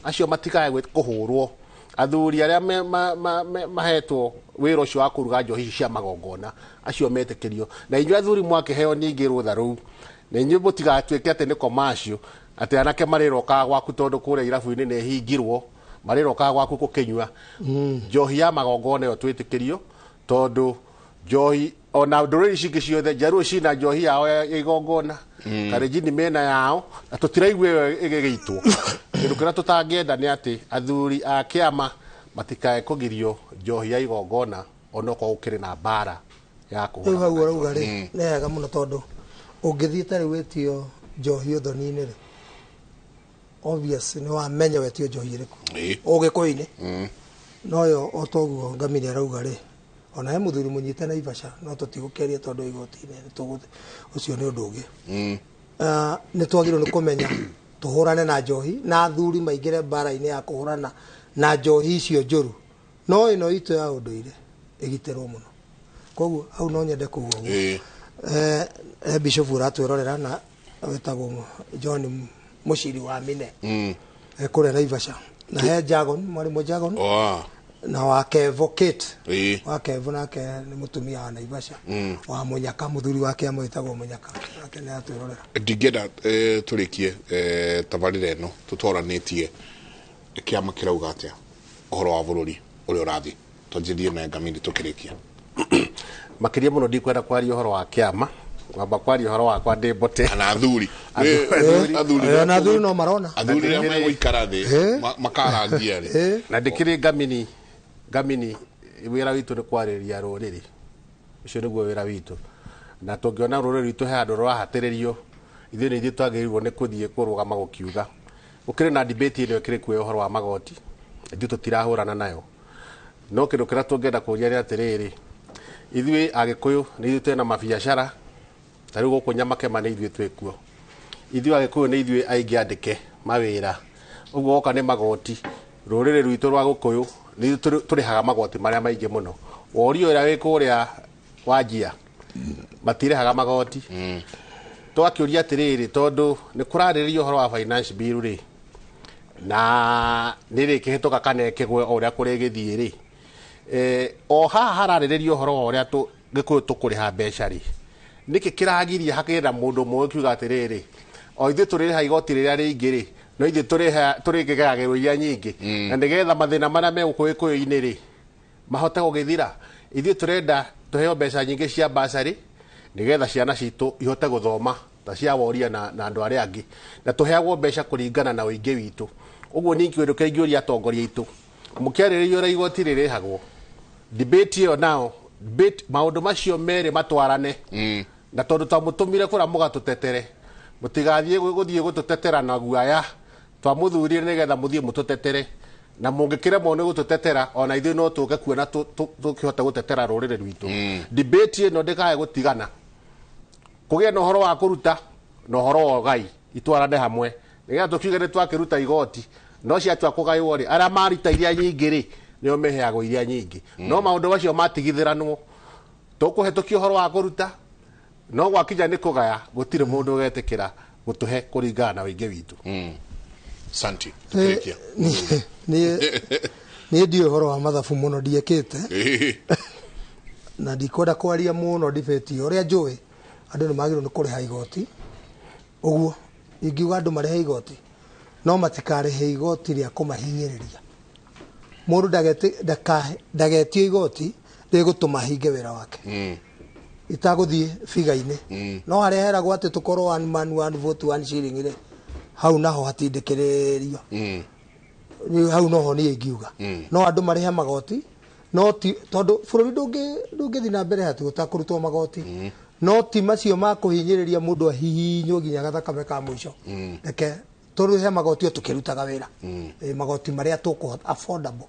acio matikae kũhũrwo athuri arĩa mahetwo wĩra ũcio wa kũruga njohi cia magongona acio metĩkĩrio na inyuĩ athuri mwakĩheo ningĩ rũtha rũu na inyuĩ mũtigatuĩke atĩ nĩ commercial atĩ anake marĩrokaga gwaku tondũ kũrĩa irabu-inĩ nĩ hingirwo marĩrokaga gwaku gũkĩnyua njohi ya magongona ĩyo twĩtĩkĩrio tondũ njohi ona ndũrĩrĩ cingĩ ciothe Njaruo cina njohi yao ya igongona Kalenjin mena yao na tũtiraigua ĩyo ĩgĩgĩitwo kĩndũ kĩrĩa tũtangĩenda nĩ atĩ athuri a kĩama matikae kũgirio njohi ya igongona onokorwo gũkĩrĩ na mbara ya kũhũra rĩu hau ũrauga rĩ nĩ wega mũno tondũ ũngĩthiĩ tarĩ wĩtio njohi ũthoni-inĩ rĩ obvious nĩ wamenya wetio njohi ĩrĩkũ ũgĩkũyũ-inĩ no yo o toguo Ngamiri arauga rĩ ona he mũthuri mũnyite Naivasha no tũtigũkeria tondũ igoti-inĩ ũcio nĩ ũndũ ũngĩ nĩ twagĩrĩirwo nĩ kũmenya tũhũrane na njohi na athuri maingĩre mbara-inĩ ya kũhũrana na njohi icio njũru no ĩno itũ ya ũndũire ĩgitĩrwo mũno koguo hau no nyende kuga ũguo Bishop ũratwĩrorera na wĩtagwo John Mũciri wa Mine kũrĩa Naivasha na he Jagon mwarimũ Jagon na wa Kevo Kate wa Kevo nake nĩ mũtumia wa Naivasha wa Munyaka mũthuri wake amwĩtagwo Munyaka nake nĩ atwĩrorera ndingĩenda tũrĩkie tabarĩra ĩno tũtoranĩtie kĩama kĩrauga atĩa ũhoro wa bũrũri ũrĩa ũrathiĩ twanjĩrie na Ngamiri tũkĩrĩkia makĩria mũno ndikwenda kwaria ũhoro wa kĩama wamba kwaria ũhoro wakwa ndĩ mbote na athuri no marona athuri arĩa megũikara thĩ makarangia rĩ na ndĩkĩrĩ Ngamini wĩra witũ nĩ kwarĩrĩria rũrĩrĩ ũcio nĩguo wĩra witũ na tũngĩona rũrĩrĩ rwitũ he handũ rũrahatĩrĩrio ithuĩ nĩ ithuĩ twagĩrĩirwo nĩ kũthiĩ kũrũgama gũkiuga gũkĩrĩ na debate ĩno ĩkĩrĩ kuoya ũhoro wa magoti ithuĩ tũtirahũrana nayo no kĩndũ kĩrĩa tũngĩenda kũria nĩ atĩrĩrĩ ithuĩ Agĩkũyũ nĩ ithuĩ twĩna mabiacara tari guku Nyamakema ni ithuĩ twĩkuo ithuĩ Agĩkũyũ ni ithuĩ aingĩ andĩke mawĩra ũguo oka nĩ magoti rũrĩrĩ rwitũ rwa Gũkũyũ ni tũrĩhaga magoti marĩa maingĩ mũno worio ĩrĩa wĩ kũrĩa Wajia matirĩhaga magoti twakĩũria atĩrĩrĩ tondũ nĩ kũrarĩrĩrio ũhoro wa finance bill rĩ na nĩ rĩkĩhĩtũka kana ĩkĩgwe o ũrĩa kũrĩgĩthiĩ rĩ o haha hararĩrĩrio ũhoro wa ũrĩa Gĩkũyũ tũkũrĩha mbeca rĩ nĩkĩ kĩragiria hakĩenda mũndũ mũĩ kiuga atĩrĩrĩ o ithuĩ tũrĩrĩha igoti rĩrĩa rĩingĩ rĩ no ithuĩ tũrĩkĩgayagĩrwo iria nyingĩ na nĩgetha mathĩna marĩa megũkũ Gĩkũyũ-inĩ rĩ mahote gũgĩthira ithuĩ tũrenda tũheo mbeca nyingĩ cia basarĩ nĩgetha ciana citũ ihote gũthoma ta cia woria na andũ arĩa angĩ na tũheagwo mbeca kũringana na ũingĩ witũ ũguo nĩ kĩndũ kĩngĩũria atongoria aitũ mũkĩarĩrĩrio ũrĩa igoti rĩrĩhagwo debate ĩyo nao maũndũ macio merĩ matwarane na tondũ twamũtũmire kũrĩa mũgatũtetere mũtigathiĩ gũtũtetera na guaya twamũthurire nĩgetha mũthiĩ mũtũtetere na mũngĩkĩremwo nĩ gũtũtetera ona ithuĩ no tũke kuona tũkĩhota gũtetera rũrĩrĩ rwitũ debate ĩno ndĩkae gũtigana kũgĩa na ũhoro wa kũruta na ũhoro wa ũgai itwarane hamwe nĩgetha tũkiuge nĩ twakĩruta igoti no ciatua kũgaywo rĩ arĩa marita iria nyingĩ rĩ nĩo meheagwo iria nyingĩ no maũndũ macio matigithiranwo tũkũhetũkia ũhoro wa kũruta no gwakinya nĩ kũgaya gũtirĩ mũndũ ũgetĩkĩra gũtũhe kũringana na ũingĩ witũ Santi niĩ ndiũĩ ũhoro wa mathabu mũno ndiĩkĩte na ndikwenda kwaria mũno debate ũrĩa njũĩ andũ nĩ magĩrĩirwo nĩ kũrĩha igoti ũguo ingiuga andũ marĩhe igoti no matikarĩhe igoti rĩa kũmahinyĩrĩria mũndũ ndagetio igoti rĩgũtũma hinge wĩra wake itagũthiĩ biga-inĩ no harĩa heragwo atĩ tũkorwo one man one vote one shilling rĩ hau naho hatindĩkĩrĩrio hau noho niĩ ingiuga no andũ marĩhe magoti no tondũ bũrũri ndũngĩthiĩ na mbere hati gũtakũrutwo magoti no ti macio ma kũhinyĩrĩria mũndũ ahihinywo nginya gathakame ka mũico reke tũrĩhe magoti o tũkĩrutaga wĩra magoti marĩa tũkũhota affordable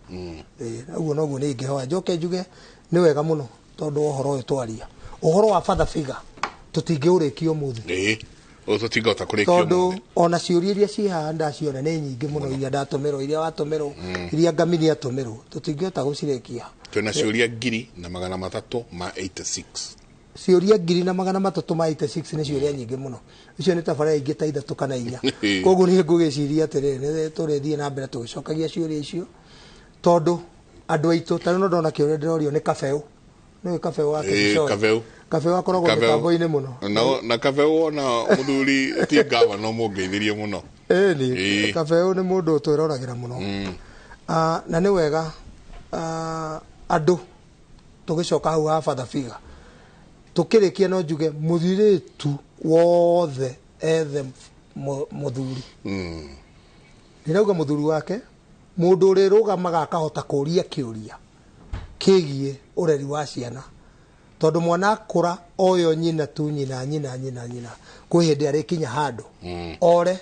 ũguo noguo nĩ ingĩhoya njoke njuge nĩ wega mũno tondũ ũhoro ũyũ twaria ũhoro wa father figure tũtingĩũrĩkia ũmũthĩ tũtingĩhota kũrĩkia tondũ ona ciũria iria ciĩ haha ndaciona nĩ nyingĩ mũno iria ndatũmĩrwo iria watũmĩrwo iria Ngamini atũmĩrwo tũtingĩhota gũcirĩkia twĩna ciũria 386 ciũria 386 nĩ ciũria nyingĩ mũno icio nĩ tabarĩra ingĩ ta 3 kana 4 koguo niĩ ngũgĩciria atĩrĩrĩ nĩ tũrĩthiĩ na mbere tũgĩcokagia ciũria icio tondũ andũ aitũ tarĩ no ndona kĩũria ndĩrorio nĩ Kabeũ nĩ Kabeũ wa Kabeũ akoragwo mĩtambo-inĩ mũno na Kabeũ ona mũthuri ti ngava no mũngeithirie mũno nĩ Kabeũ nĩ mũndũ twĩroragĩra mũno na nĩ wega andũ tũgĩcoka hau ha father figure tukirikia no njuge muthiritu wothe ethe muthuri ndirauga muthuri wake mundu uri rugamaga akahota kuria kiuria kigie ureri wa ciana tondu mwana akura oyo nyina tu nyina kwi hindi arikinya handu ore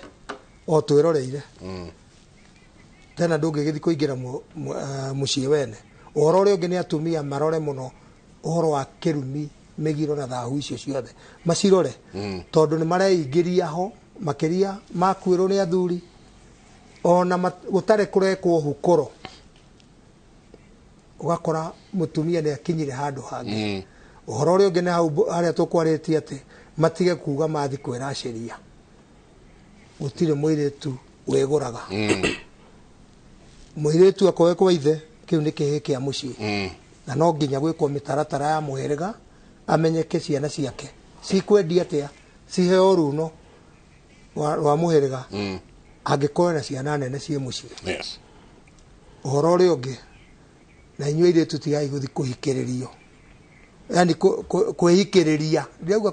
o twĩroreire tena ndũngĩgĩthi kũingĩra muciĩ wene ũhoro ũrĩa ũngĩ nĩ atumia marore mũno ũhoro wa kĩrumi mĩgiro na thahu icio ciothe macirore tondũ nĩ mareingĩria ho makĩria makuĩrwo nĩ athuri ona gũtarĩ kũrekwo hukũro ũgakora mũtumia nĩ akinyire handũ hangĩ ũhoro ũrĩa ũngĩ nĩ hau harĩa tũkwarĩtie atĩ matige kuga mathi kwĩracĩria gũtirĩ mũirĩtu wegũraga mũirĩtu akoekwo ithe kĩu nĩ kĩhĩ kĩa mũciĩ na no nginya gwĩkwo mĩtaratara ya mũhĩrĩga amenyeke ciana ciake cikwendia atĩa ciheo runo rwa mũhĩrĩga angĩkorwo na ciana nene ciĩ mũciĩ ũhoro ũrĩa ũngĩ na inyuĩ airĩtu tigai gũthi kũhikĩrĩrio yani kwĩhikĩrĩria ndirauga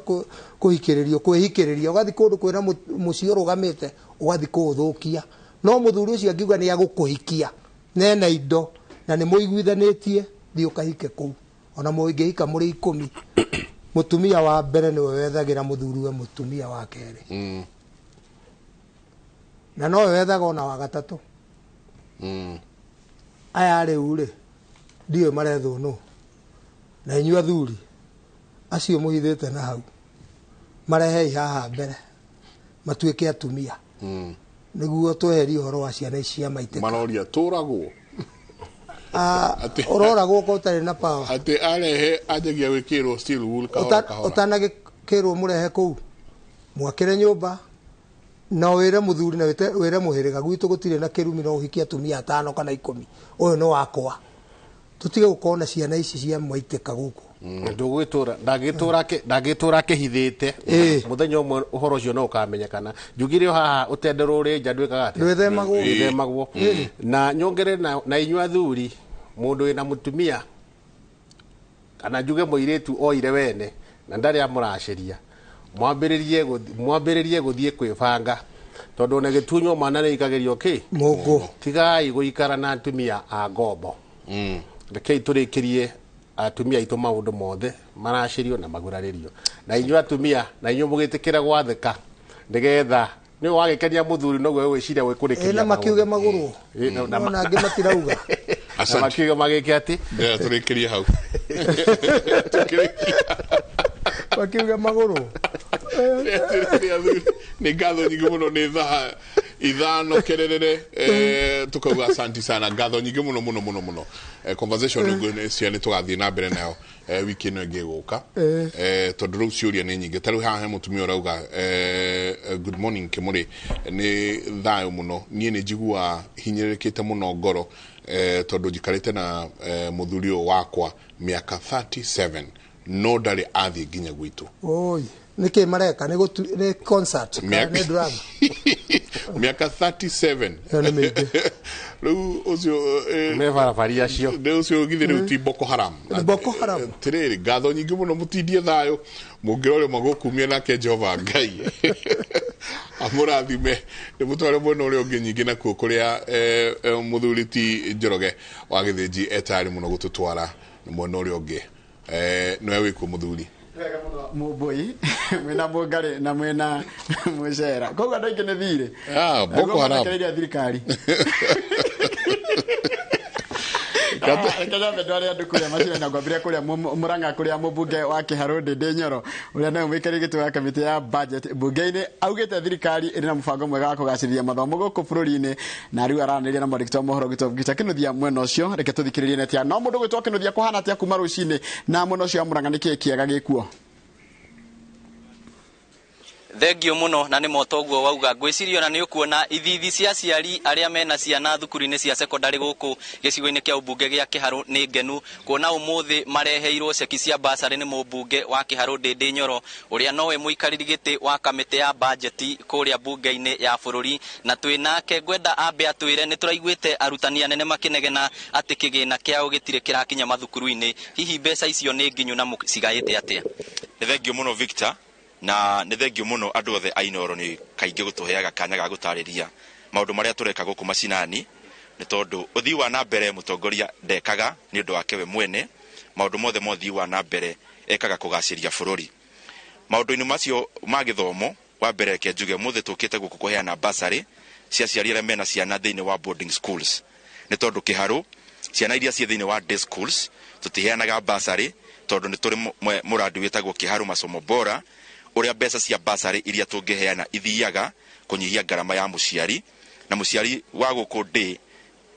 kũhikĩrĩrio kwĩhikĩrĩria ũgathi kũndũ kwĩna mũciĩ ũrũgamĩte ũgathi kũũthũkia no mũthuri ũcio angiuga nĩ agũkũhikia nena indo na nĩ mũiguithanĩtie thiĩ ũkahike kũu ona mũngĩhika mũrĩ 10 mũtumia wa mbere nĩwe wethagĩra mũthuriwe mũtumia wa kerĩ na no wethaga ona wa gatatũ aya rĩu rĩ ndiwe marethwo no na inyuĩ athuri acio mũhithĩte na hau marehe haha mbere matuike atumia niguo tweherie horo wa ciana cia maitĩka maroria tũragwo uroragwo ko utari na power ati arehe ajagia wikirwo steel wool kahora utanagikirwo murehe kuu mwakire nyumba na wire muthuri na wire muhiriga gwitu gutire na kirumi no uhiki atumia 5 kana 10 uyu no wakwa tutige gukona ciana ici cia maitika guku ndugwitura ndagitura kihithite muthenya umwe uhoro cio no ukamenyekana njugire haha utenderwo ri njandwikaga ati withemagwo na nyongere na inywa thuri mundu ina mutumia kana njuge muiritu oire wene na ndari amuraciria mwambiririe guthie kwibanga tondu ne gitunyo mana ni ikagerio ki mugo tigai guikara na atumia a ngombo rekei turikirie atumia itu maundu mothe maracirio na maguraririo na inywa atumia na inywa mugitikira gwathika ndigetha ni wagikenia muthuri no gwe wiciria gwikurikiria na makiuge maguru na angi matirauga makiuge magike ati turikirie hau makiuge maguru ni ngatho nyingi muno ni ithano kererere tukauga asanti sana ngatho nyingi muno conversation nguo ciani tugathie na mbere nayo wiki ino ingi guka tondu riu ciuria ni nyingi taru haha mutumia urauga good morning Kĩmũrĩ ni thayo muno nie ni njigua hinyirikite muno ngoro tondu njikarite na muthuri wakwa miaka 37 no ndari athie nginya gwitu oi niki mareka ni concert ni drama miaka 37 riu ucio mevarafaria cio riu ucio githire uti Boko Haram tiriri ngatho nyingi muno mutindie thayo mungirore magukumia nake Jehova Ngai amurathime ni mutware mwena uria ungi nyingi na kuo kuria muthuri ti Njoroge wa Githinji etari muno gututwara mwena uria ungi no wiku muthuri muboi mwena mugari na mwena mucera koguo andå aingä nä thirä Boko Haram thirikari Kenya mbendo arĩa andũ kũrĩa macira ngwambire kũrĩa Murang'a kũrĩa mũmbunge wa Kĩharũ Ndĩndĩ Nyoro ũrĩa nawe mũikarĩri gĩtĩ wa kamĩtĩ ya budget mbunge-inĩ augĩte thirikari ĩrĩ na mũbango mwega wa kũgacĩrithia mathomo gũkũ bũrũri-inĩ na rĩu aranĩria na mwandĩki wa mohoro Gĩtũ Kĩnuthia mwena ũcio reke tũthikĩrĩrie netia no mũndũ gwĩtwo Kĩnuthia kũhana atĩa kuma rũcinĩ na mwena ũcio wa Murang'a nĩkĩ kĩega gĩkuo thengio muno na nĩ motoguo wauga ngwĩciria na nĩ ũkuona ithithi cia aciari arĩa mena ciana thukuru-inĩ cia secondary gũkũ gĩcigo-inĩ kĩa ũmbunge gĩa Kĩharũ nĩ ngenu kuona ũmũthĩ mareheirwo ceki cia basarĩ nĩ mũmbunge wa Kĩharũ Ndĩndĩ Nyoro ũrĩa nowe mũikarĩri gĩtĩ wa kamĩtĩ ya budget kũrĩa mbunge-inĩ ya bũrũri na twĩ nake ngwenda ambe atwĩre nĩ tũraiguĩte arutani anene makĩnegena atĩ kĩgĩna kĩao gĩtirĩ kĩrakinya mathukuru-inĩ hihi mbeca icio nĩ nginyu na cigaĩte atĩa nĩ thengio mũno Victor na nĩ thengio mũno andũ othe ainoro nĩ kaingĩ gũtũheaga kanya ga gũtarĩria maũndũ marĩa tũreka gũkũ macinani nĩ tondũ ũthii wa na mbere mũtongoria ndekaga nĩ ũndũ wake we mwene maũndũ mothe ma ũthii wa na mbere ekaga kũgacĩria bũrũri maũndũ-inĩ macio ma gĩthomo wa mbere ke njuge mũthĩ tũkĩte gũkũ kũheana basarĩ cia aciari arĩa mena ciana thĩinĩ wa boarding schools nĩ tondũ Kĩharũ ciana iria ciĩ thĩinĩ wa day schools tũtiheanaga basarĩ tondũ nĩ tũrĩ mũrandi wĩtagwo Kĩharũ masomo bora uria mbeca cia basarĩ iria tũngĩheana ithiaga kũnyihia ngarama ya mũciari na mũciari wa gũkũ ndĩ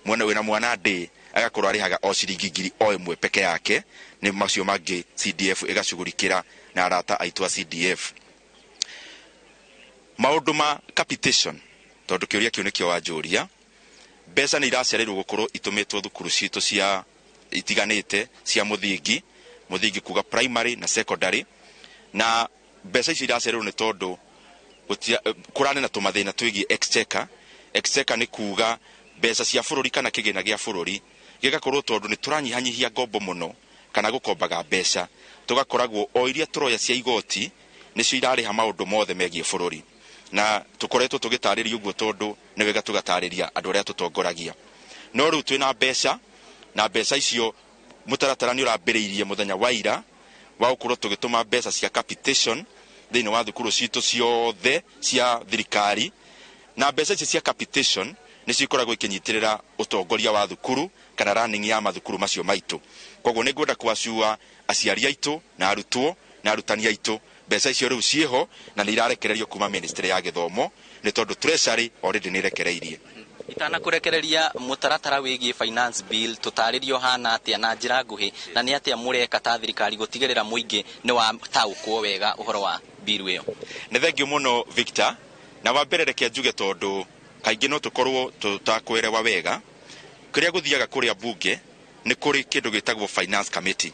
mwena wĩna mwana ndĩ agakorwo arĩhaga o ciringi ngiri o ĩmwe peke yake nĩ macio mangĩ CDF ĩgacugurikĩra na arata aitũ a CDF maũndũ ma capitation tondũ kĩũria kĩu nĩkĩo wanjũria mbeca nĩ iracererwo gũkorwo itũmĩtwo thukuru citũ cia itiganĩte cia mũthingi kuga primary na secondary na mbeca ici iracererwo nĩ tondũ kũrane na tũmathĩna twĩgiĩ exchequer nĩ kuga mbeca cia bũrũri kana kĩgĩna gĩa bũrũri gĩgakorwo tondũ nĩ tũranyihanyihia ngombo mũno kana gũkombaga mbeca tũgakoragwo o iria tũroya cia igoti nĩcio irarĩha maũndũ mothe megiĩ bũrũri na tũkoretwo tũgĩtarĩria ũguo tondũ nĩ wega tũgatarĩria andũ arĩa tũtongoragia no rĩu twĩna mbeca na mbeca icio mũtaratara nĩ ũrambĩrĩirie mũthenya wa ira wa gũkorwo tũgĩtũma mbeca cia capitation thĩinĩ wa thukuru citũ ciothe cia thirikari na mbeca ici cia capitation nĩ cikoragwo ikinyitĩrĩra ũtongoria wa thukuru kana running ya mathukuru macio maitũ koguo nĩ ngwenda kwacua aciari aitũ na arutwo na arutani aitũ mbeca icio riu cieho na nĩ irarekererio kuma ministry ya githomo nĩ tondu treasury already nĩ irekereirie. Itana kurekereria mutaratara wigie finance bill tutaririo hana atia na njira nguhi na ni atia mureka ta thirikari gutigirira muingi ni wa taukwo wega uhoro wa bill iyo. Nĩ thengio muno Victor, na wa mbere reke njuge tondu kaingĩ no tukorwo tutakwerewa wega kuria guthiaga kuria bunge ni kuri kindu gitagwo finance committee.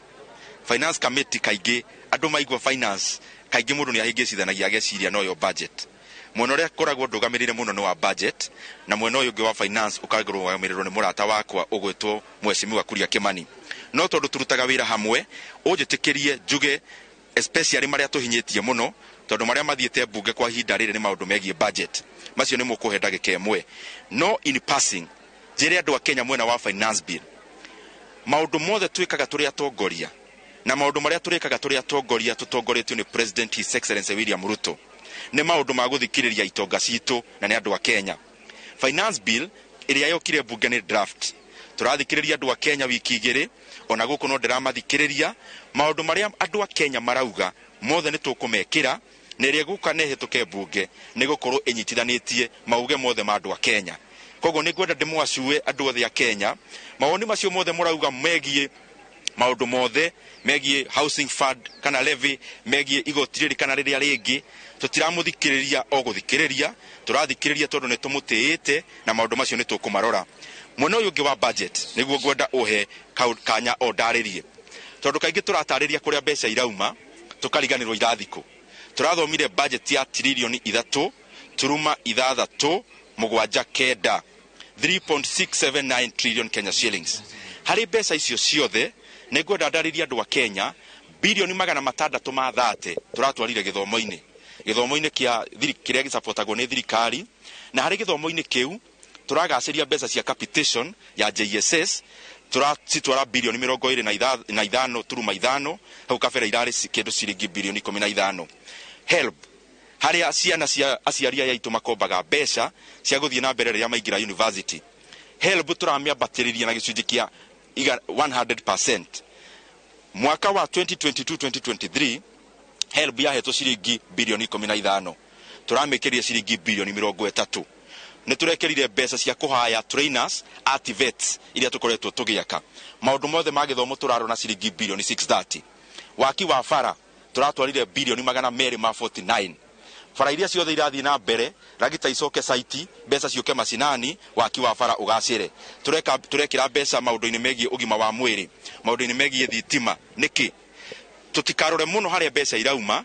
Finance committee kaingĩ andu maigwa finance kaingĩ mundu ni ahingicithanagia ageciria no yo budget. Mwena ũrĩa koragwo ndũgamĩrĩire mũno nĩ wa budget na mwena ũyũ ũngĩ wa finance ũkarũgamĩrĩrwo nĩ mũrata wakwa ũgwĩtwo Mheshimiwa Kuria Kimani. No tondũ turutaga wĩra hamwe ũnjĩtĩkĩrie njuge especially marĩa tũhinyĩtie mũno tondũ marĩa mathiĩte bunge kwa ihinda rĩrĩ nĩ maũndũ megiĩ budget. Macio nĩ mũkũhe ndagĩka ĩmwe. No in passing njĩre andũ a Kenya mwena wa finance bill maũndũ mothe twĩkaga tũrĩ atongoria na maũndũ marĩa tũrĩkaga tũrĩ atongoria tũtongoretio nĩ President His Excellency William Ruto nĩ maũndũ ma gũthikĩrĩria itonga citũ na nĩ andũ a Kenya. Finance bill ĩrĩa yokire bunge nĩ draft. Tũrathikĩrĩria andũ a Kenya wiki igĩrĩ ona gũkũ no ndĩramathikĩrĩria maũndũ marĩa andũ a Kenya marauga mothe nĩ tũkũmekĩra na ĩrĩa gũka nehĩtũke bunge nĩ gũkorwo ĩnyitithanĩtie mauge mothe ma andũ a Kenya. Koguo nĩ ngwenda ndĩmwacue andũ othe a Kenya mawoni macio mothe mũrauga megiĩ maũndũ mothe megiĩ housing fund kana levy megiĩ igoti rĩrĩ kana rĩrĩa rĩngĩ tũtiramũthikĩrĩria o gũthikĩrĩria tũrathikĩrĩria tondũ nĩ tũmũtĩĩte na maũndũ macio nĩ tũkũmarora. Mwena ũyũ ũngĩ wa budget nĩguo ngwenda ũhe kanya o ndarĩrie tondũ kaingĩ tũratarĩria kũrĩa mbeca irauma tũkariganĩrwo irathikũ. Tũrathomire budget ya tiririoni 3.679 3.679 trillion Kenya shillings. Harĩ mbeca icio ciothe nĩ ngwenda ndarĩria andũ a Kenya bilioni 630 turatwarire gĩthomo-inĩ kĩrĩa gĩsapotagwo nĩ thirikari na harĩ gĩthomo-inĩ kĩu turagacĩria mbeca cia capitation ya JSS turacitwara bilioni 25.5 hau kabere irarĩ kĩndũ ciringi bilioni 15. Help harĩa ciana cia aciari aitũ makombaga mbeca cia gũthiĩ na mbere rĩrĩa maingĩra university. Help turamĩambatĩrĩria na gĩcunjĩ kĩa 100%. Mwaka wa 2022-2023 help yahetwo ciringi bilioni 15 turamĩkĩria ciringi bilioni 30. Nĩ tũrekerire mbeca cia kũhaya trainers activates iria tũkoretwo tũgĩaka. Maũndũ mothe ma gĩthomo tũrarona ciringi bilioni 630. Waki wa bara turatwarire bilioni 249. Bara iria ciothe irathiĩ na mbere ragita icoke site mbeca ciũke macinani waki wa bara ũgacĩre. Turekĩra mbeca maũndũ-inĩ megiĩ ũgima wa mwĩrĩ maũndũ-inĩ megiĩ thitima. Nĩkĩ tũtikarore mũno harĩa mbeca irauma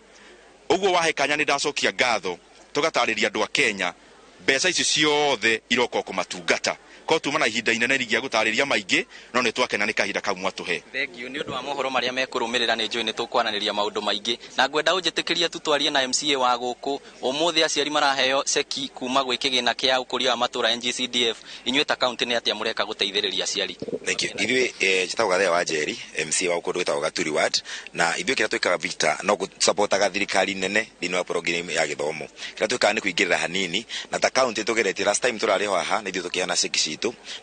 ũguo wahe kanya nĩ ndacokia ngatho tũgatarĩria andũ a Kenya mbeca ici ciothe iroka kũmatungata ko tuma na ihinda inene rigia gutarĩria maingĩ no nĩ twakena nĩ kahinda kau mwatũhe. Thengiũ nĩ ũndũ wa mohoro marĩa mekũrũmĩrĩra nĩ njũĩ nĩ tũkwananĩria maũndũ maingĩ na ngwenda ũnjĩtĩkĩria tutwarie na MCA wa gũkũ ũmũthĩ aciari maraheo ceki kuma gwĩ kĩgĩna kĩa ũkũria wa matũra NGCDF. Inyuĩ ta kaunti nĩ atĩa mũreka gũteithĩrĩria aciari? Thank you. Ithuĩ njĩtagwo Gathea wa Njeri MCA wa ũkũndũ wĩtagwo Gaturi Ward na ithuĩ kĩrĩa twĩkaga Victor no gũsapotaga thirikari nene thĩinĩ wa program ya gĩthomo. Kĩrĩa twĩkaga nĩ kũingĩrĩra hanini na ta kaunti tũgeretie last time tũrarĩ haha nĩ ithuĩ tũkĩheana ceki citũ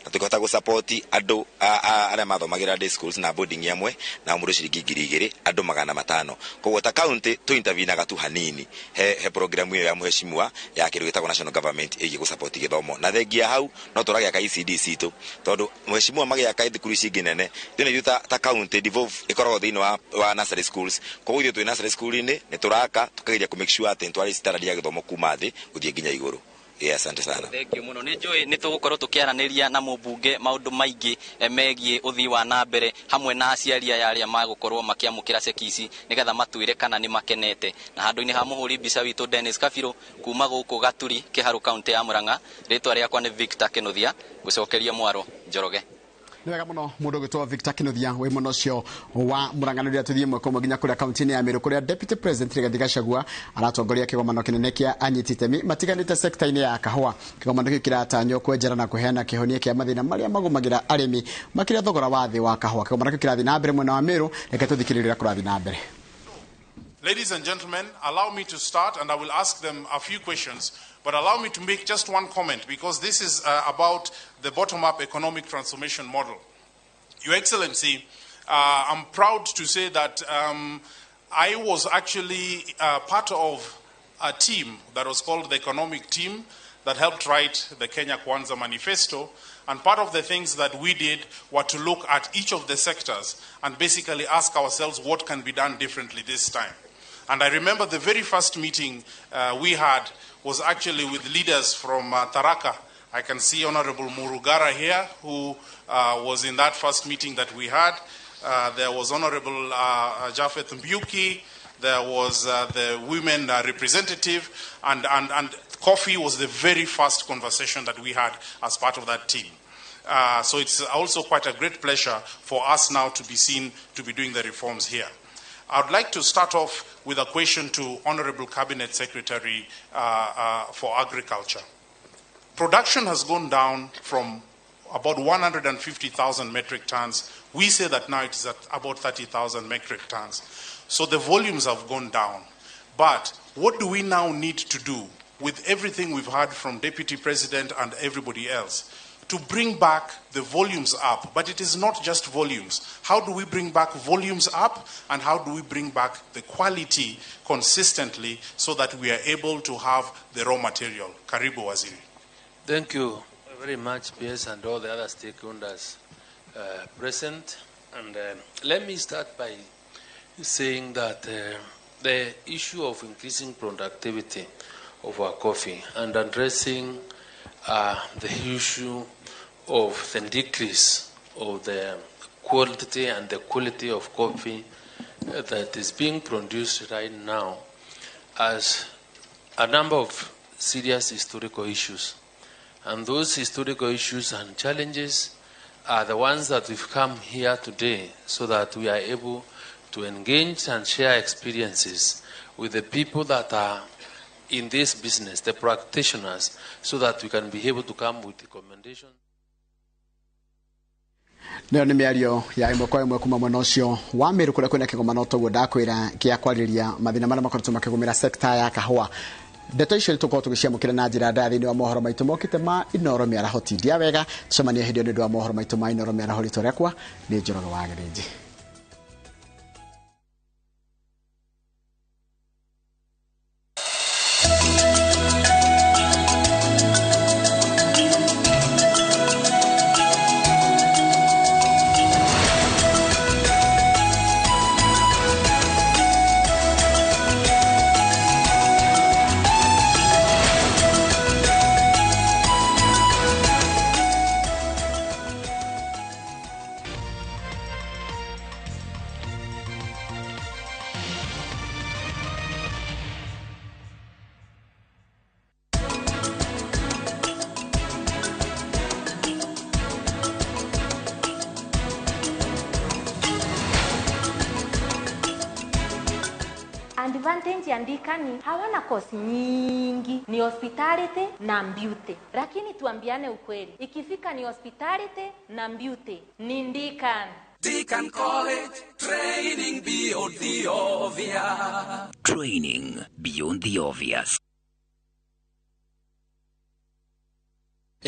na tũkĩhota gũsupport andũ arĩa mathomagĩra day schools na boarding yamwe na mũndũ ciringi 2,000 andũ 500. Koguo ta kaunti tu intervenaga tu hanini he program ĩyo ya Mheshimiwa ya kĩrĩa gĩtagwo national government ĩgiĩ gũsupport gĩthomo na thengia hau no tũragĩaka ECD citũ tondũ Mheshimiwa magĩaka thukuru ici ingĩ nene thĩinĩ ta kaunti devolve ĩkoragwo thĩinĩ wa nursery schools. Koguo ithuĩ twĩ nursery school-inĩ nĩ tũraka tũkageria kũ make sure atĩ twari standard ya gĩthomo kuma thĩ gũthiĩ nginya igũrũ. Asante sana. Thengiũ mũno nĩ njũĩ nĩ tũgũkorwo tũkĩaranĩria na mũmbunge maũndũ maingĩ megiĩ ũthii wa na mbere hamwe na aciari aya arĩa magũkorwo makĩamũkĩra ceki ici nĩgetha matwĩre kana nĩ makenete. Na handũ-inĩ ha mũhũri mbica witũ Dennis Kabirũ kuma gũkũ Gaturi Kĩharũ kaunti ya Murang'a, rĩtwa rĩakwa nĩ Victor Kĩnuthia gũcokeria Mwaro Njoroge. Nĩ wega mũno mũndũ gwĩtwo Victor Kĩnuthia wĩ mwena ũcio wa Murang'a rĩrĩa tũthiĩ mweko ũmwe nginya kũrĩa kaunti-inĩ ya Meru kũrĩa Deputy President Rigathi Gachagua aratongoria kĩgomano kĩnene kĩa anyiti itemi matiganĩte sekta-inĩ ya kahũa. Kĩgomano gĩkĩ kĩratanywo kwenjera na kũheana kĩhonia kĩa mathĩna marĩa magũmagĩra arĩmi makĩria thogora wa thĩ wa kahũa. Kĩgomano gĩkĩ kĩrathiĩ na mbere mwena wa Meru, reke tũthikĩrĩrie kũrathiĩ na mbere. Ladies and gentlemen, allow me to start and I will ask them a few questions. But allow me to make just one comment because this is about the bottom-up economic transformation model. Your Excellency, I'm proud to say that I was actually part of a team that was called the Economic Team that helped write the Kenya Kwanza Manifesto. And part of the things that we did were to look at each of the sectors and basically ask ourselves what can be done differently this time. And I remember the very first meeting we had was actually with leaders from Tharaka. I can see Honorable Murugara here, who was in that first meeting that we had. There was Honorable Jafet Mbuki. There was the women representative. And coffee was the very first conversation that we had as part of that team. So it's also quite a great pleasure for us now to be seen to be doing the reforms here. I would like to start off with a question to Honorable Cabinet Secretary for Agriculture. Production has gone down from about 150,000 metric tons. We say that now it is at about 30,000 metric tons. So the volumes have gone down. But what do we now need to do with everything we've heard from Deputy President and everybody else to bring back the volumes up? But it is not just volumes. How do we bring back volumes up, and how do we bring back the quality consistently so that we are able to have the raw material? Karibu Waziri. Thank you very much, PS, and all the other stakeholders present. And let me start by saying that the issue of increasing productivity of our coffee and addressing the issue of the decrease of the quantity and the quality of coffee that is being produced right now as a number of serious historical issues. And those historical issues and challenges are the ones that we've come here today so that we are able to engage and share experiences with the people that are in this business, the practitioners, so that we can be able to come with recommendations. Ndio nĩ mĩario ya ĩmwe kwa ĩmwe kuma mwena ũcio wa Meru kũrĩa kwĩna kĩgomano toguo ndakwĩra gĩa kwarĩria mathĩna marĩa makoretwo makĩgũmĩra sekta ya kahũa. Ndeto icio tũkorwo tũgĩciamũkĩra na njĩra ndaya thĩinĩ wa mohoro maitũ mokĩte ma Inoro Mĩaraho tindia wega tũcemanie hĩndĩ ĩyo nĩ ũndũ wa mohoro maitũ ma Inoro Mĩaraho rĩtwa rĩakwa nĩ Njoroge wa Gĩthĩnji. Advantage ya Ndikani hawana kosi nyingi, ni hospitality na beauty. Lakini tuambiane ukweli, ikifika ni hospitality na beauty ni Ndikani. Deacon College, training beyond the obvious. Training beyond the obvious.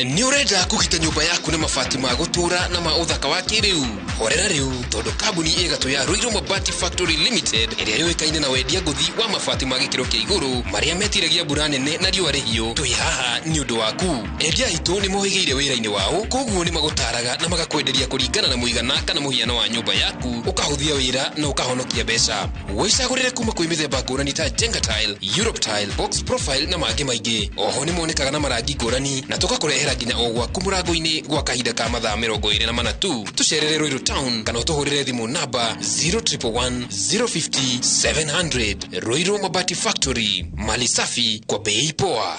Ni urenda kugita nyumba yaku na mabati ma gutura na ma uthaka wa kiriu horera riu tondu kambuni igatu ya Ruiru Mabati Factory Limited iria yoikaine na wendia nguthi wa mabati ma gikiro kia iguru maria metiragia mbura nene na riũa rĩhiũ twi haha ni undu waku endia itu ni mohigeire wira-ini wao koguo ni magutaraga na magakwenderia kuringana na muigana kana muhiano wa nyumba yaku ukahuthia wira na ukahonokia mbeca wicagurire kuma kwi mithemba ngũrani ta Jenga Tile, Europe Tile, Box Profile na mangĩ maingĩ oho ni monekaga na marangi ngũrani na tukakurehera nginya ogwa kumurango-ini gwa kahinda ka mathaa 24 tu tucerere Ruiru Town kana utuhurire thimu namba 0111 050 700. Ruiru Mabati Factory, mali safi kwa bei poa.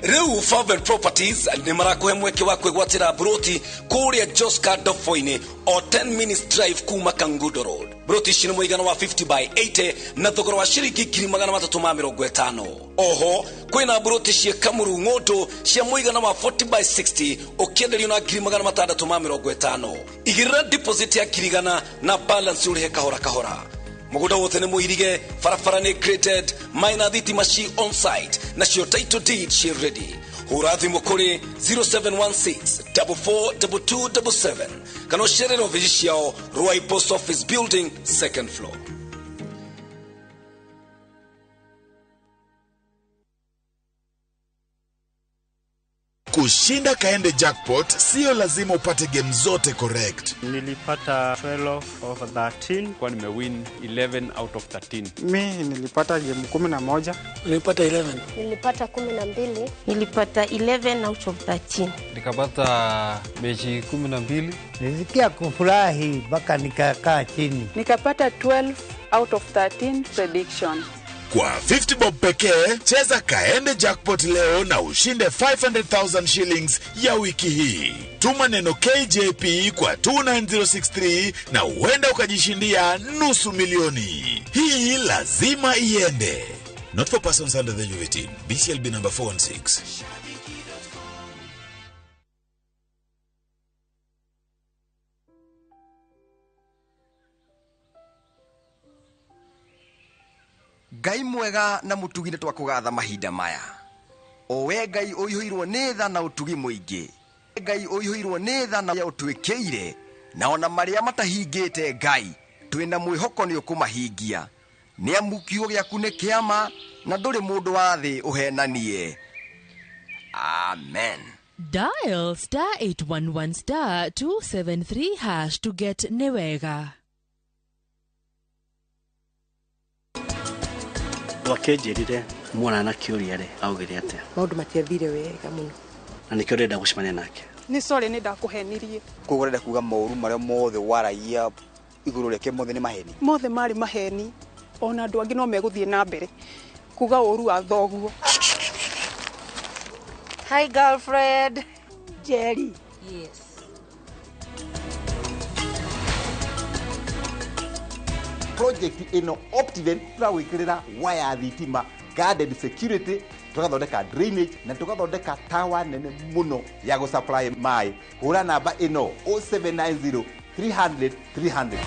Reu Fervent Properties ni marakuhe mweke wa kwigwatira broti kuria Joska Dofoine o 10 minutes drive kuma Kangundo Road. Broti shino muigana wa 50 by 80 na thogora wa shiringi 350. Oho kwina broti cia Kamuru Ng'ondo cia muigana wa 40 by 60 ukienderio na 350. Igirira deposit ya 100 na balance urihe kahora kahora. Muguda wote ni muirige farafara ni created minor thitima shi on site na shi title deed shi ready. Hurathi mukuri 0716 442277 kana ucerere ofici ciao Ruai Post Office Building, 2nd floor. Kushinda Kaende Jackpot sio lazima upate game zote correct. Nilipata 12 of 13 kwa nimewin 11 out of 13. Mimi nilipata game 11. Nilipata 11. Nilipata 12. Nilipata 11 out of 13. Nikapata mechi 12. Nilisikia kufurahi mpaka nikakaa chini. Nikapata 12 out of 13 prediction. Kwa 50 bob pekee, cheza Kaende Jackpot leo na ushinde 500,000 shillings ya wiki hii. Tuma neno KJP kwa 29063 na uenda ukajishindia nusu milioni. Hii lazima iende. Not for persons under the age of 18. BCLB number 416. Ngai mwega na mutugine twa kugatha mahinda maya. Owe Ngai uihirwo ni tha na utugi muingi. Ngai uihirwo ni tha na ya utwikeire na ona maria matahingite Ngai twina mwihoko ni ukumahingia. Ni amukiugo giaku ni kiama na nduri mundu wa thi uhenanie. Amen. Dial *811*273# to get Newega. Wakenjirire mwana na kiuria ri augire atia maundu matiathire wega muno na nikio ndenda gucemania nake ni sorry ni ndakuhenirie kugorenda kuga moru maria mothe waraia iguru reke mothe ni maheni mothe mari maheni ona andu angi no meguthie na mbere kuga oru wa thoguo. Hi girlfriend Jerry. Yes. Project ino Optiven turawikirira waya thitima, guarded security, tugathondeka drainage na tugathondeka tower nene muno ya go supply mai. Hura namba ino 0790 300 300.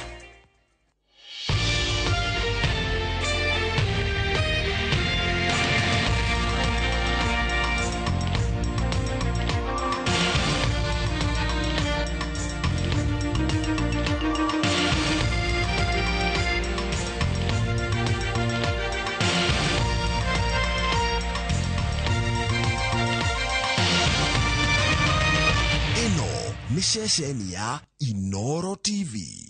Ni ceceni ya Inoro TV.